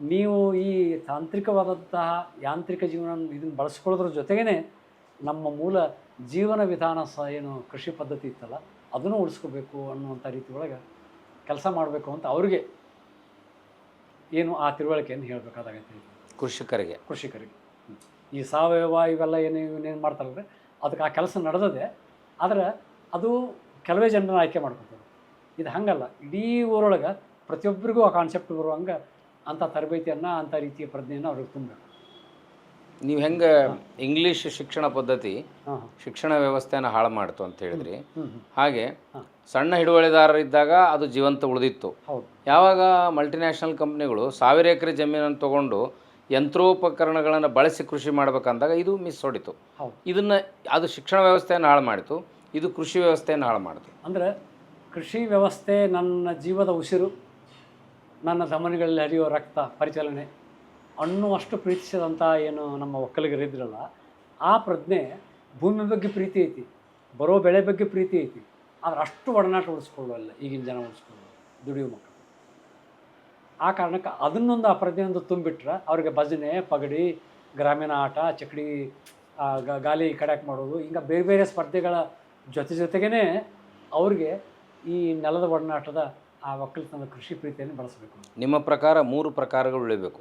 [SPEAKER 1] ನೀವು ಈ ತಾಂತ್ರಿಕವಾದಂತಹ ಯಾಂತ್ರಿಕ ಜೀವನ ಇದನ್ನು ಬಳಸ್ಕೊಳ್ಳೋದ್ರ ಜೊತೆಗೇ ನಮ್ಮ ಮೂಲ ಜೀವನ ವಿಧಾನ ಏನು ಕೃಷಿ ಪದ್ಧತಿ ಇತ್ತಲ್ಲ ಅದನ್ನು ಉಳಿಸ್ಕೋಬೇಕು ಅನ್ನುವಂಥ ರೀತಿ ಒಳಗೆ ಕೆಲಸ ಮಾಡಬೇಕು ಅಂತ ಅವ್ರಿಗೆ ಏನು ಆ ತಿಳುವಳಿಕೆಯನ್ನು ಹೇಳಬೇಕಾದಾಗೈತೆ ಕೃಷಿಕರಿಗೆ. ಈ ಸಾವಯವ ಇವೆಲ್ಲ ಏನೇನು ಮಾಡ್ತಾರಲ್ರಿ ಅದಕ್ಕೆ ಆ ಕೆಲಸ ನಡೆದದೆ. ಆದರೆ ಅದು ಕೆಲವೇ ಜನರನ್ನ ಆಯ್ಕೆ ಮಾಡ್ಕೊತಾರೆ. ಇದು ಹಂಗಲ್ಲ, ಇಡೀ ಊರೊಳಗೆ ಪ್ರತಿಯೊಬ್ಬರಿಗೂ ಆ ಕಾನ್ಸೆಪ್ಟ್ ಬರುವಂಗೆ ಅಂಥ ತರಬೇತಿಯನ್ನು ಅಂಥ ರೀತಿಯ ಪ್ರಜ್ಞೆಯನ್ನು ಅವ್ರಿಗೆ ತುಂಬಬೇಕು.
[SPEAKER 2] ನೀವು ಹೆಂಗೆ ಇಂಗ್ಲೀಷ್ ಶಿಕ್ಷಣ ಪದ್ಧತಿ ಶಿಕ್ಷಣ ವ್ಯವಸ್ಥೆಯನ್ನು ಹಾಳು ಮಾಡ್ತು ಅಂತ ಹೇಳಿದ್ರಿ, ಹಾಗೆ ಸಣ್ಣ ಹಿಡುವಳಿದಾರರಿದ್ದಾಗ ಅದು ಜೀವಂತ ಉಳಿದಿತ್ತು. ಯಾವಾಗ ಮಲ್ಟಿನ್ಯಾಷನಲ್ ಕಂಪ್ನಿಗಳು 1000 ಎಕರೆ ಜಮೀನನ್ನು ತೊಗೊಂಡು ಯಂತ್ರೋಪಕರಣಗಳನ್ನು ಬಳಸಿ ಕೃಷಿ ಮಾಡ್ಬೇಕಂದಾಗ ಇದು ಮಿಸ್ ಹೊಡಿತು. ಇದನ್ನು ಅದು ಶಿಕ್ಷಣ ವ್ಯವಸ್ಥೆಯನ್ನು ಹಾಳು ಮಾಡಿತು, ಇದು ಕೃಷಿ ವ್ಯವಸ್ಥೆಯನ್ನು ಹಾಳು ಮಾಡಿತು.
[SPEAKER 1] ಅಂದರೆ ಕೃಷಿ ವ್ಯವಸ್ಥೆ ನನ್ನ ಜೀವದ ಉಸಿರು, ನನ್ನ ಧಮನಿಗಳಲ್ಲಿ ಹರಿಯುವ ರಕ್ತ ಪರಿಚಲನೆ ಅನ್ನುವಷ್ಟು ಪ್ರೀತಿಸಿದಂಥ ಏನು ನಮ್ಮ ಒಕ್ಕಲಿಗರಿದ್ರಲ್ಲ, ಆ ಪ್ರಜ್ಞೆ ಭೂಮಿ ಬಗ್ಗೆ ಪ್ರೀತಿ ಐತಿ, ಬರೋ ಬೆಳೆ ಬಗ್ಗೆ ಪ್ರೀತಿ ಐತಿ, ಆದರೆ ಅಷ್ಟು ಒಡನಾಟ ಉಳಿಸ್ಕೊಳ್ಳಲ್ಲ ಈಗಿನ ಜನ ಉಳಿಸ್ಕೊಳ್ಳೋದು ದುಡಿಯುವ ಮಕ್ಕಳು. ಆ ಕಾರಣಕ್ಕೆ ಅದನ್ನೊಂದು ಆ ಪ್ರಜ್ಞೆಯೊಂದು ತುಂಬಿಟ್ರೆ ಅವ್ರಿಗೆ ಭಜನೆ, ಪಗಡಿ, ಗ್ರಾಮೀಣ ಆಟ, ಚಕಡಿ, ಗಾಲಿ ಕಡ್ಯಾಕ್ ಮಾಡೋದು, ಹಿಂಗೆ ಬೇರೆ ಬೇರೆ ಸ್ಪರ್ಧೆಗಳ ಜೊತೆಗೇ ಅವ್ರಿಗೆ ಈ ನೆಲದ ಒಡನಾಟದ ಆ ಒಕ್ಕಲಿತನದ ಕೃಷಿ ಪ್ರೀತಿಯನ್ನು ಬಳಸಬೇಕು.
[SPEAKER 2] ನಿಮ್ಮ ಪ್ರಕಾರ 3 ಪ್ರಕಾರಗಳು ಉಳಿಬೇಕು: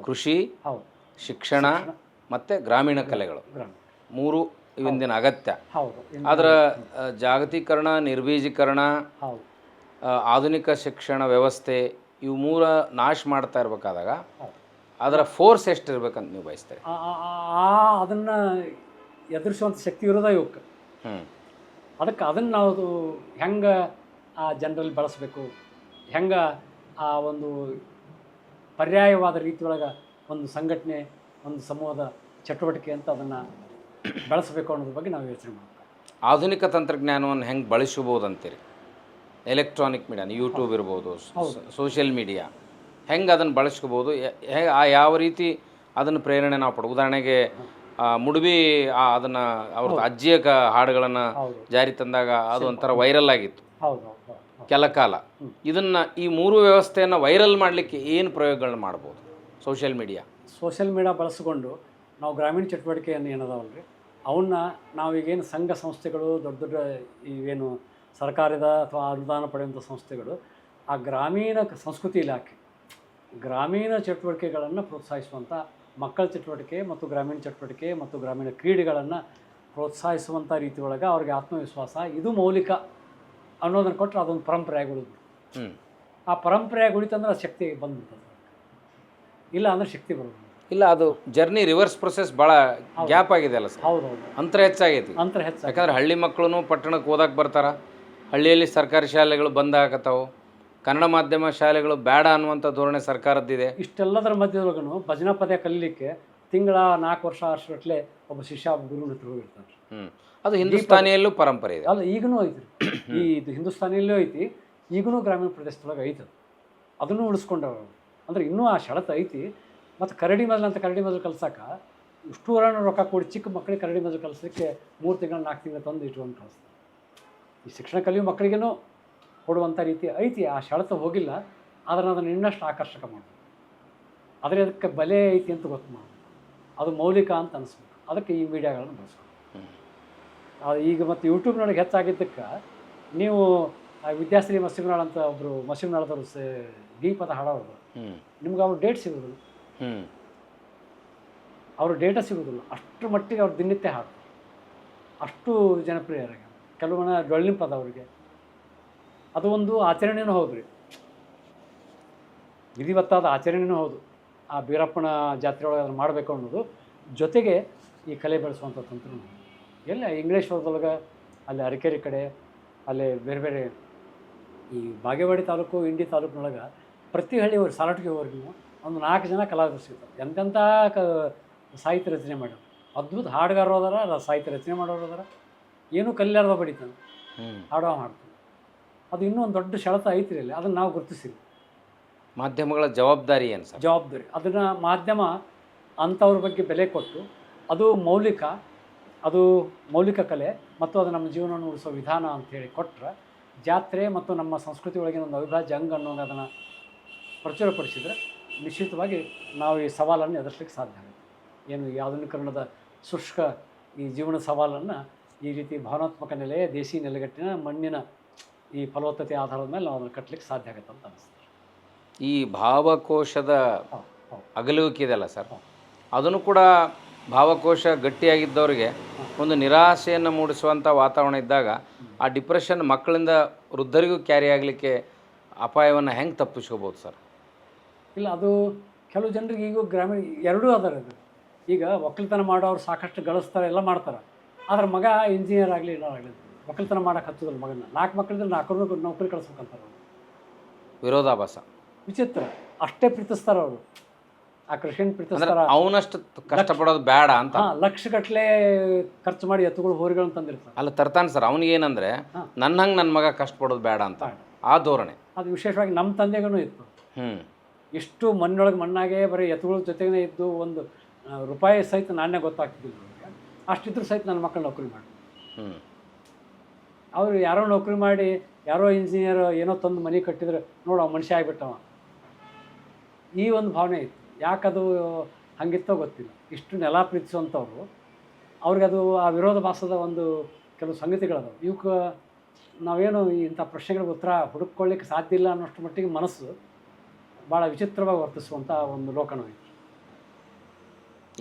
[SPEAKER 2] ಕೃಷಿ, ಶಿಕ್ಷಣ ಮತ್ತು ಗ್ರಾಮೀಣ ಕಲೆಗಳು. 3 ಇಂದಿನ ಅಗತ್ಯ. ಅದರ ಜಾಗತೀಕರಣ, ನಿರ್ಬೀಜೀಕರಣ, ಆಧುನಿಕ ಶಿಕ್ಷಣ ವ್ಯವಸ್ಥೆ ಇವು 3 ನಾಶ ಮಾಡ್ತಾ ಇರಬೇಕಾದಾಗ ಅದರ ಫೋರ್ಸ್ ಎಷ್ಟು ಇರ್ಬೇಕಂತ ನೀವು ಬಯಸ್ತಾರೆ?
[SPEAKER 1] ಅದನ್ನು ಎದುರಿಸುವಂಥ ಶಕ್ತಿ ಇರೋದ ಇವಕ್ಕೆ. ಅದಕ್ಕೆ ಅದನ್ನು ನಾವು ಹೆಂಗೆ ಆ ಜನರಲ್ಲಿ ಬಳಸಬೇಕು, ಹೆಂಗೆ ಆ ಒಂದು ಪರ್ಯಾಯವಾದ ರೀತಿಯೊಳಗೆ ಒಂದು ಸಂಘಟನೆ, ಒಂದು ಸಮೂಹದ ಚಟುವಟಿಕೆ ಅಂತ ಅದನ್ನು ಬಳಸಬೇಕು ಅನ್ನೋದ್ರ ಬಗ್ಗೆ ನಾವು ಯೋಚನೆ ಮಾಡ್ತೀವಿ.
[SPEAKER 2] ಆಧುನಿಕ ತಂತ್ರಜ್ಞಾನವನ್ನು ಹೆಂಗೆ ಬಳಸಬಹುದು ಅಂತೀರಿ? ಎಲೆಕ್ಟ್ರಾನಿಕ್ ಮೀಡಿಯಾ, ಯೂಟ್ಯೂಬ್ ಇರ್ಬೋದು, ಸೋಷಿಯಲ್ ಮೀಡಿಯಾ, ಹೆಂಗೆ ಅದನ್ನು ಬಳಸ್ಕೋಬೋದು? ಯಾವ ರೀತಿ ಅದನ್ನು ಪ್ರೇರಣೆ ನಾವು ಪಡೋದು? ಉದಾಹರಣೆಗೆ ಮುಡುಬಿ ಅದನ್ನು ಅವ್ರದ್ದು ಅಜ್ಜಿಯ ಹಾಡುಗಳನ್ನು ಜಾರಿ ತಂದಾಗ ಅದು ಒಂಥರ ವೈರಲ್ ಆಗಿತ್ತು ಕೆಲ ಕಾಲ. ಇದನ್ನು ಈ 3 ವ್ಯವಸ್ಥೆಯನ್ನು ವೈರಲ್ ಮಾಡಲಿಕ್ಕೆ ಏನು ಪ್ರಯೋಗಗಳನ್ನ ಮಾಡ್ಬೋದು? ಸೋಷಿಯಲ್ ಮೀಡಿಯಾ
[SPEAKER 1] ಬಳಸಿಕೊಂಡು ನಾವು ಗ್ರಾಮೀಣ ಚಟುವಟಿಕೆಯನ್ನು ಏನದಾವಲ್ಲ ರೀ ಅವನ್ನ ನಾವೀಗೇನು ಸಂಘ ಸಂಸ್ಥೆಗಳು, ದೊಡ್ಡ ದೊಡ್ಡ ಇವೇನು ಸರ್ಕಾರದ ಅಥವಾ ಅನುದಾನ ಪಡೆಯುವಂಥ ಸಂಸ್ಥೆಗಳು, ಆ ಗ್ರಾಮೀಣ ಸಂಸ್ಕೃತಿ ಇಲಾಖೆ ಗ್ರಾಮೀಣ ಚಟುವಟಿಕೆಗಳನ್ನು ಪ್ರೋತ್ಸಾಹಿಸುವಂಥ, ಮಕ್ಕಳ ಚಟುವಟಿಕೆ ಮತ್ತು ಗ್ರಾಮೀಣ ಚಟುವಟಿಕೆ ಮತ್ತು ಗ್ರಾಮೀಣ ಕ್ರೀಡೆಗಳನ್ನು ಪ್ರೋತ್ಸಾಹಿಸುವಂಥ ರೀತಿ ಒಳಗೆ ಅವ್ರಿಗೆ ಆತ್ಮವಿಶ್ವಾಸ ಇದು ಮೌಲಿಕ ಅನ್ನೋದನ್ನು ಕೊಟ್ಟರೆ ಅದೊಂದು ಪರಂಪರೆಯಾಗಿ ಉಳಿದು, ಆ ಪರಂಪರೆಯಾಗಿ ಉಳಿತಂದ್ರೆ ಅದು ಶಕ್ತಿ ಬಂದ್ಬಿಡ್ತದೆ. ಇಲ್ಲ ಅಂದರೆ ಶಕ್ತಿ ಬರೋದು
[SPEAKER 2] ಇಲ್ಲ. ಅದು ಜರ್ನಿ ರಿವರ್ಸ್ ಪ್ರೊಸೆಸ್ ಭಾಳ ಗ್ಯಾಪ್ ಆಗಿದೆ ಅಲ್ಲ ಸರ್?
[SPEAKER 1] ಹೌದೌದು,
[SPEAKER 2] ಅಂತರ ಹೆಚ್ಚಾಗೈತಿ. ಯಾಕಂದ್ರೆ ಹಳ್ಳಿ ಮಕ್ಕಳು ಪಟ್ಟಣಕ್ಕೆ ಓದಕ್ಕೆ ಬರ್ತಾರೆ, ಹಳ್ಳಿಯಲ್ಲಿ ಸರ್ಕಾರಿ ಶಾಲೆಗಳು ಬಂದ್ ಆಗತ್ತಾವು, ಕನ್ನಡ ಮಾಧ್ಯಮ ಶಾಲೆಗಳು ಬೇಡ ಅನ್ನುವಂಥ ಧೋರಣೆ ಸರ್ಕಾರದ್ದಿದೆ.
[SPEAKER 1] ಇಷ್ಟೆಲ್ಲದರ ಮಧ್ಯದೊಳಗೂ ಭಜನಾ ಪದ್ಯ ಕಲೀಲಿಕ್ಕೆ ತಿಂಗಳ 4 ವರ್ಷ ಅಷ್ಟರಟ್ಲೆ ಒಬ್ಬ ಶಿಷ್ಯ ಗುರುನ ಹತ್ರ ಹೋಗಿರ್ತಾನೆ.
[SPEAKER 2] ಅದು ಹಿಂದೂಸ್ತಾನಿಯಲ್ಲೂ ಪರಂಪರೆ ಇದೆ
[SPEAKER 1] ಅಲ್ಲ, ಈಗನೂ ಐತಿ. ಇದು ಹಿಂದೂಸ್ತಾನಿಯಲ್ಲೂ ಐತಿ, ಈಗನೂ ಗ್ರಾಮೀಣ ಪ್ರದೇಶದೊಳಗೆ ಐತೆ. ಅದನ್ನು ಉಳಿಸ್ಕೊಂಡವ್ರು ಅಂದರೆ ಇನ್ನೂ ಆ ಶಳತ್ ಐತಿ. ಮತ್ತು ಕರಡಿ ಮೊದಲು ಕಲ್ಸಕ್ಕೆ ಇಷ್ಟು ರೊಕ್ಕ ಕೊಡಿ ಚಿಕ್ಕ ಮಕ್ಕಳಿಗೆ ಕರಡಿ ಮೊದಲು ಕಲಿಸಲಿಕ್ಕೆ 3 ತಿಂಗಳು 4 ತಿಂಗಳು ತಂದು ಇಟ್ಕೊಂಡು ಕಳಿಸ್ತಾರೆ. ಈ ಶಿಕ್ಷಣ ಕಲಿಯೋ ಮಕ್ಕಳಿಗೇನೂ ಕೊಡುವಂಥ ರೀತಿ ಐತಿ. ಆ ಶಳತ ಹೋಗಿಲ್ಲ, ಆದರೆ ಅದನ್ನು ಇನ್ನಷ್ಟು ಆಕರ್ಷಕ ಮಾಡೋದು, ಆದರೆ ಅದಕ್ಕೆ ಬೆಲೆ ಐತಿ ಅಂತ ಗೊತ್ತು ಮಾಡೋದು, ಅದು ಮೌಲಿಕ ಅಂತ ಅನಿಸ್ಬೇಕು. ಅದಕ್ಕೆ ಈ ಮೀಡಿಯಾಗಳನ್ನು ಬಳಸ್ಬೇಕು. ಈಗ ಮತ್ತು ಯೂಟ್ಯೂಬ್ನೊಳಗೆ ಹೆಚ್ಚಾಗಿದ್ದಕ್ಕೆ ನೀವು ವಿದ್ಯಾಶ್ರೀ ಮಸೀಮ್ನಾಳ್ ಅಂತ ಒಬ್ಬರು ಮಸೀಮ್ನಾಳದವರು ದೀಪದ ಹಾಡೋರು, ನಿಮ್ಗೆ ಅವ್ರ ಡೇಟ್ ಸಿಗೋದಿಲ್ಲ, ಅವ್ರ ಡೇಟಾ ಸಿಗೋದಿಲ್ಲ. ಅಷ್ಟರ ಮಟ್ಟಿಗೆ ಅವ್ರು ದಿನನಿತ್ಯ ಹಾಡ್ತಾರೆ, ಅಷ್ಟು ಜನಪ್ರಿಯರಾಗಿ. ಕೆಲವೊಮ್ಮೆ ಡೊಳ್ಳಿನ ಪದ ಅವರಿಗೆ ಅದು ಒಂದು ಆಚರಣೆಯೂ ಹೌದು ರೀ, ವಿಧಿವತ್ತಾದ ಆಚರಣೆಯೂ ಹೌದು. ಆ ಬೀರಪ್ಪನ ಜಾತ್ರೆ ಒಳಗೆ ಅದನ್ನು ಮಾಡಬೇಕು ಅನ್ನೋದು, ಜೊತೆಗೆ ಈ ಕಲೆ ಬೆಳೆಸುವಂಥ ತಂತ್ರ ಎಲ್ಲ ಇಂಗ್ಲೀಷ್ ವರ್ಗದೊಳಗೆ ಅಲ್ಲಿ ಅರಕೇರಿ ಕಡೆ, ಅಲ್ಲಿ ಬೇರೆ ಬೇರೆ ಈ ಬಾಗೇವಾಡಿ ತಾಲೂಕು, ಇಂಡಿ ತಾಲೂಕಿನೊಳಗೆ ಪ್ರತಿ ಹಳ್ಳಿಯವರು ಸಾಲಟಿಗೆವರೆಗೂ ಒಂದು 4 ಜನ ಕಲಾವಿದರು ಸಿಗ್ತಾರೆ. ಎಂತೆಂಥ ಸಾಹಿತ್ಯ ರಚನೆ ಮಾಡೋರು, ಅದ್ಭುತ ಹಾಡುಗಾರರು ಅದಾರ, ಸಾಹಿತ್ಯ ರಚನೆ ಮಾಡೋರು ಅದಾರ, ಏನೂ ಕಲಿಲಾರ್ದ ಬಡಿತಾನೆ, ಹಾಡೋ ಮಾಡ್ತಾನೆ. ಅದು ಇನ್ನೂ ಒಂದು ದೊಡ್ಡ ಶಳತ ಐತಿ ಅಲ್ಲಿ, ಅದನ್ನು ನಾವು ಗುರುತಿಸಿದ್ವಿ.
[SPEAKER 2] ಮಾಧ್ಯಮಗಳ ಜವಾಬ್ದಾರಿ ಏನು ಸರ್?
[SPEAKER 1] ಜವಾಬ್ದಾರಿ ಅದನ್ನು ಮಾಧ್ಯಮ ಅಂಥವ್ರ ಬಗ್ಗೆ ಬೆಲೆ ಕೊಟ್ಟು, ಅದು ಮೌಲಿಕ ಕಲೆ ಮತ್ತು ಅದು ನಮ್ಮ ಜೀವನವನ್ನು ಉಳಿಸೋ ವಿಧಾನ ಅಂಥೇಳಿ ಕೊಟ್ಟರೆ ಜಾತ್ರೆ ಮತ್ತು ನಮ್ಮ ಸಂಸ್ಕೃತಿ ಒಳಗಿನ ಒಂದು ಅವಿಭಾಜ್ಯ ಅಂಗ ಅನ್ನೋದು ಅದನ್ನು ಪ್ರಚುರಪಡಿಸಿದರೆ ನಿಶ್ಚಿತವಾಗಿ ನಾವು ಈ ಸವಾಲನ್ನು ಎದುರಿಸಲಿಕ್ಕೆ ಸಾಧ್ಯ ಆಗುತ್ತೆ. ಏನು ಈ ಆಧುನೀಕರಣದ ಶುಷ್ಕ ಈ ಜೀವನ ಸವಾಲನ್ನು ಈ ರೀತಿ ಭಾವನಾತ್ಮಕ ನೆಲೆಯ ದೇಶಿ ನೆಲೆಗಟ್ಟಿನ ಮಣ್ಣಿನ ಈ ಫಲವತ್ತತೆ ಆಧಾರದ ಮೇಲೆ ನಾವು ಅದನ್ನು ಕಟ್ಟಲಿಕ್ಕೆ ಸಾಧ್ಯ ಆಗುತ್ತೆ ಅಂತ ಅನಿಸ್ತದೆ.
[SPEAKER 2] ಈ ಭಾವಕೋಶದ ಅಗಲುವಿಕೆ ಇದೆಯಲ್ಲ ಸರ್, ಅದನ್ನು ಕೂಡ ಭಾವಕೋಶ ಗಟ್ಟಿಯಾಗಿದ್ದವರಿಗೆ ಒಂದು ನಿರಾಶೆಯನ್ನು ಮೂಡಿಸುವಂಥ ವಾತಾವರಣ ಇದ್ದಾಗ ಆ ಡಿಪ್ರೆಷನ್ ಮಕ್ಕಳಿಂದ ವೃದ್ಧರಿಗೂ ಕ್ಯಾರಿ ಆಗಲಿಕ್ಕೆ ಅಪಾಯವನ್ನು ಹೆಂಗೆ ತಪ್ಪಿಸ್ಕೋಬೋದು ಸರ್?
[SPEAKER 1] ಇಲ್ಲ, ಅದು ಕೆಲವು ಜನರಿಗೆ ಈಗ ಗ್ರಾಮೀಣ ಎರಡೂ ಅದಾರ. ಅದು ಈಗ ಒಕ್ಕಲ್ತನ ಮಾಡೋರು ಸಾಕಷ್ಟು ಗಳಿಸ್ತಾರೆ, ಎಲ್ಲ ಮಾಡ್ತಾರೆ. ಆದ್ರೆ ಮಗ ಇಂಜಿನಿಯರ್ ಆಗಲಿ ಆಗಲಿ ಒಕ್ಕಲ್ತನ ಮಾಡೋಕೆ ಹತ್ತೋದಿಲ್ಲ. ಮಗನ 4 ಮಕ್ಕಳಿದ್ರೆ 4 ನೌಕರಿ ಕಳಿಸ್ಬೇಕಂತಾರೆ ಅವರು.
[SPEAKER 2] ವಿರೋಧಾಭಾಸ,
[SPEAKER 1] ವಿಚಿತ್ರ. ಅಷ್ಟೇ ಪ್ರೀತಿಸ್ತಾರೆ ಅವರು, ಆ ಕೃಷಿಯನ್ನು ಪ್ರೀತಿಸ್ತಾರೆ.
[SPEAKER 2] ಅವನಷ್ಟು ಕಷ್ಟಪಡೋದು ಬೇಡ ಅಂತ
[SPEAKER 1] ಲಕ್ಷಗಟ್ಟಲೆ ಖರ್ಚು ಮಾಡಿ ಎತ್ತುಗಳು ಹೋರಿಗಳನ್ನು ತಂದಿರ್ತಾರೆ.
[SPEAKER 2] ಅಲ್ಲ ತರ್ತಾನೆ ಸರ್, ಅವನಿಗೇನಂದ್ರೆ ನನ್ನ ಹಂಗೆ ನನ್ನ ಮಗ ಕಷ್ಟಪಡೋದು ಬೇಡ ಅಂತ ಆ ಧೋರಣೆ.
[SPEAKER 1] ಅದು ವಿಶೇಷವಾಗಿ ನಮ್ಮ ತಂದೆಗೂ ಇತ್ತು. ಇಷ್ಟು ಮಣ್ಣೊಳಗೆ ಮಣ್ಣಾಗೆ ಬರೀ ಎತ್ತುಗಳ ಜೊತೆಗೇ ಇದ್ದು ಒಂದು ರೂಪಾಯಿ ಸಹಿತ ನಾಣ್ಯ ಗೊತ್ತಾಗ್ತಿದ್ದಿಲ್ಲ ಅವ್ರಿಗೆ. ಅಷ್ಟಿದ್ರು ಸಹಿತ ನನ್ನ ಮಕ್ಕಳು ನೌಕರಿ ಮಾಡಿ ಅವರು ಯಾರೋ ನೌಕರಿ ಮಾಡಿ ಯಾರೋ ಇಂಜಿನಿಯರ್ ಏನೋ ತಂದು ಮನೆ ಕಟ್ಟಿದ್ರೆ ನೋಡು ಅವ ಮನುಷ್ಯ ಆಗಿಬಿಟ್ಟವ. ಈ ಒಂದು ಭಾವನೆ ಇತ್ತು. ಯಾಕದು ಹಂಗಿತ್ತೋ ಗೊತ್ತಿಲ್ಲ. ಇಷ್ಟು ನೆಲ ಪ್ರೀತಿಸುವಂಥವ್ರು ಅವ್ರಿಗೆ ಅದು ಆ ವಿರೋಧಾಭಾಸದ ಒಂದು ಕೆಲವು ಸಂಗತಿಗಳದಾವೆ. ಇವಕ್ಕೆ ನಾವೇನು ಇಂಥ ಪ್ರಶ್ನೆಗಳಿಗೆ ಉತ್ತರ ಹುಡುಕೊಳ್ಳಿಕ್ಕೆ ಸಾಧ್ಯ ಇಲ್ಲ ಅನ್ನೋಷ್ಟು ಮಟ್ಟಿಗೆ ಮನಸ್ಸು ಭಾಳ ವಿಚಿತ್ರವಾಗಿ ವರ್ತಿಸುವಂಥ ಒಂದು ಲೋಕನೂ ಇದೆ.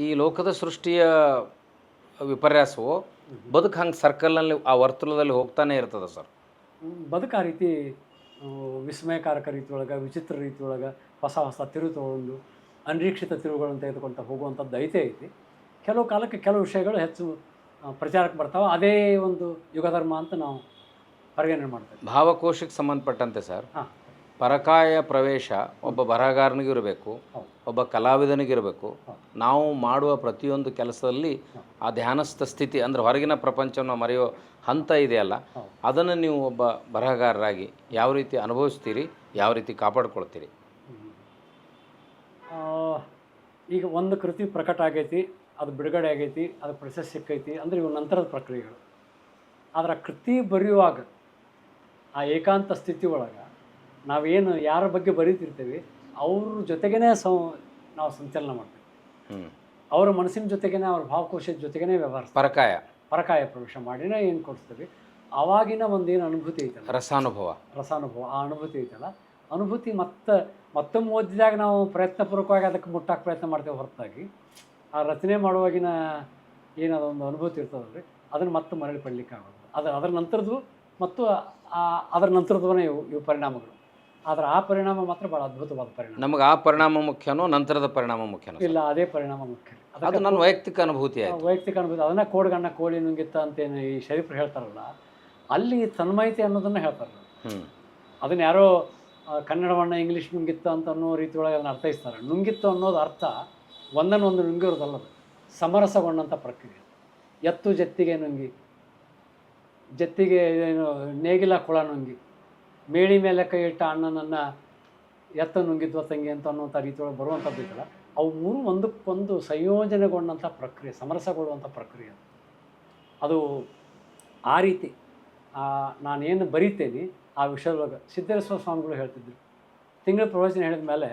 [SPEAKER 2] ಈ ಲೋಕದ ಸೃಷ್ಟಿಯ ವಿಪರ್ಯಾಸವು ಬದುಕು ಹಂಗೆ ಸರ್ಕಲ್ನಲ್ಲಿ ಆ ವರ್ತುಲದಲ್ಲಿ ಹೋಗ್ತಾನೆ ಇರ್ತದೆ ಸರ್.
[SPEAKER 1] ಬದುಕು ಆ ರೀತಿ ವಿಸ್ಮಯಕಾರಕ ರೀತಿಯೊಳಗೆ, ವಿಚಿತ್ರ ರೀತಿಯೊಳಗೆ ಹೊಸ ಹೊಸ ತಿರುವು ತಗೊಂಡು ಅನಿರೀಕ್ಷಿತ ತಿರುವುಗಳನ್ನು ತೆಗೆದುಕೊಳ್ತಾ ಹೋಗುವಂಥದ್ದು ಐತೆ ಐತಿ. ಕೆಲವು ಕಾಲಕ್ಕೆ ಕೆಲವು ವಿಷಯಗಳು ಹೆಚ್ಚು ಪ್ರಚಾರಕ್ಕೆ ಬರ್ತಾವೆ. ಅದೇ ಒಂದು ಯುಗಧರ್ಮ ಅಂತ ನಾವು ಪರಿಗಣನೆ ಮಾಡ್ತೇವೆ.
[SPEAKER 2] ಭಾವಕೋಶಕ್ಕೆ ಸಂಬಂಧಪಟ್ಟಂತೆ ಸರ್, ಪರಕಾಯ ಪ್ರವೇಶ ಒಬ್ಬ ಬರಹಗಾರನಿಗೂ ಇರಬೇಕು, ಒಬ್ಬ ಕಲಾವಿದನಿಗಿರಬೇಕು. ನಾವು ಮಾಡುವ ಪ್ರತಿಯೊಂದು ಕೆಲಸದಲ್ಲಿ ಆ ಧ್ಯಾನಸ್ಥ ಸ್ಥಿತಿ ಅಂದರೆ ಹೊರಗಿನ ಪ್ರಪಂಚವನ್ನು ಮರೆಯೋ ಹಂತ ಇದೆಯಲ್ಲ, ಅದನ್ನು ನೀವು ಒಬ್ಬ ಬರಹಗಾರರಾಗಿ ಯಾವ ರೀತಿ ಅನುಭವಿಸ್ತೀರಿ, ಯಾವ ರೀತಿ ಕಾಪಾಡ್ಕೊಳ್ತೀರಿ?
[SPEAKER 1] ಈಗ ಒಂದು ಕೃತಿ ಪ್ರಕಟ ಆಗೈತಿ, ಅದು ಬಿಡುಗಡೆ ಆಗೈತಿ, ಅದು ಪ್ರಶಸ್ತಿ ಸಿಕ್ಕೈತಿ ಅಂದರೆ ಇವು ನಂತರದ ಪ್ರಕ್ರಿಯೆಗಳು. ಆದರೆ ಆ ಕೃತಿ ಬರೆಯುವಾಗ ಆ ಏಕಾಂತ ಸ್ಥಿತಿ ಒಳಗೆ ನಾವೇನು ಯಾರ ಬಗ್ಗೆ ಬರೀತಿರ್ತೀವಿ ಅವ್ರ ಜೊತೆಗೇ ನಾವು ಸಂಚಲನ ಮಾಡ್ತೀವಿ. ಅವರ ಮನಸ್ಸಿನ ಜೊತೆಗೇ, ಅವ್ರ ಭಾವಕೋಶದ ಜೊತೆಗೇ ವ್ಯವಹಾರ ಪರಕಾಯ ಪ್ರವೇಶ ಮಾಡಿನೇ ಏನು ಕೊಡಿಸ್ತೀವಿ. ಆವಾಗಿನ ಒಂದೇನು ಅನುಭೂತಿ ಐತಲ್ಲ, ರಸಾನುಭವ, ಆ ಅನುಭೂತಿ ಐತಲ್ಲ, ಅನುಭೂತಿ ಮತ್ತೊಮ್ಮೆ ಓದಿದಾಗ ನಾವು ಪ್ರಯತ್ನಪೂರ್ವಕವಾಗಿ ಅದಕ್ಕೆ ಮುಟ್ಟಾಕ ಪ್ರಯತ್ನ ಮಾಡ್ತೇವೆ ಹೊರತಾಗಿ ಆ ರಚನೆ ಮಾಡುವಾಗಿನ ಏನದೊಂದು ಅನುಭೂತಿ ಇರ್ತದಲ್ರಿ ಅದನ್ನು ಮತ್ತೆ ಮರಳಿ ಪಡಲಿಕ್ಕೆ ಆಗೋದು. ಅದರ ನಂತರದ್ದು ಮತ್ತು ಅದರ ನಂತರದವೇ ಇವು ಪರಿಣಾಮಗಳು. ಆದರೆ ಆ ಪರಿಣಾಮ ಮಾತ್ರ ಭಾಳ ಅದ್ಭುತವಾದ ಪರಿಣಾಮ.
[SPEAKER 2] ನಮಗೆ ಆ ಪರಿಣಾಮ ಮುಖ್ಯನೋ ನಂತರದ ಪರಿಣಾಮ ಮುಖ್ಯನೋ?
[SPEAKER 1] ಇಲ್ಲ, ಅದೇ ಪರಿಣಾಮ ಮುಖ್ಯ.
[SPEAKER 2] ಅದು ನನ್ನ ವೈಯಕ್ತಿಕ ಅನುಭೂತಿ ಆಯಿತು.
[SPEAKER 1] ವೈಯಕ್ತಿಕ ಅನುಭೂತಿ. ಅದನ್ನು ಕೋಡ್ಗಣ್ಣ ಕೋಳಿ ನುಂಗಿತ್ತ ಅಂತೇನು ಈ ಶರೀಫರು ಹೇಳ್ತಾರಲ್ಲ, ಅಲ್ಲಿ ತನ್ಮಯತೆ ಅನ್ನೋದನ್ನು ಹೇಳ್ತಾರೆ. ಅದನ್ನು ಯಾರೋ ಕನ್ನಡವನ್ನ ಇಂಗ್ಲೀಷ್ ನುಂಗಿತ್ತ ಅಂತ ಅನ್ನೋ ರೀತಿಯೊಳಗೆ ಅದನ್ನು ಅರ್ಥೈಸ್ತಾರೆ. ನುಂಗಿತ್ತು ಅನ್ನೋದು ಅರ್ಥ ಒಂದನ್ನೊಂದು ನುಂಗಿರೋದಲ್ಲದು, ಸಮರಸಗೊಂಡಂಥ ಪ್ರಕ್ರಿಯೆ. ಎತ್ತು ಜತ್ತಿಗೆ ನುಂಗಿ, ಜತ್ತಿಗೆ ಏನು ನೇಗಿಲ ಕುಳ ನುಂಗಿ, ಮೇಳಿ ಮೇಲೆ ಕೈ ಇಟ್ಟ ಅಣ್ಣನನ್ನು ಎತ್ತ ನುಂಗಿದ್ವ ತಂಗಿ ಅಂತ ಅನ್ನೋಂಥ ರೀತಿಯೊಳಗೆ ಬರುವಂಥದ್ದು ಇದ್ದಲ್ಲ, ಅವು ಮೂರು ಒಂದಕ್ಕೊಂದು ಸಂಯೋಜನೆಗೊಂಡಂಥ ಪ್ರಕ್ರಿಯೆ, ಸಮರಸಗೊಳ್ಳುವಂಥ ಪ್ರಕ್ರಿಯೆ. ಅದು ಆ ರೀತಿ ನಾನೇನು ಬರೀತೇನೆ ಆ ವಿಷಯದೊಳಗೆ ಸಿದ್ದೇಶ್ವರ ಸ್ವಾಮಿಗಳು ಹೇಳ್ತಿದ್ರು, ತಿಂಗಳ ಪ್ರವಚನ ಹೇಳಿದ ಮೇಲೆ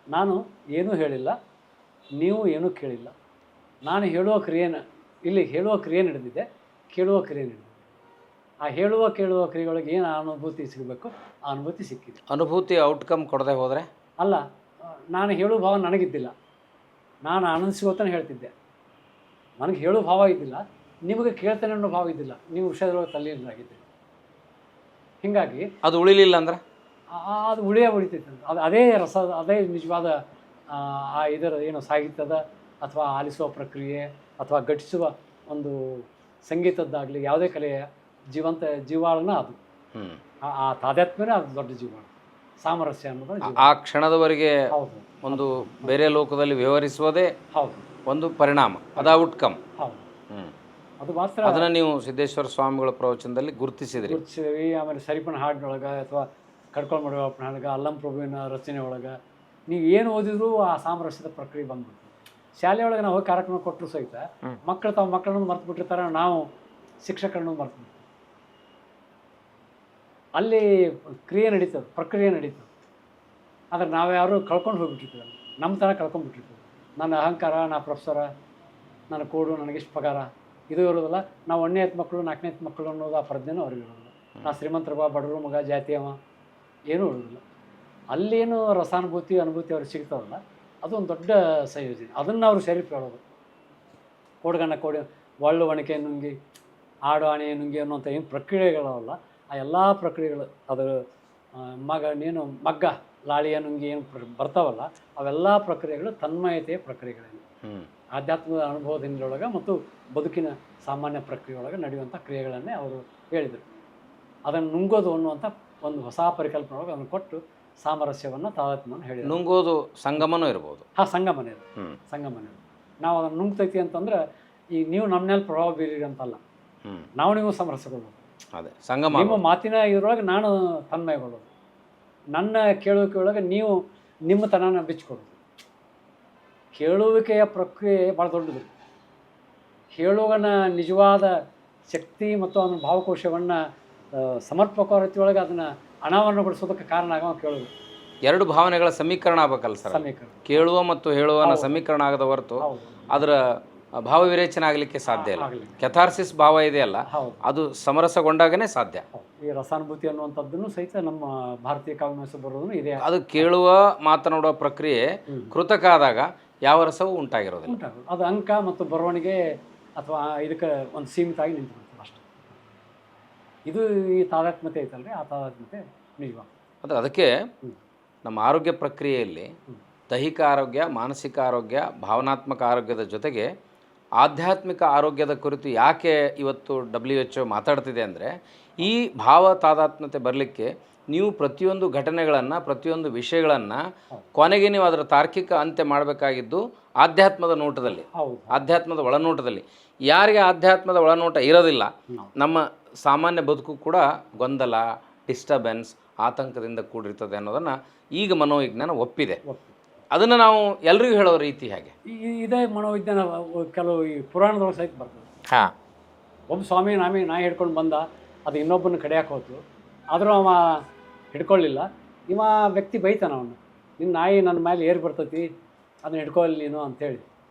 [SPEAKER 1] ನಾನು ಏನೂ ಹೇಳಿಲ್ಲ, ನೀವು ಏನೂ ಕೇಳಿಲ್ಲ, ನಾನು ಹೇಳುವ ಕ್ರಿಯೆನ ಇಲ್ಲಿ ಹೇಳುವ ಕ್ರಿಯೆ ನಡೆದಿದೆ, ಕೇಳುವ ಕ್ರಿಯೆ ನಡೆದಿದೆ. ಆ ಹೇಳುವ ಕೇಳುವ ಕ್ರಿಯೆಗಳಿಗೆ ಏನು ಅನುಭೂತಿ ಸಿಗಬೇಕು ಆ ಅನುಭೂತಿ ಸಿಕ್ಕಿದೆ.
[SPEAKER 2] ಅನುಭೂತಿ ಔಟ್ಕಮ್ ಕೊಡದೆ ಹೋದರೆ
[SPEAKER 1] ಅಲ್ಲ, ನಾನು ಹೇಳುವ ಭಾವ ನನಗಿದ್ದಿಲ್ಲ, ನಾನು ಆನಂದಿಸ್ಕೋತಾನೆ ಹೇಳ್ತಿದ್ದೆ. ನನಗೆ ಹೇಳೋ ಭಾವ ಇದ್ದಿಲ್ಲ, ನಿಮಗೆ ಕೇಳ್ತಾನೆ ಅನ್ನೋ ಭಾವ ಇದ್ದಿಲ್ಲ, ನೀವು ವಿಷಯದೊಳಗೆ ತಲ್ಲೀನರಾಗಿದ್ದೀರಿ. ಹೀಗಾಗಿ
[SPEAKER 2] ಅದು ಉಳಿಲಿಲ್ಲ ಅಂದ್ರೆ
[SPEAKER 1] ಅದು ಉಳಿತೈತೆ. ಅದೇ ರಸ, ಅದೇ ನಿಜವಾದ ಇದರ ಏನು ಸಾಹಿತ್ಯದ ಅಥವಾ ಆಲಿಸುವ ಪ್ರಕ್ರಿಯೆ ಅಥವಾ ಘಟಿಸುವ ಒಂದು ಸಂಗೀತದ್ದಾಗಲಿ ಯಾವುದೇ ಕಲೆಯ ಜೀವಂತ ಜೀವಾಳನ ಅದು. ಆ ತಾದಾತ್ಮ್ಯನೇ ಅದು ದೊಡ್ಡ ಜೀವಾಳ, ಸಾಮರಸ್ಯ ಅನ್ನೋದು
[SPEAKER 2] ಆ ಕ್ಷಣದವರೆಗೆ ಒಂದು ಬೇರೆ ಲೋಕದಲ್ಲಿ ವ್ಯವಹರಿಸುವುದೇ ಒಂದು ಪರಿಣಾಮ, ಅದು ಔಟ್ಕಮ್.
[SPEAKER 1] ಹೌದು, ಅದು ಮಾತ್ರ.
[SPEAKER 2] ಅದನ್ನು ನೀವು ಸಿದ್ದೇಶ್ವರ ಸ್ವಾಮಿಗಳ ಪ್ರವಚನದಲ್ಲಿ ಗುರುತಿಸಿದ್ರಿ.
[SPEAKER 1] ಆಮೇಲೆ ಸರಿಪನ ಹಾಡಿನೊಳಗೆ ಅಥವಾ ಕಡ್ಕೊಳ್ ಮಡುವಪ್ಪನ ಹಾಡಿಗೆ, ಅಲ್ಲಂ ಪ್ರಭುವಿನ ರಚನೆ ಒಳಗೆ ನೀವು ಏನು ಓದಿದ್ರು ಆ ಸಾಮರಸ್ಯದ ಪ್ರಕ್ರಿಯೆ ಬಂದ್ಬಿಡ್ತು. ಶಾಲೆಯೊಳಗೆ ನಾವು ಕಾರ್ಯಕ್ರಮ ಕೊಟ್ಟರು ಸಹಿತ ಮಕ್ಕಳು ತಾವು ಮಕ್ಕಳನ್ನು ಮರ್ತು ಬಿಟ್ಟಿರ್ತಾರೆ, ನಾವು ಶಿಕ್ಷಕರನ್ನು ಮರ್ತು ಬಿಡ್ತೀವಿ. ಅಲ್ಲಿ ಕ್ರಿಯೆ ನಡೀತದೆ, ಪ್ರಕ್ರಿಯೆ ನಡೀತದೆ. ಆದರೆ ನಾವು ಯಾರು ಕಳ್ಕೊಂಡು ಹೋಗ್ಬಿಟ್ಟಿರ್ತೀವಿ, ನಮ್ಮ ಥರ ಕಳ್ಕೊಂಡ್ಬಿಟ್ಟಿರ್ತೀವಿ. ನನ್ನ ಅಹಂಕಾರ, ನಾ ಪ್ರೊಫೆಸರ, ನನ್ನ ಕೋಡು, ನನಗಿಷ್ಟು ಪಗಾರ, ಇದು ಇರೋದಿಲ್ಲ. ನಾವು 1ನೇ ಮಕ್ಕಳು 4ನೇ ಮಕ್ಕಳು ಅನ್ನೋದು ಆ ಪ್ರಜ್ಞೆನೂ ಅವ್ರಿಗೆ ಇರೋದಿಲ್ಲ. ನಾ ಶ್ರೀಮಂತರ ಬಡವ್ರ ಮಗ, ಜಾತಿಯವ, ಏನೂ ಇರೋದಿಲ್ಲ. ಅಲ್ಲೇನು ರಸಾನುಭೂತಿ ಅನುಭೂತಿ ಅವ್ರಿಗೆ ಸಿಗ್ತಾವಲ್ಲ, ಅದು ಒಂದು ದೊಡ್ಡ ಸಂಯೋಜನೆ. ಅದನ್ನು ಅವರು ಶರೀಫ್ ಹೇಳೋದು. ಕೋಡ್ಗಣ್ಣ ಕೋಡಿ, ಒಳ್ಳು ಒಣಕೆ ನುಂಗಿ, ಆಡು ಆಣೆ ನುಂಗಿ ಅನ್ನುವಂಥ ಏನು ಪ್ರಕ್ರಿಯೆಗಳವಲ್ಲ, ಆ ಎಲ್ಲ ಪ್ರಕ್ರಿಯೆಗಳು, ಅದು ಮಗ್ಗ ಲಾಳಿಯ ನುಂಗಿ ಏನು ಬರ್ತಾವಲ್ಲ, ಅವೆಲ್ಲ ಪ್ರಕ್ರಿಯೆಗಳು ತನ್ಮಯತೆಯ ಪ್ರಕ್ರಿಯೆಗಳೇನು, ಆಧ್ಯಾತ್ಮದ ಅನುಭವದಿಂದೊಳಗೆ ಮತ್ತು ಬದುಕಿನ ಸಾಮಾನ್ಯ ಪ್ರಕ್ರಿಯೆಯೊಳಗೆ ನಡೆಯುವಂಥ ಕ್ರಿಯೆಗಳನ್ನೇ ಅವರು ಹೇಳಿದರು. ಅದನ್ನು ನುಂಗೋದು ಅನ್ನುವಂಥ ಒಂದು ಹೊಸ ಪರಿಕಲ್ಪನೆ ಒಳಗೆ ಅದನ್ನು ಕೊಟ್ಟು ಸಾಮರಸ್ಯವನ್ನು, ತಾದಾತ್ಮ್ಯವನ್ನು ಹೇಳಿ.
[SPEAKER 2] ನುಂಗೋದು ಸಂಗಮನೂ ಇರ್ಬೋದು.
[SPEAKER 1] ಸಂಗಮನೇ ಇದು, ಸಂಗಮನೇ. ನಾವು ಅದನ್ನು ನುಂಗ್ತೈತಿ ಅಂತಂದ್ರೆ ಈ ನೀವು ನಮ್ಮ ಮೇಲೆ ಪ್ರಭಾವ ಬೀರಿರಿ ಅಂತಲ್ಲ, ನೀವು ಸಮರಸಗೊಳ್ಳೋದು.
[SPEAKER 2] ಅದೇ ಸಂಗಮ.
[SPEAKER 1] ನಿಮ್ಮ ಮಾತಿನ ಇದರೊಳಗೆ ನಾನು ತನ್ಮಯಗೊಳ್ಳೋದು, ನನ್ನ ಕೇಳುವಿಕೆ ಒಳಗೆ ನೀವು ನಿಮ್ಮ ತನನ ಬಿಚ್ಚಿಕೊಡೋದು. ಕೇಳುವಿಕೆಯ ಪ್ರಕ್ರಿಯೆ ಭಾಳ ದೊಡ್ಡದು. ಹೇಳುವನ ನಿಜವಾದ ಶಕ್ತಿ ಮತ್ತು ಅವನ ಭಾವಕೋಶವನ್ನು ಸಮರ್ಪಕವರತಿಯೊಳಗೆ ಅದನ್ನು ಅನಾವರಣಗೊಳಿಸೋದಕ್ಕೆ ಕಾರಣ ಆಗೋ ಕೇಳೋದು.
[SPEAKER 2] ಎರಡು ಭಾವನೆಗಳ ಸಮೀಕರಣ ಆಗ್ಬೇಕಲ್ಲ ಸರ್. ಕೇಳುವ ಮತ್ತು ಹೇಳುವನ ಸಮೀಕರಣ ಆಗದ ಹೊರತು ಅದರ ಭಾವ ವಿರೇಚನೆ ಆಗಲಿಕ್ಕೆ ಸಾಧ್ಯ ಇಲ್ಲ. ಕೆಥಾರ್ಸಿಸ್ ಭಾವ ಇದೆಯಲ್ಲ, ಅದು ಸಮರಸಗೊಂಡಾಗನೇ ಸಾಧ್ಯ.
[SPEAKER 1] ಈ ರಸಾನುಭೂತಿ ಅನ್ನುವಂಥದ್ದನ್ನು ಸಹಿತ ನಮ್ಮ ಭಾರತೀಯ ಕಾವ್ಯಮೀಮಾಂಸೆ ಬರೋದನ್ನು ಇದೆ.
[SPEAKER 2] ಅದು ಕೇಳುವ ಮಾತನಾಡುವ ಪ್ರಕ್ರಿಯೆ ಕೃತಕ ಆದಾಗ ಯಾವ ರಸವೂ ಉಂಟಾಗಿರೋದಿಲ್ಲ.
[SPEAKER 1] ಅದು ಅಂಕ ಮತ್ತು ಬರವಣಿಗೆ ಅಥವಾ ಇದಕ್ಕೆ ಒಂದು ಸೀಮಿತ ಆಗಿ ನಿಂತಿರ್ತದೆ ಅಷ್ಟೇ. ಇದು ಈ ತಾದಾತ್ಮ್ಯತೆ ಐತಲ್ರಿ, ಆ ತಾದಾತ್ಮ್ಯತೆ ನಿಜವಾಗ.
[SPEAKER 2] ಅದಕ್ಕೆ ನಮ್ಮ ಆರೋಗ್ಯ ಪ್ರಕ್ರಿಯೆಯಲ್ಲಿ ದೈಹಿಕ ಆರೋಗ್ಯ, ಮಾನಸಿಕ ಆರೋಗ್ಯ, ಭಾವನಾತ್ಮಕ ಆರೋಗ್ಯದ ಜೊತೆಗೆ ಆಧ್ಯಾತ್ಮಿಕ ಆರೋಗ್ಯದ ಕುರಿತು ಯಾಕೆ ಇವತ್ತು WHO ಮಾತಾಡ್ತಿದೆ ಅಂದರೆ, ಈ ಭಾವ ತಾದಾತ್ಮ್ಯತೆ ಬರಲಿಕ್ಕೆ ನೀವು ಪ್ರತಿಯೊಂದು ಘಟನೆಗಳನ್ನು, ಪ್ರತಿಯೊಂದು ವಿಷಯಗಳನ್ನು ಕೊನೆಗೆ ನೀವು ಅದರ ತಾರ್ಕಿಕ ಅಂತ್ಯ ಮಾಡಬೇಕಾಗಿದ್ದು ಆಧ್ಯಾತ್ಮದ ನೋಟದಲ್ಲಿ, ಆಧ್ಯಾತ್ಮದ ಒಳನೋಟದಲ್ಲಿ. ಯಾರಿಗೆ ಆಧ್ಯಾತ್ಮದ ಒಳನೋಟ ಇರೋದಿಲ್ಲ, ನಮ್ಮ ಸಾಮಾನ್ಯ ಬದುಕು ಕೂಡ ಗೊಂದಲ, ಡಿಸ್ಟರ್ಬೆನ್ಸ್, ಆತಂಕದಿಂದ ಕೂಡಿರ್ತದೆ ಅನ್ನೋದನ್ನು ಈಗ ಮನೋವಿಜ್ಞಾನ ಒಪ್ಪಿದೆ. ಅದನ್ನು ನಾವು ಎಲ್ರಿಗೂ ಹೇಳೋ ರೀತಿ ಹೇಗೆ
[SPEAKER 1] ಇದೇ ಮನೋವಿಜ್ಞಾನ ಕೆಲವು ಈ ಪುರಾಣದೊಳಗೆ ಸಹಿತ ಬರ್ತದೆ. ಒಬ್ಬ ಸ್ವಾಮಿ ನಾಯಿ ಹಿಡ್ಕೊಂಡು ಬಂದ, ಅದು ಇನ್ನೊಬ್ಬನ ಕಡಿಯಾಕೆ ಹೋತು, ಆದರೂ ಅವ ಹಿಡ್ಕೊಳ್ಳಿಲ್ಲ. ಇವ ವ್ಯಕ್ತಿ ಬೈತಾನ ಅವನು, ನಿನ್ನ ನಾಯಿ ನನ್ನ ಮೇಲೆ ಏರಿ ಬರ್ತೈತಿ, ಅದನ್ನ ಹಿಡ್ಕೊಳ್ಳಿ ನೀನು ಅಂಥೇಳಿ.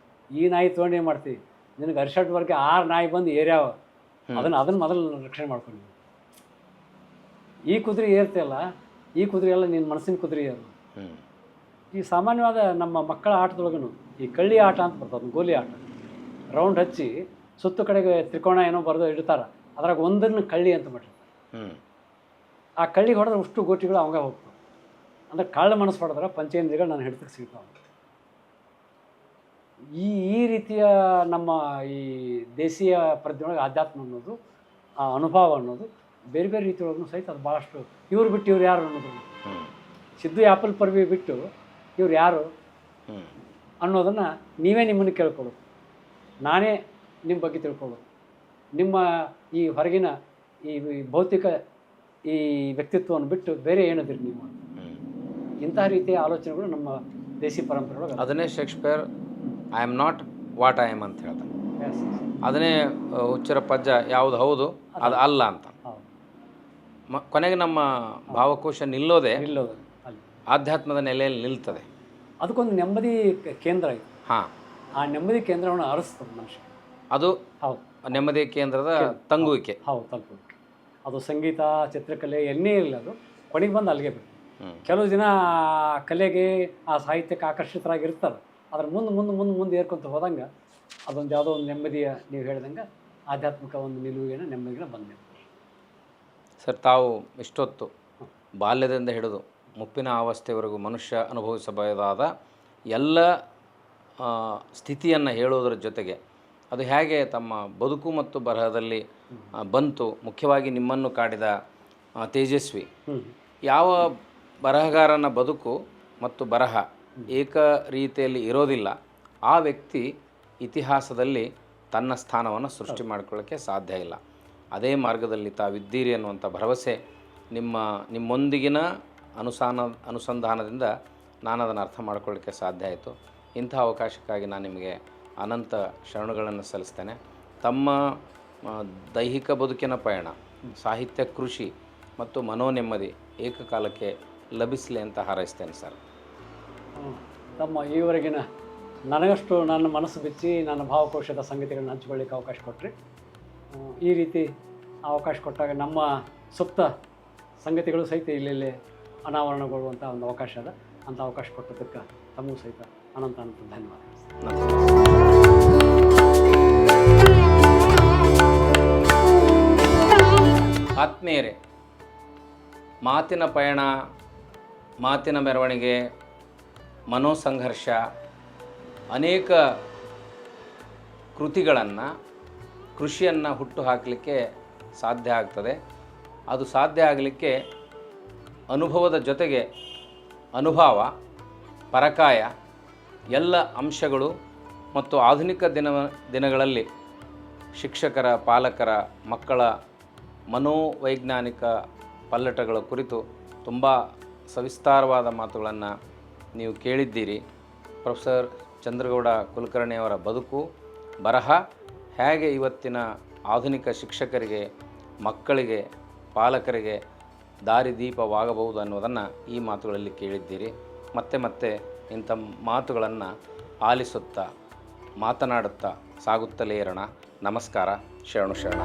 [SPEAKER 1] ಈ ನಾಯಿ ತೊಗೊಂಡು ಏನು ಮಾಡ್ತೀವಿ, ನಿನಗೆ ಅರಿಷಟ್ವರೆಗೆ 6 ನಾಯಿ ಬಂದು ಏರ್ಯಾವ, ಅದನ್ನು ಮೊದಲು ರಕ್ಷಣೆ ಮಾಡ್ಕೊಂಡು. ಈ ಕುದುರೆ ಏರ್ತಿಯಲ್ಲ, ಈ ಕುದುರೆ ಎಲ್ಲ ನಿನ್ನ ಮನಸ್ಸಿನ ಕುದುರೆ ಏರು. ಈ ಸಾಮಾನ್ಯವಾದ ನಮ್ಮ ಮಕ್ಕಳ ಆಟದೊಳಗೂ ಈ ಕಳ್ಳಿ ಆಟ ಅಂತ ಬರ್ತದೆ, ಗೋಲಿ ಆಟ. ರೌಂಡ್ ಹಚ್ಚಿ ಸುತ್ತು ಕಡೆಗೆ ತ್ರಿಕೋಣ ಏನೋ ಬರೆದು ಇಡ್ತಾರೆ, ಅದ್ರಾಗ ಒಂದನ್ನು ಕಳ್ಳಿ ಅಂತ ಮಾಡಿರ್ತಾರೆ. ಆ ಕಳ್ಳಿಗೆ ಹೊಡೆದ್ರೆ ಅಷ್ಟು ಗೋಟಿಗಳು ಅವಂಗ ಹೋಗ್ತವೆ. ಅಂದರೆ ಕಳ್ಳ ಮನಸ್ಸು ಹೊಡೆದ್ರೆ ಪಂಚೇಂದ್ರಿಯಗಳು ನನ್ನ ಹಿಡಿತಕ್ಕೆ ಸಿಗ್ತಾವೆ. ಈ ರೀತಿಯ ನಮ್ಮ ಈ ದೇಶೀಯ ಪ್ರಜ್ಞೆಯೊಳಗೆ ಆಧ್ಯಾತ್ಮ ಅನ್ನೋದು, ಆ ಅನುಭವ ಅನ್ನೋದು ಬೇರೆ ಬೇರೆ ರೀತಿಯೊಳಗೂ ಸಹಿತ ಅದು ಭಾಳಷ್ಟು. ಇವ್ರು ಬಿಟ್ಟು ಇವ್ರು ಯಾರು ಅನ್ನೋದು, ಸಿದ್ದು ಆ್ಯಪಲ್ ಪರ್ವಿ ಬಿಟ್ಟು ಇವ್ರು ಯಾರು ಅನ್ನೋದನ್ನು ನೀವೇ ನಿಮ್ಮನ್ನು ಕೇಳ್ಕೊಳ್ಳೋದು, ನಾನೇ ನಿಮ್ಮ ಬಗ್ಗೆ ತಿಳ್ಕೊಳ್ಳೋದು. ನಿಮ್ಮ ಈ ಹೊರಗಿನ ಈ ಭೌತಿಕ ಈ ವ್ಯಕ್ತಿತ್ವವನ್ನು ಬಿಟ್ಟು ಬೇರೆ ಏನದಿರಿ ನೀವು. ಇಂತಹ ರೀತಿಯ ಆಲೋಚನೆಗಳು ನಮ್ಮ ದೇಶಿ ಪರಂಪರೆ.
[SPEAKER 2] ಅದನ್ನೇ Shakespeare I am not what I am ಅಂತ ಹೇಳ್ತಾನೆ. ಅದನ್ನೇ ಹುಚ್ಚರ ಪಜ್ಜ ಯಾವುದು ಹೌದು ಅದು ಅಲ್ಲ ಅಂತ. ಕೊನೆಗೆ ನಮ್ಮ ಭಾವಕೋಶ ನಿಲ್ಲೋದೇ ಆಧ್ಯಾತ್ಮದ ನೆಲೆಯಲ್ಲಿ ನಿಲ್ತದೆ.
[SPEAKER 1] ಅದಕ್ಕೊಂದು ನೆಮ್ಮದಿ ಕೇಂದ್ರ ಇದೆ. ಆ ನೆಮ್ಮದಿ ಕೇಂದ್ರವನ್ನು ಅರಸ್ತದೆ ಮನುಷ್ಯ.
[SPEAKER 2] ಅದು ನೆಮ್ಮದಿ ಕೇಂದ್ರದ ತಂಗುವಿಕೆ.
[SPEAKER 1] ತಲುಪುವಿಕೆ. ಅದು ಸಂಗೀತ, ಚಿತ್ರಕಲೆ ಎನ್ನೇ ಇರಲಿ, ಅದು ಕೊನೆಗೆ ಬಂದು ಅಲ್ಲಿಗೆ ಬೇಕು. ಕೆಲವು ಜನ ಕಲೆಗೆ, ಆ ಸಾಹಿತ್ಯಕ್ಕೆ ಆಕರ್ಷಿತರಾಗಿರ್ತಾರೆ. ಅದ್ರ ಮುಂದೆ ಏರ್ಕೊಂತ ಹೋದಂಗೆ ಅದೊಂದು ಯಾವುದೋ ಒಂದು ನೆಮ್ಮದಿಯ, ನೀವು ಹೇಳಿದಂಗೆ ಆಧ್ಯಾತ್ಮಿಕ ಒಂದು ನಿಲುವಿನ ನೆಮ್ಮದಿನ ಬಂದಿದೆ.
[SPEAKER 2] ಸರ್, ತಾವು ಇಷ್ಟೊತ್ತು ಬಾಲ್ಯದಿಂದ ಹಿಡಿದು ಮುಪ್ಪಿನ ಅವಸ್ಥೆವರೆಗೂ ಮನುಷ್ಯ ಅನುಭವಿಸಬಹುದಾದ ಎಲ್ಲ ಸ್ಥಿತಿಯನ್ನು ಹೇಳೋದ್ರ ಜೊತೆಗೆ ಅದು ಹೇಗೆ ತಮ್ಮ ಬದುಕು ಮತ್ತು ಬರಹದಲ್ಲಿ ಬಂತು, ಮುಖ್ಯವಾಗಿ ನಿಮ್ಮನ್ನು ಕಾಡಿದ ತೇಜಸ್ವಿ, ಯಾವ ಬರಹಗಾರನ ಬದುಕು ಮತ್ತು ಬರಹ ಏಕ ರೀತಿಯಲ್ಲಿ ಇರೋದಿಲ್ಲ, ಆ ವ್ಯಕ್ತಿ ಇತಿಹಾಸದಲ್ಲಿ ತನ್ನ ಸ್ಥಾನವನ್ನು ಸೃಷ್ಟಿ ಮಾಡಿಕೊಳ್ಳೋಕ್ಕೆ ಸಾಧ್ಯ ಇಲ್ಲ. ಅದೇ ಮಾರ್ಗದಲ್ಲಿ ತಾವಿದ್ದೀರಿ ಅನ್ನುವಂಥ ಭರವಸೆ ನಿಮ್ಮೊಂದಿಗಿನ ಅನುಸಂಧಾನದಿಂದ ನಾನು ಅದನ್ನು ಅರ್ಥ ಮಾಡ್ಕೊಳ್ಳೋಕ್ಕೆ ಸಾಧ್ಯ ಆಯಿತು. ಇಂಥ ಅವಕಾಶಕ್ಕಾಗಿ ನಾನು ನಿಮಗೆ ಅನಂತ ಶರಣುಗಳನ್ನು ಸಲ್ಲಿಸ್ತೇನೆ. ತಮ್ಮ ದೈಹಿಕ ಬದುಕಿನ ಪಯಣ, ಸಾಹಿತ್ಯ ಕೃಷಿ ಮತ್ತು ಮನೋನೆಮ್ಮದಿ ಏಕಕಾಲಕ್ಕೆ ಲಭಿಸಲಿ ಅಂತ ಹಾರೈಸ್ತೇನೆ ಸರ್.
[SPEAKER 1] ತಮ್ಮ ಈವರೆಗಿನ ನನಗಷ್ಟು ನನ್ನ ಮನಸ್ಸು ಬಿಚ್ಚಿ ನನ್ನ ಭಾವಕೋಶದ ಸಂಗತಿಗಳನ್ನ ಹಂಚಿಕೊಳ್ಳಿಕ್ಕೆ ಅವಕಾಶ ಕೊಟ್ಟರೆ, ಈ ರೀತಿ ಅವಕಾಶ ಕೊಟ್ಟಾಗ ನಮ್ಮ ಸುಪ್ತ ಸಂಗತಿಗಳು ಸಹಿತ ಇಲ್ಲೆಲ್ಲೇ ಅನಾವರಣಗೊಳ್ಳುವಂಥ ಒಂದು ಅವಕಾಶ ಅದ. ಅಂಥ ಅವಕಾಶ ಕೊಟ್ಟದಕ್ಕೆ ತಮಗೂ ಸಹಿತ ಅನಂತ ಧನ್ಯವಾದ.
[SPEAKER 2] ಆತ್ಮೀಯರೇ, ಮಾತಿನ ಪಯಣ, ಮಾತಿನ ಮೆರವಣಿಗೆ, ಮನೋಸಂಘರ್ಷ, ಅನೇಕ ಕೃತಿಗಳನ್ನು, ಕೃಷಿಯನ್ನು ಹುಟ್ಟು ಹಾಕಲಿಕ್ಕೆ ಸಾಧ್ಯ ಆಗ್ತದೆ. ಅದು ಸಾಧ್ಯ ಆಗಲಿಕ್ಕೆ ಅನುಭವದ ಜೊತೆಗೆ ಅನುಭವ, ಪರಕಾಯ ಎಲ್ಲ ಅಂಶಗಳು ಮತ್ತು ಆಧುನಿಕ ದಿನಗಳಲ್ಲಿ ಶಿಕ್ಷಕರ, ಪಾಲಕರ, ಮಕ್ಕಳ ಮನೋವೈಜ್ಞಾನಿಕ ಪಲ್ಲಟಗಳ ಕುರಿತು ತುಂಬ ಸವಿಸ್ತಾರವಾದ ಮಾತುಗಳನ್ನು ನೀವು ಕೇಳಿದ್ದೀರಿ. ಪ್ರೊಫೆಸರ್ ಚಂದ್ರಗೌಡ ಕುಲಕರ್ಣಿಯವರ ಬದುಕು, ಬರಹ ಹೇಗೆ ಇವತ್ತಿನ ಆಧುನಿಕ ಶಿಕ್ಷಕರಿಗೆ, ಮಕ್ಕಳಿಗೆ, ಪಾಲಕರಿಗೆ ದಾರಿದೀಪವಾಗಬಹುದು ಅನ್ನೋದನ್ನು ಈ ಮಾತುಗಳಲ್ಲಿ ಕೇಳಿದ್ದೀರಿ. ಮತ್ತೆ ಮತ್ತೆ ಇಂಥ ಮಾತುಗಳನ್ನು ಆಲಿಸುತ್ತಾ, ಮಾತನಾಡುತ್ತಾ ಸಾಗುತ್ತಲೇ ಇರೋಣ. ನಮಸ್ಕಾರ. ಶರಣು ಶರಣ.